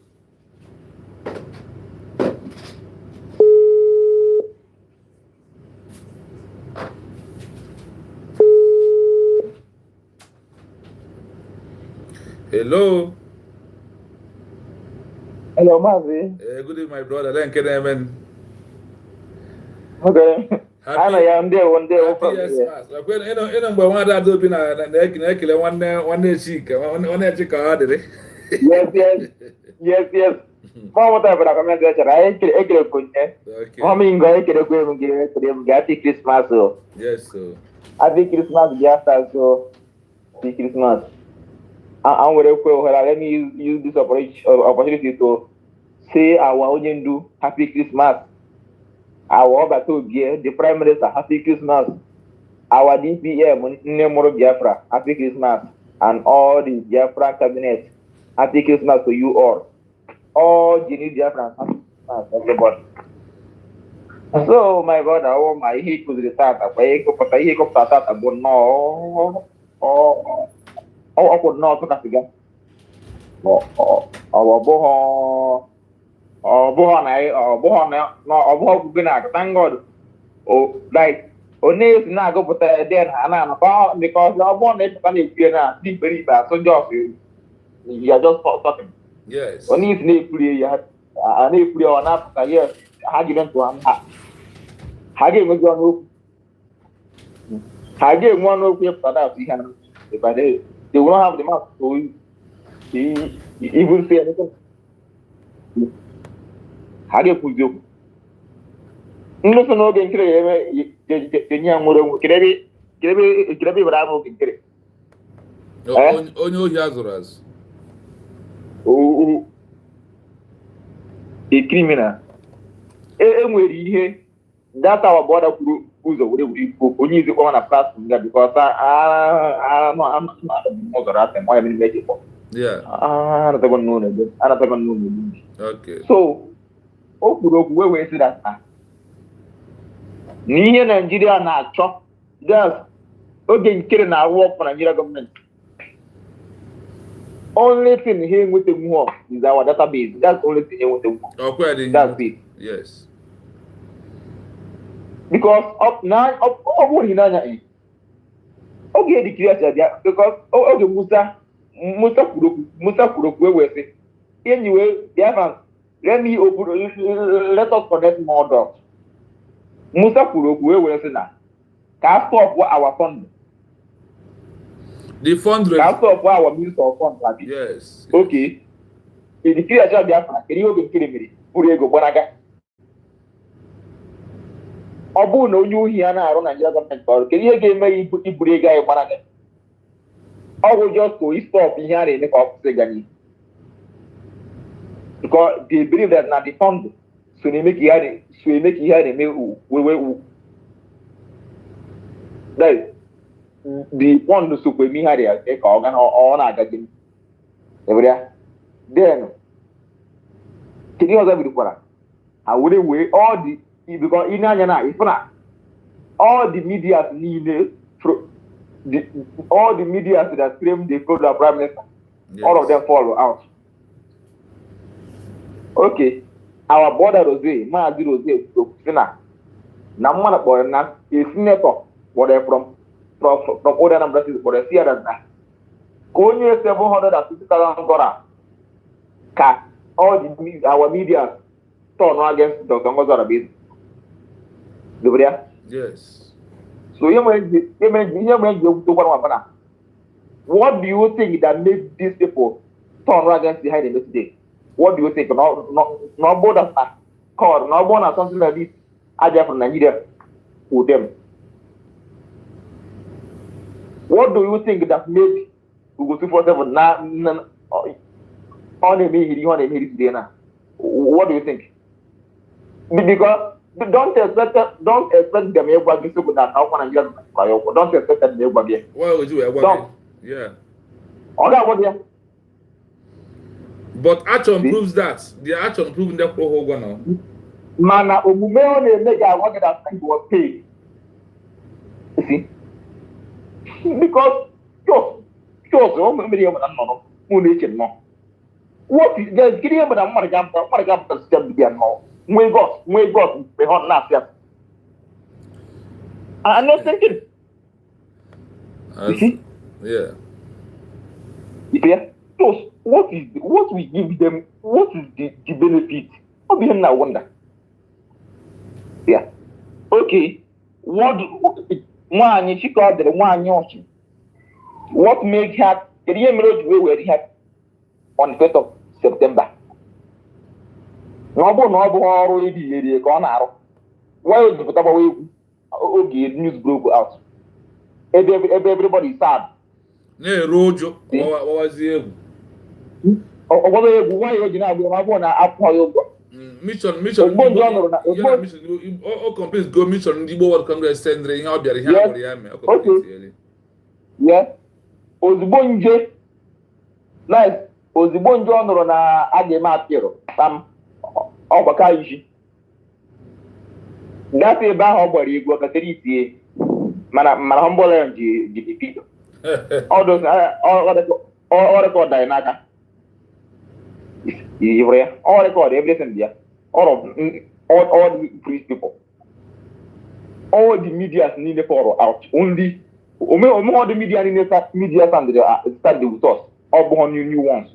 Hello. Hello, Mazi. Good evening, my brother. Thank you, Amen. Okay. I am there one day. Yes, mgbe nwa ada obi na-ekele nwanne Chika, nwanne Chika ọ dịrị. Yes. Mama ta bra comment section. I ekele kunye. Okay. Mama ingo ekele kwe happy Christmas. So. Yes, so. Happy Christmas, BIAFRA. So happy Christmas. And let me use this opportunity to say our Ojendu happy Christmas. Our Obatobie, the Prime Minister, happy Christmas. Our DPM, Nemoro Biafra, happy Christmas. And all the Biafra cabinet, happy Christmas to you all. All Genie Biafra, happy Christmas, everybody. So, my brother, oh, my hate was the start. I go for that, I go no. I could not look at again. Thank God. Oh, like, only if not go put a dead hand because I wanted to come in deep very bad. So, just you are just talking. Yes. Only if they play, you had an April or not, yes, how you don't want that. How do you go? How do you want to for that? But they won't have the map, so he will say anything. How do you put you? No, no, get the young mother, can be bravo. Onyo Yazuras. Oh, a criminal. That's our border who's only is the one of class because I'm not a mother and why I'm making for. Yeah. I don't know. Okay. So, where we see that? Near Nigeria na chop. Just okay, killing our work for Nigeria government. Only thing here with the more is our database. That's the only thing here with the more. Okay, That's it. Yes. Because up now, what you know, okay, the creation because okay, Musa Kuroku, where we say. Anyway, let me open. Let us connect more dots. Musa Kuroku, where we say now. Can stop what our fund. The fundraising. Can stop what our minister of funds. Yes. Okay. The creation BIAFRA. Can you open Kirimiri? Purego Bonaga. Obu no you here na around Nigeria government or can you get me Iburega Bonaga? I will just go stop here in the office again. Because they believe that now the fund so they make here that the fund so we me here take organ or na again. Then can you also do for I would weigh all the because in all the media need all the media that claim they call the prime minister, yes. All of them follow out. Okay, our border Rose, Mazi Rose, Fina. Namana boy, a senator, what from other numbers for the theater than that. Only 750,000 Gora. All the our media turn against Dr. Ngozara business. Yes. So what do you think that made these people turn against behind the today? What do you think? No border called no born or something like this. I just from Nigeria with them. What do you think that made Google 247 now on me today now? What do you think? Because don't expect them everybody to go down. Don't expect them everybody. Why would you ever? Yeah. But action proves that. The action proves that whole one now. Mana Omumeo Nega wanted that thing was paid. You see? Because what is just getting about a Margam system again more? We got the hot last year. I'm not thinking. You see? Yeah. Yeah. So what we give them? What is the benefit? What be now wonder? Yeah. Okay. What she called the one yoshi? What make her the way where he had on the 1st of September? ọ bụrụ na ọ bụghị ọrụ ebigheri ka ọ na-arụ why ojupụta gbawa egwu oge news broke out ebe everybody sad na-eru ụjụ ọwazie egwu ọgwaba egwu nwaanyị o ji na-agba ma bụrụ na akwụkwọ ya ụgwọ mission o complete go mission ndị Igbo World Congress sendere ihe ọ bịara ihe a gwara ya mee ozugbo nje ọ nụrụ na a ga-eme apịrụ tam ọgbaka isi gafe ebe ahụ ọ gbara egwu ọkatara itie mana họmbọla ji bipido ọ rekọd anyị n'aka you ya all record everything there all the priest people all the media need for out only all the media stand with us all born new ones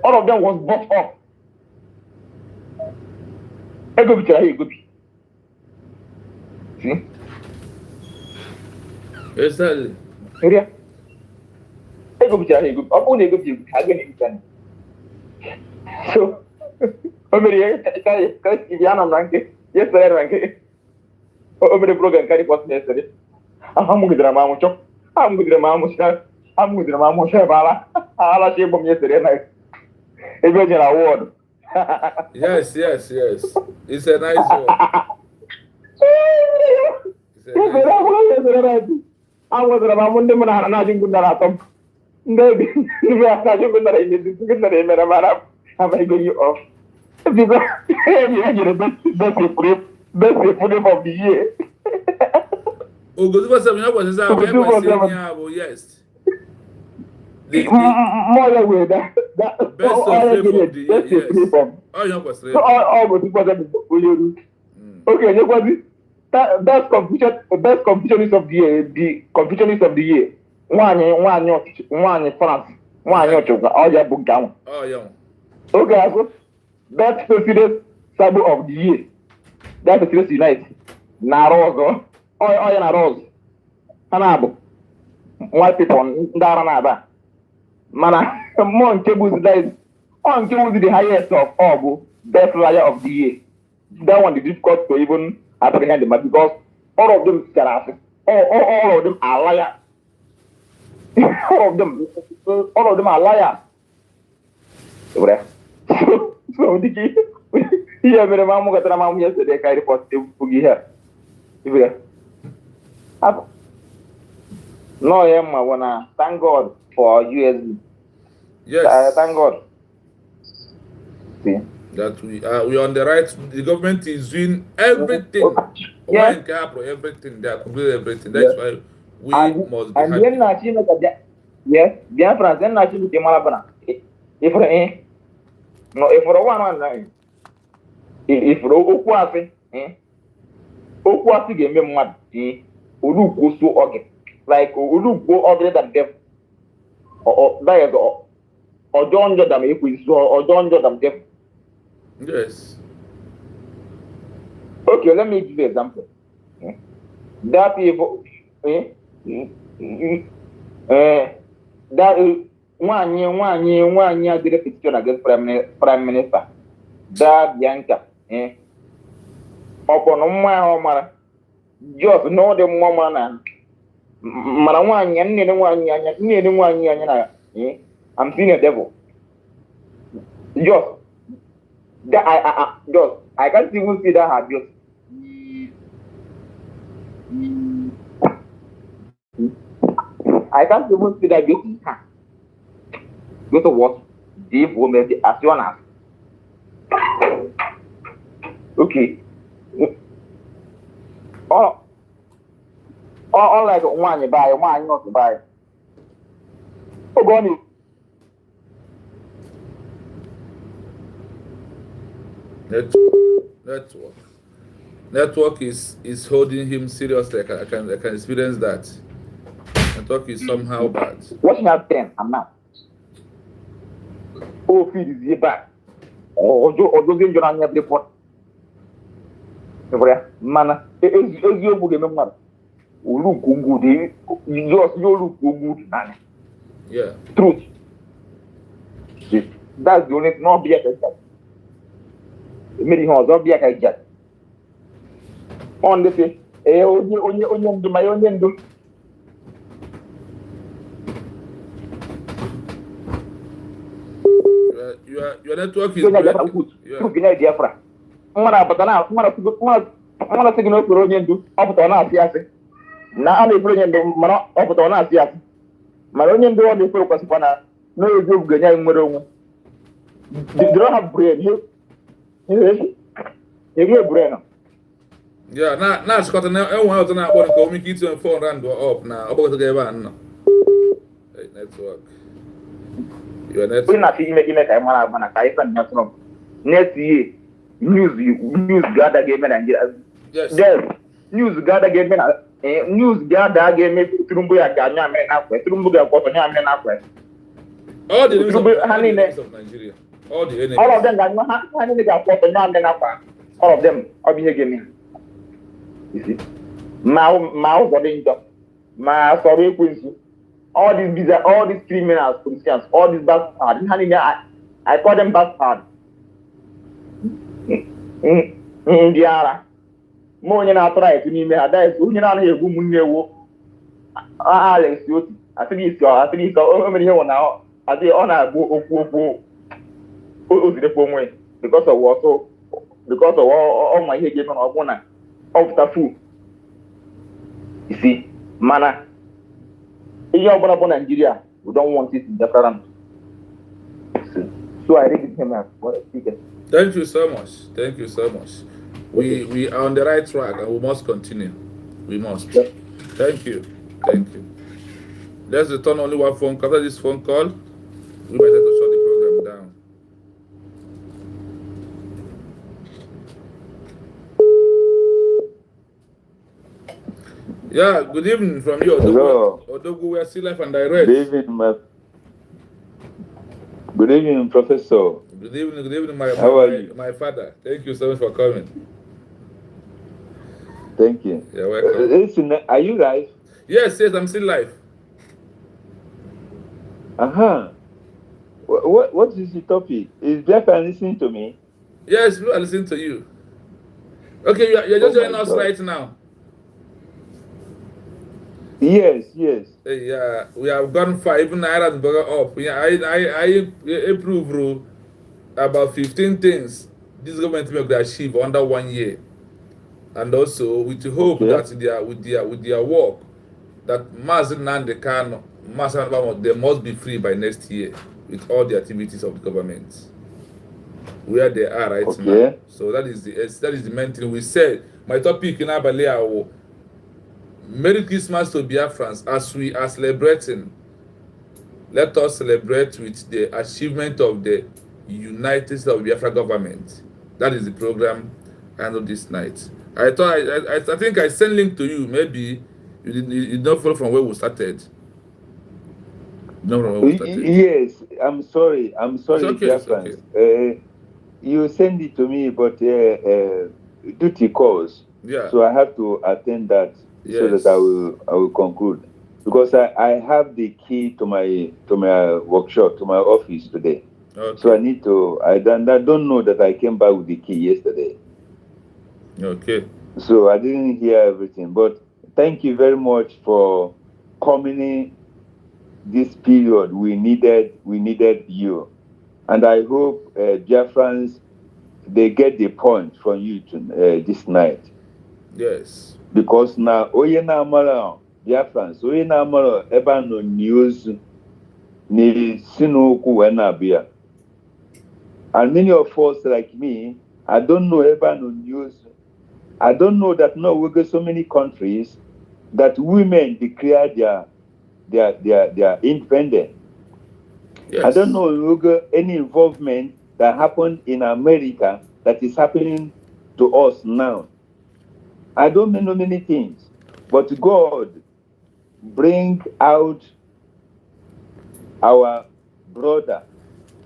all of them was bought up ego bichara ego bi see exactly area ego bichara ego ọ bụ na ego bi ka ga na-ebicha so omere ka ya na ranke yesterday ranke omere program kari post yesterday amugidra mamu bala ala she bom yesterday night ebe jera award yes it's a nice one amugidra mamu ndi mana na jingundara atom ndi na jingundara ini mera mara am I going off? Because you're best freedom of the year. Yes. More way that best of the year. Yes. Okay, best competitionist of the year. The competitionist of the year. One France. One ya book down. Oh yeah. Okay, best president sabo of the year. That's the United. Narozo. Oh, Narozo. Anabo. White people, Daranaba. Mana, Mon Kebu's died. On Kebu's the highest of all, best liar of the year. That one is difficult to even apprehend them because all of them are all of them are liars. all of them are liars. So diki iya mere mamu katara mamu yesterday kai report bugi here ibira up no yemma wanna thank God for USB. Yes, thank God. See that we are on the right. The government is doing everything. Yeah. Everything. They are completing everything. That's why we must be and happy. then na chi na yes BIAFRAS then na chi ke malabana if no, if for one if for Okwasi game mad, Ulu so organ. Like Ulu go other than them. Or that or John Jordan if we saw or John Jordan them. Yes. Okay, let me give you an example. That people that one year did a picture against Prime Minister. That Bianca, upon my home, just know the woman. Marawan, near 1 year, I'm seeing a devil. Just that I can't even see that her just. I can't even see that beauty. Go to what? Deep woman, as you want. Okay. All like one you buy, one not to buy. Oh, go on. Network is holding him seriously. I can experience that. Network is somehow bad. What's not then? I'm not. Oh, feed is here back. Or those in your report. Mana, is your good member. Look good, you look good. Yeah. Truth. That's the only not be at emeri ihe ọzọ bịa ka ija on dị onye ndu ma ya onye ndu your network is onye Guinea Biafra mmadụ apụta na mmadụ sị gị na o kwere onye ndu ọ pụtara na-asị asị na a na-ekwere onye ndu mana ọ pụtara na-asị asị mana onye ndu ọ na-ekwere kwesịkwa na n'oge oge nye anyị nwere onwe they don't have brain he brain yeah na shikọta na enwe ọzọ na-akpọ nke ome ike itinye phone rand up na ọ gbagọtaga ebe a nọ network your network na-asị ime ka anyị mara agba na ka anyị san Trump next year news ga-ada ga-eme Nigeria yes news ga-ada ga-eme na news ga-ada ga-eme Tinubu ya ga-anya amịrị n'akwa Tinubu ga-akwọtọ nya amịrị n'akwa all the enemies of Nigeria all the enemies all of them ga-anywa ha niile ga-akwọtọ nya amịrị n'akwa all of them ọ bụ ihe ga-eme ma ụzọ dị njọ ma sọrọ ekwensu all these criminals politicians all these bastards ha niile I call them bastards ndị ara ma onye na-atụrụ anyị n'ime ha daịs onye na-anaghị egbu ụmụnne ewu Alex oti asịrị isi o mere ihe nwụ na adịghị ọ na-agbu okwu ozidekwa onwe because of ọma ihe ga-eme na ọ bụ na ọ pụta fu isi mana ihe ọbụla bụ Nigeria we don't want it in Biafra. So I read him as well. Thank you so much. We are on the right track and we must continue. We must. Yeah. Thank you. Let's return only one phone call. After this phone call, we might have to shut the program down. Yeah, good evening from you. Hello. Odogu, we are still live and direct. Good evening, Professor. Good evening, my father. Thank you so much for coming. Thank you. You're welcome. Listen, are you live? Yes, I'm still live. What is the topic? Is Biafra listening to me? Yes, we are listening to you. Okay, you're just joining us right now. Yes. Yeah, we have gone far. Even I had up. Yeah, I approve about 15 things this government may achieve under 1 year, and also with the hope that with their work that they must be free by next year with all the activities of the government where they are right now. So that is the main thing we said. My topic in Abalea. Merry Christmas to Biafrans. As we are celebrating, let us celebrate with the achievement of the United States of Biafra government. That is the program I know this night. I think I sent link to you. Maybe you did not follow from where we started. Yes, I'm sorry, Biafrans. Okay. You send it to me, but duty calls. Yeah. So I have to attend that. Yes. So that I will conclude, because I have the key to my workshop, to my office today. Okay. So I need to. I don't know that I came back with the key yesterday. Okay. So I didn't hear everything, but thank you very much for coming in this period. We needed you, and I hope Biafrans they get the point from you this night. Yes. Because now, oye na amara Biafrans, oye na amara eba no news ni sinoku wenabia. And many of us like me, I don't know eba no news. I don't know that now we got so many countries that women declare their independence. Yes. I don't know we got any involvement that happened in America that is happening to us now. I don't know many things, but God bring out our brother,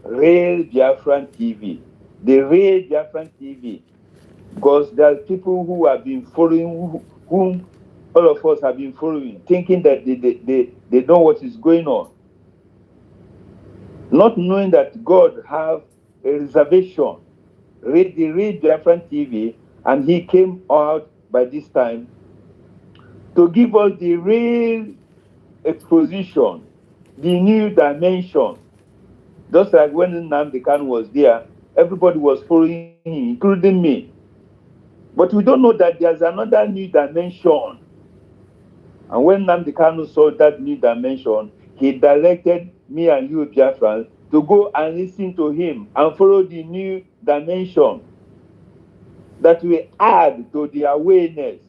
Real Biafran TV, the Real Biafran TV, because there are people who have been following, whom all of us have been following, thinking that they know what is going on, not knowing that God have a reservation the real Biafran TV, and he came out by this time to give us the real exposition, the new dimension. Just like when Nnamdi Kanu was there, everybody was following him, including me. But we don't know that there's another new dimension. And when Nnamdi Kanu saw that new dimension, he directed me and you, Biafrans, to go and listen to him and follow the new dimension that will add to the awareness.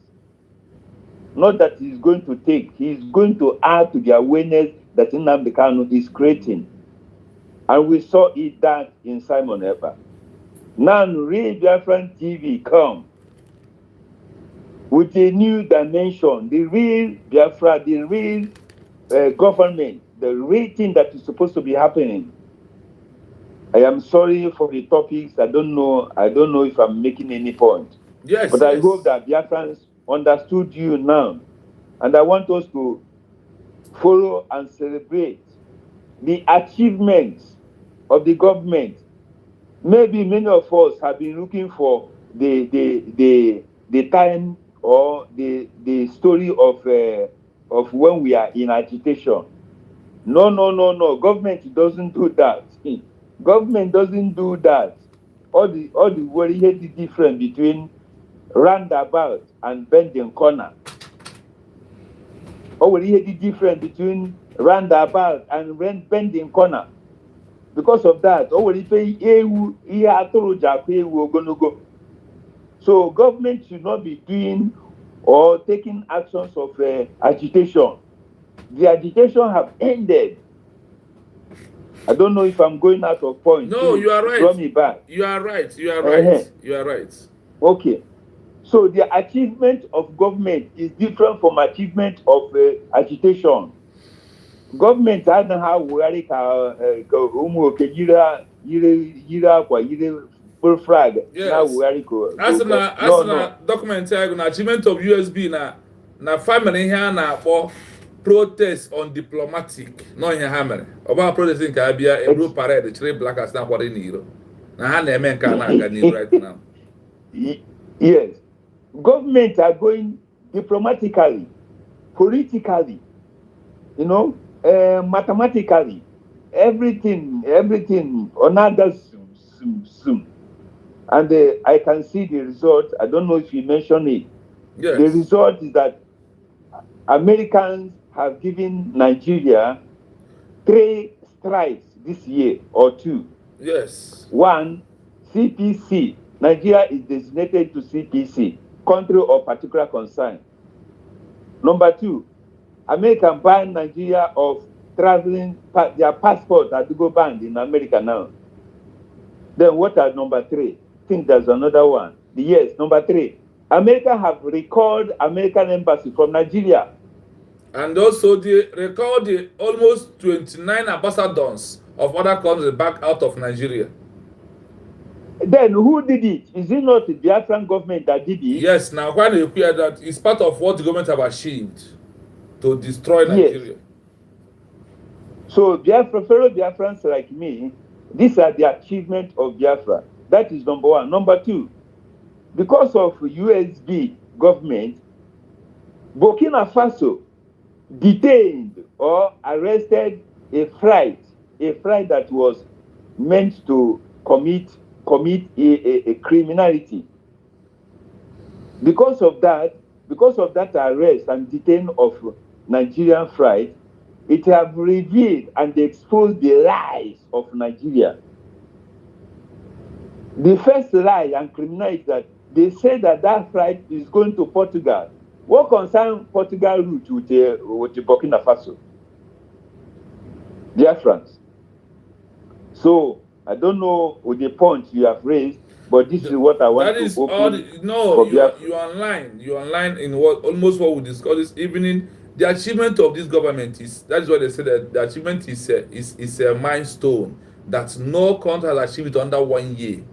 Not that he's going to take, he's going to add to the awareness that Nnamdi Kanu is creating. And we saw it that in Simon Epa. Now, real Biafran TV come with a new dimension, the real Biafra, the real government, the real thing that is supposed to be happening. I am sorry for the topics. I don't know if I'm making any point. Yes. But I hope that Biafrans understood you now. And I want us to follow and celebrate the achievements of the government. Maybe many of us have been looking for the time or the story of when we are in agitation. No. Government doesn't do that. Government doesn't do that. All the very heavy difference between roundabout and bending corner. All the heavy difference between roundabout and bending corner. Because of that, so government should not be doing or taking actions of agitation. The agitation have ended. I don't know if I'm going out of point. No, you are right. Draw me back. You are right. You are right. You are right. Okay. So the achievement of government is different from achievement of agitation. Government doesn't have where full flag. Yes. As na document na achievement of USB na family here na for protest on diplomatic. No here hammer. About protesting ka bia a blue parade the black as na what in Europe. Na ha na eme nka na aga ni right now. Yes. Government are going diplomatically, politically, mathematically, everything on others soon. And I can see the result. I don't know if you mentioned it. Yes. The result is that Americans have given Nigeria 3 strikes this year or 2. Yes. 1, CPC. Nigeria is designated to CPC, country of particular concern. Number 2, America banned Nigeria of traveling, their passport had to go banned in America now. Then what are number 3? I think there's another one. Yes, number 3. America have recalled American embassy from Nigeria. And also they recalled almost 29 ambassadors of other countries back out of Nigeria. Then who did it? Is it not the Biafran government that did it? Yes, now when they appear that it's part of what the government have achieved to destroy Nigeria. Yes. So fellow Biafrans like me, these are the achievements of Biafra. That is number 1. Number 2, because of USB government, Burkina Faso detained or arrested a flight that was meant to commit a criminality. Because of that arrest and detain of Nigerian flight, it have revealed and exposed the lies of Nigeria. The first lie and criminality that they say that flight is going to Portugal. What concern Portugal route with Burkina Faso? Dear friends. So I don't know with the point you have raised, but this is what I want to open. You're online. You're online in almost what we discussed this evening. The achievement of this government that is what they say, that the achievement is a milestone that no country has achieved it under 1 year.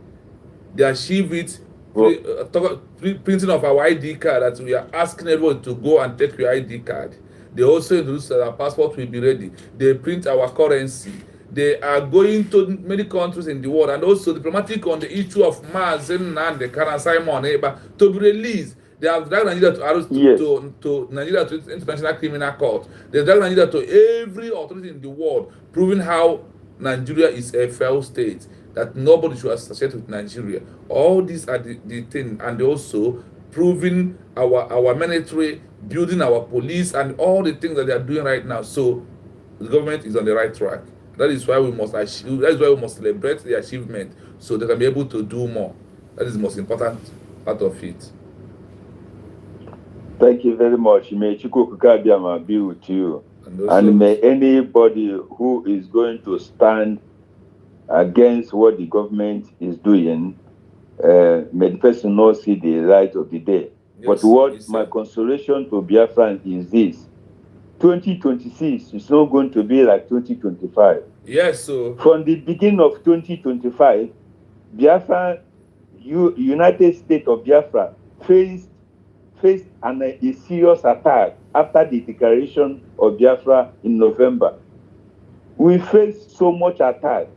They achieve it printing of our ID card, that we are asking everyone to go and take your ID card. They also introduce that our passport will be ready. They print our currency. They are going to many countries in the world, and also diplomatic on the issue of Mazen and the Kana Simon Eba to be released. They have dragged Nigeria to arrest Yes. to Nigeria to International Criminal Court. They dragged Nigeria to every authority in the world, proving how Nigeria is a failed state, that nobody should associate with Nigeria. All these are the thing, and also proving our military, building our police, and all the things that they are doing right now. So the government is on the right track. That is why we must achieve, that is why we must celebrate the achievement, so they can be able to do more. That is the most important part of it. Thank you very much. May Chukwukabiama be with you. And And may anybody who is going to stand against what the government is doing, may the person not see the light of the day. But what my consolation to Biafran is this: 2026 is not going to be like 2025. Yes, so From the beginning of 2025, Biafra, United States of Biafra, faced a serious attack after the declaration of Biafra in November. We faced so much attack,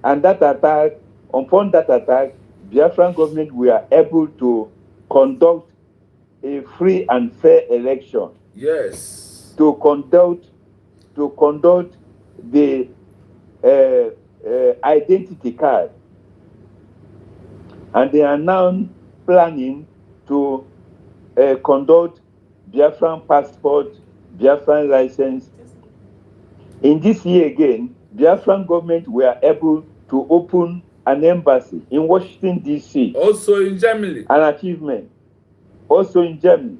and upon that attack, Biafran government were able to conduct a free and fair election. yes, To conduct the identity card, and they are now planning to conduct Biafran passport, Biafran license. In this year again, Biafran government were able to open an embassy in Washington, D.C. also in Germany. An achievement. Also in Germany,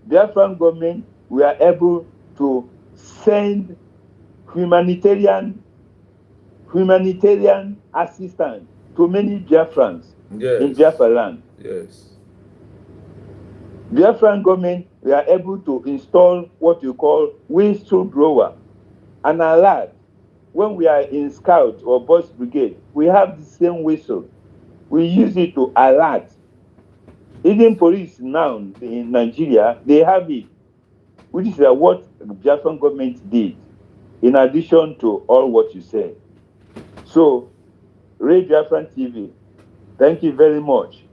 Biafran government were able to send humanitarian assistance to many Biafrans in Biafra land. Yes. Biafran government were able to install what you call whistleblower, an alert. When we are in scout or boys brigade, we have the same whistle. We use it to alert. Even police now in Nigeria, they have it, which is what the Biafran government did, in addition to all what you said. So, Ray Biafran TV, thank you very much.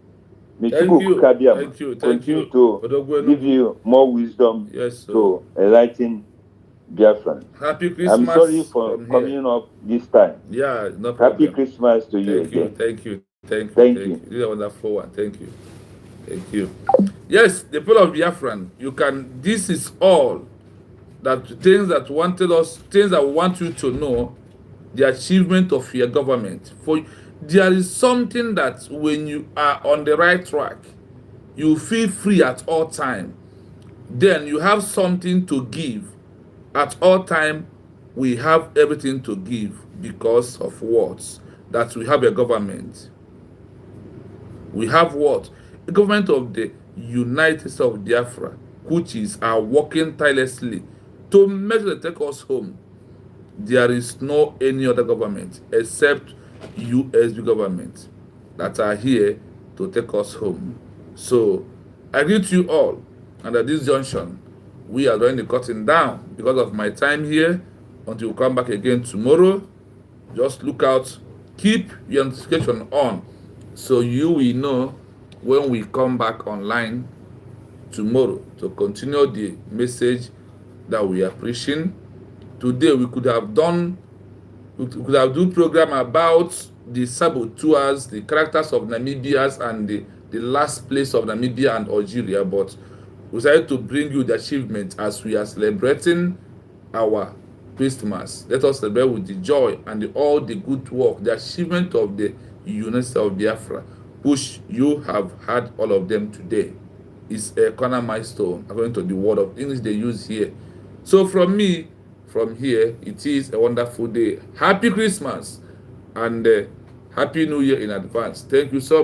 May Chukwukabiama continue to give you more wisdom to enlighten Biafran. Happy Christmas. I'm sorry for coming up this time. Yeah, no problem. Happy Christmas to you again. Thank you. You did a wonderful one. Thank you. Yes, the people of Biafran, this is all things that we want you to know, the achievement of your government. For there is something that when you are on the right track, you feel free at all time. Then you have something to give. At all time, we have everything to give because of what? That we have a government. We have what? The government of the United States of Biafra, which are working tirelessly to make sure they take us home. There is no any other government except USB government that are here to take us home. So I greet you all, and at this junction, we are going to cutting down because of my time here. Until we come back again tomorrow, just look out, keep your notification on, so you will know when we come back online tomorrow to continue the message that we are preaching. Today we could have done program about the saboteurs, the characters of Namibians, and the last place of Namibia and Algeria, but we decided to bring you the achievement as we are celebrating our Christmas. Let us celebrate with the joy and all the good work, the achievement of the United States of Biafra, which you have had all of them today. It's a corner milestone according to the word of English they use here. So from me, from here, it is a wonderful day. Happy Christmas and Happy New Year in advance. Thank you so much.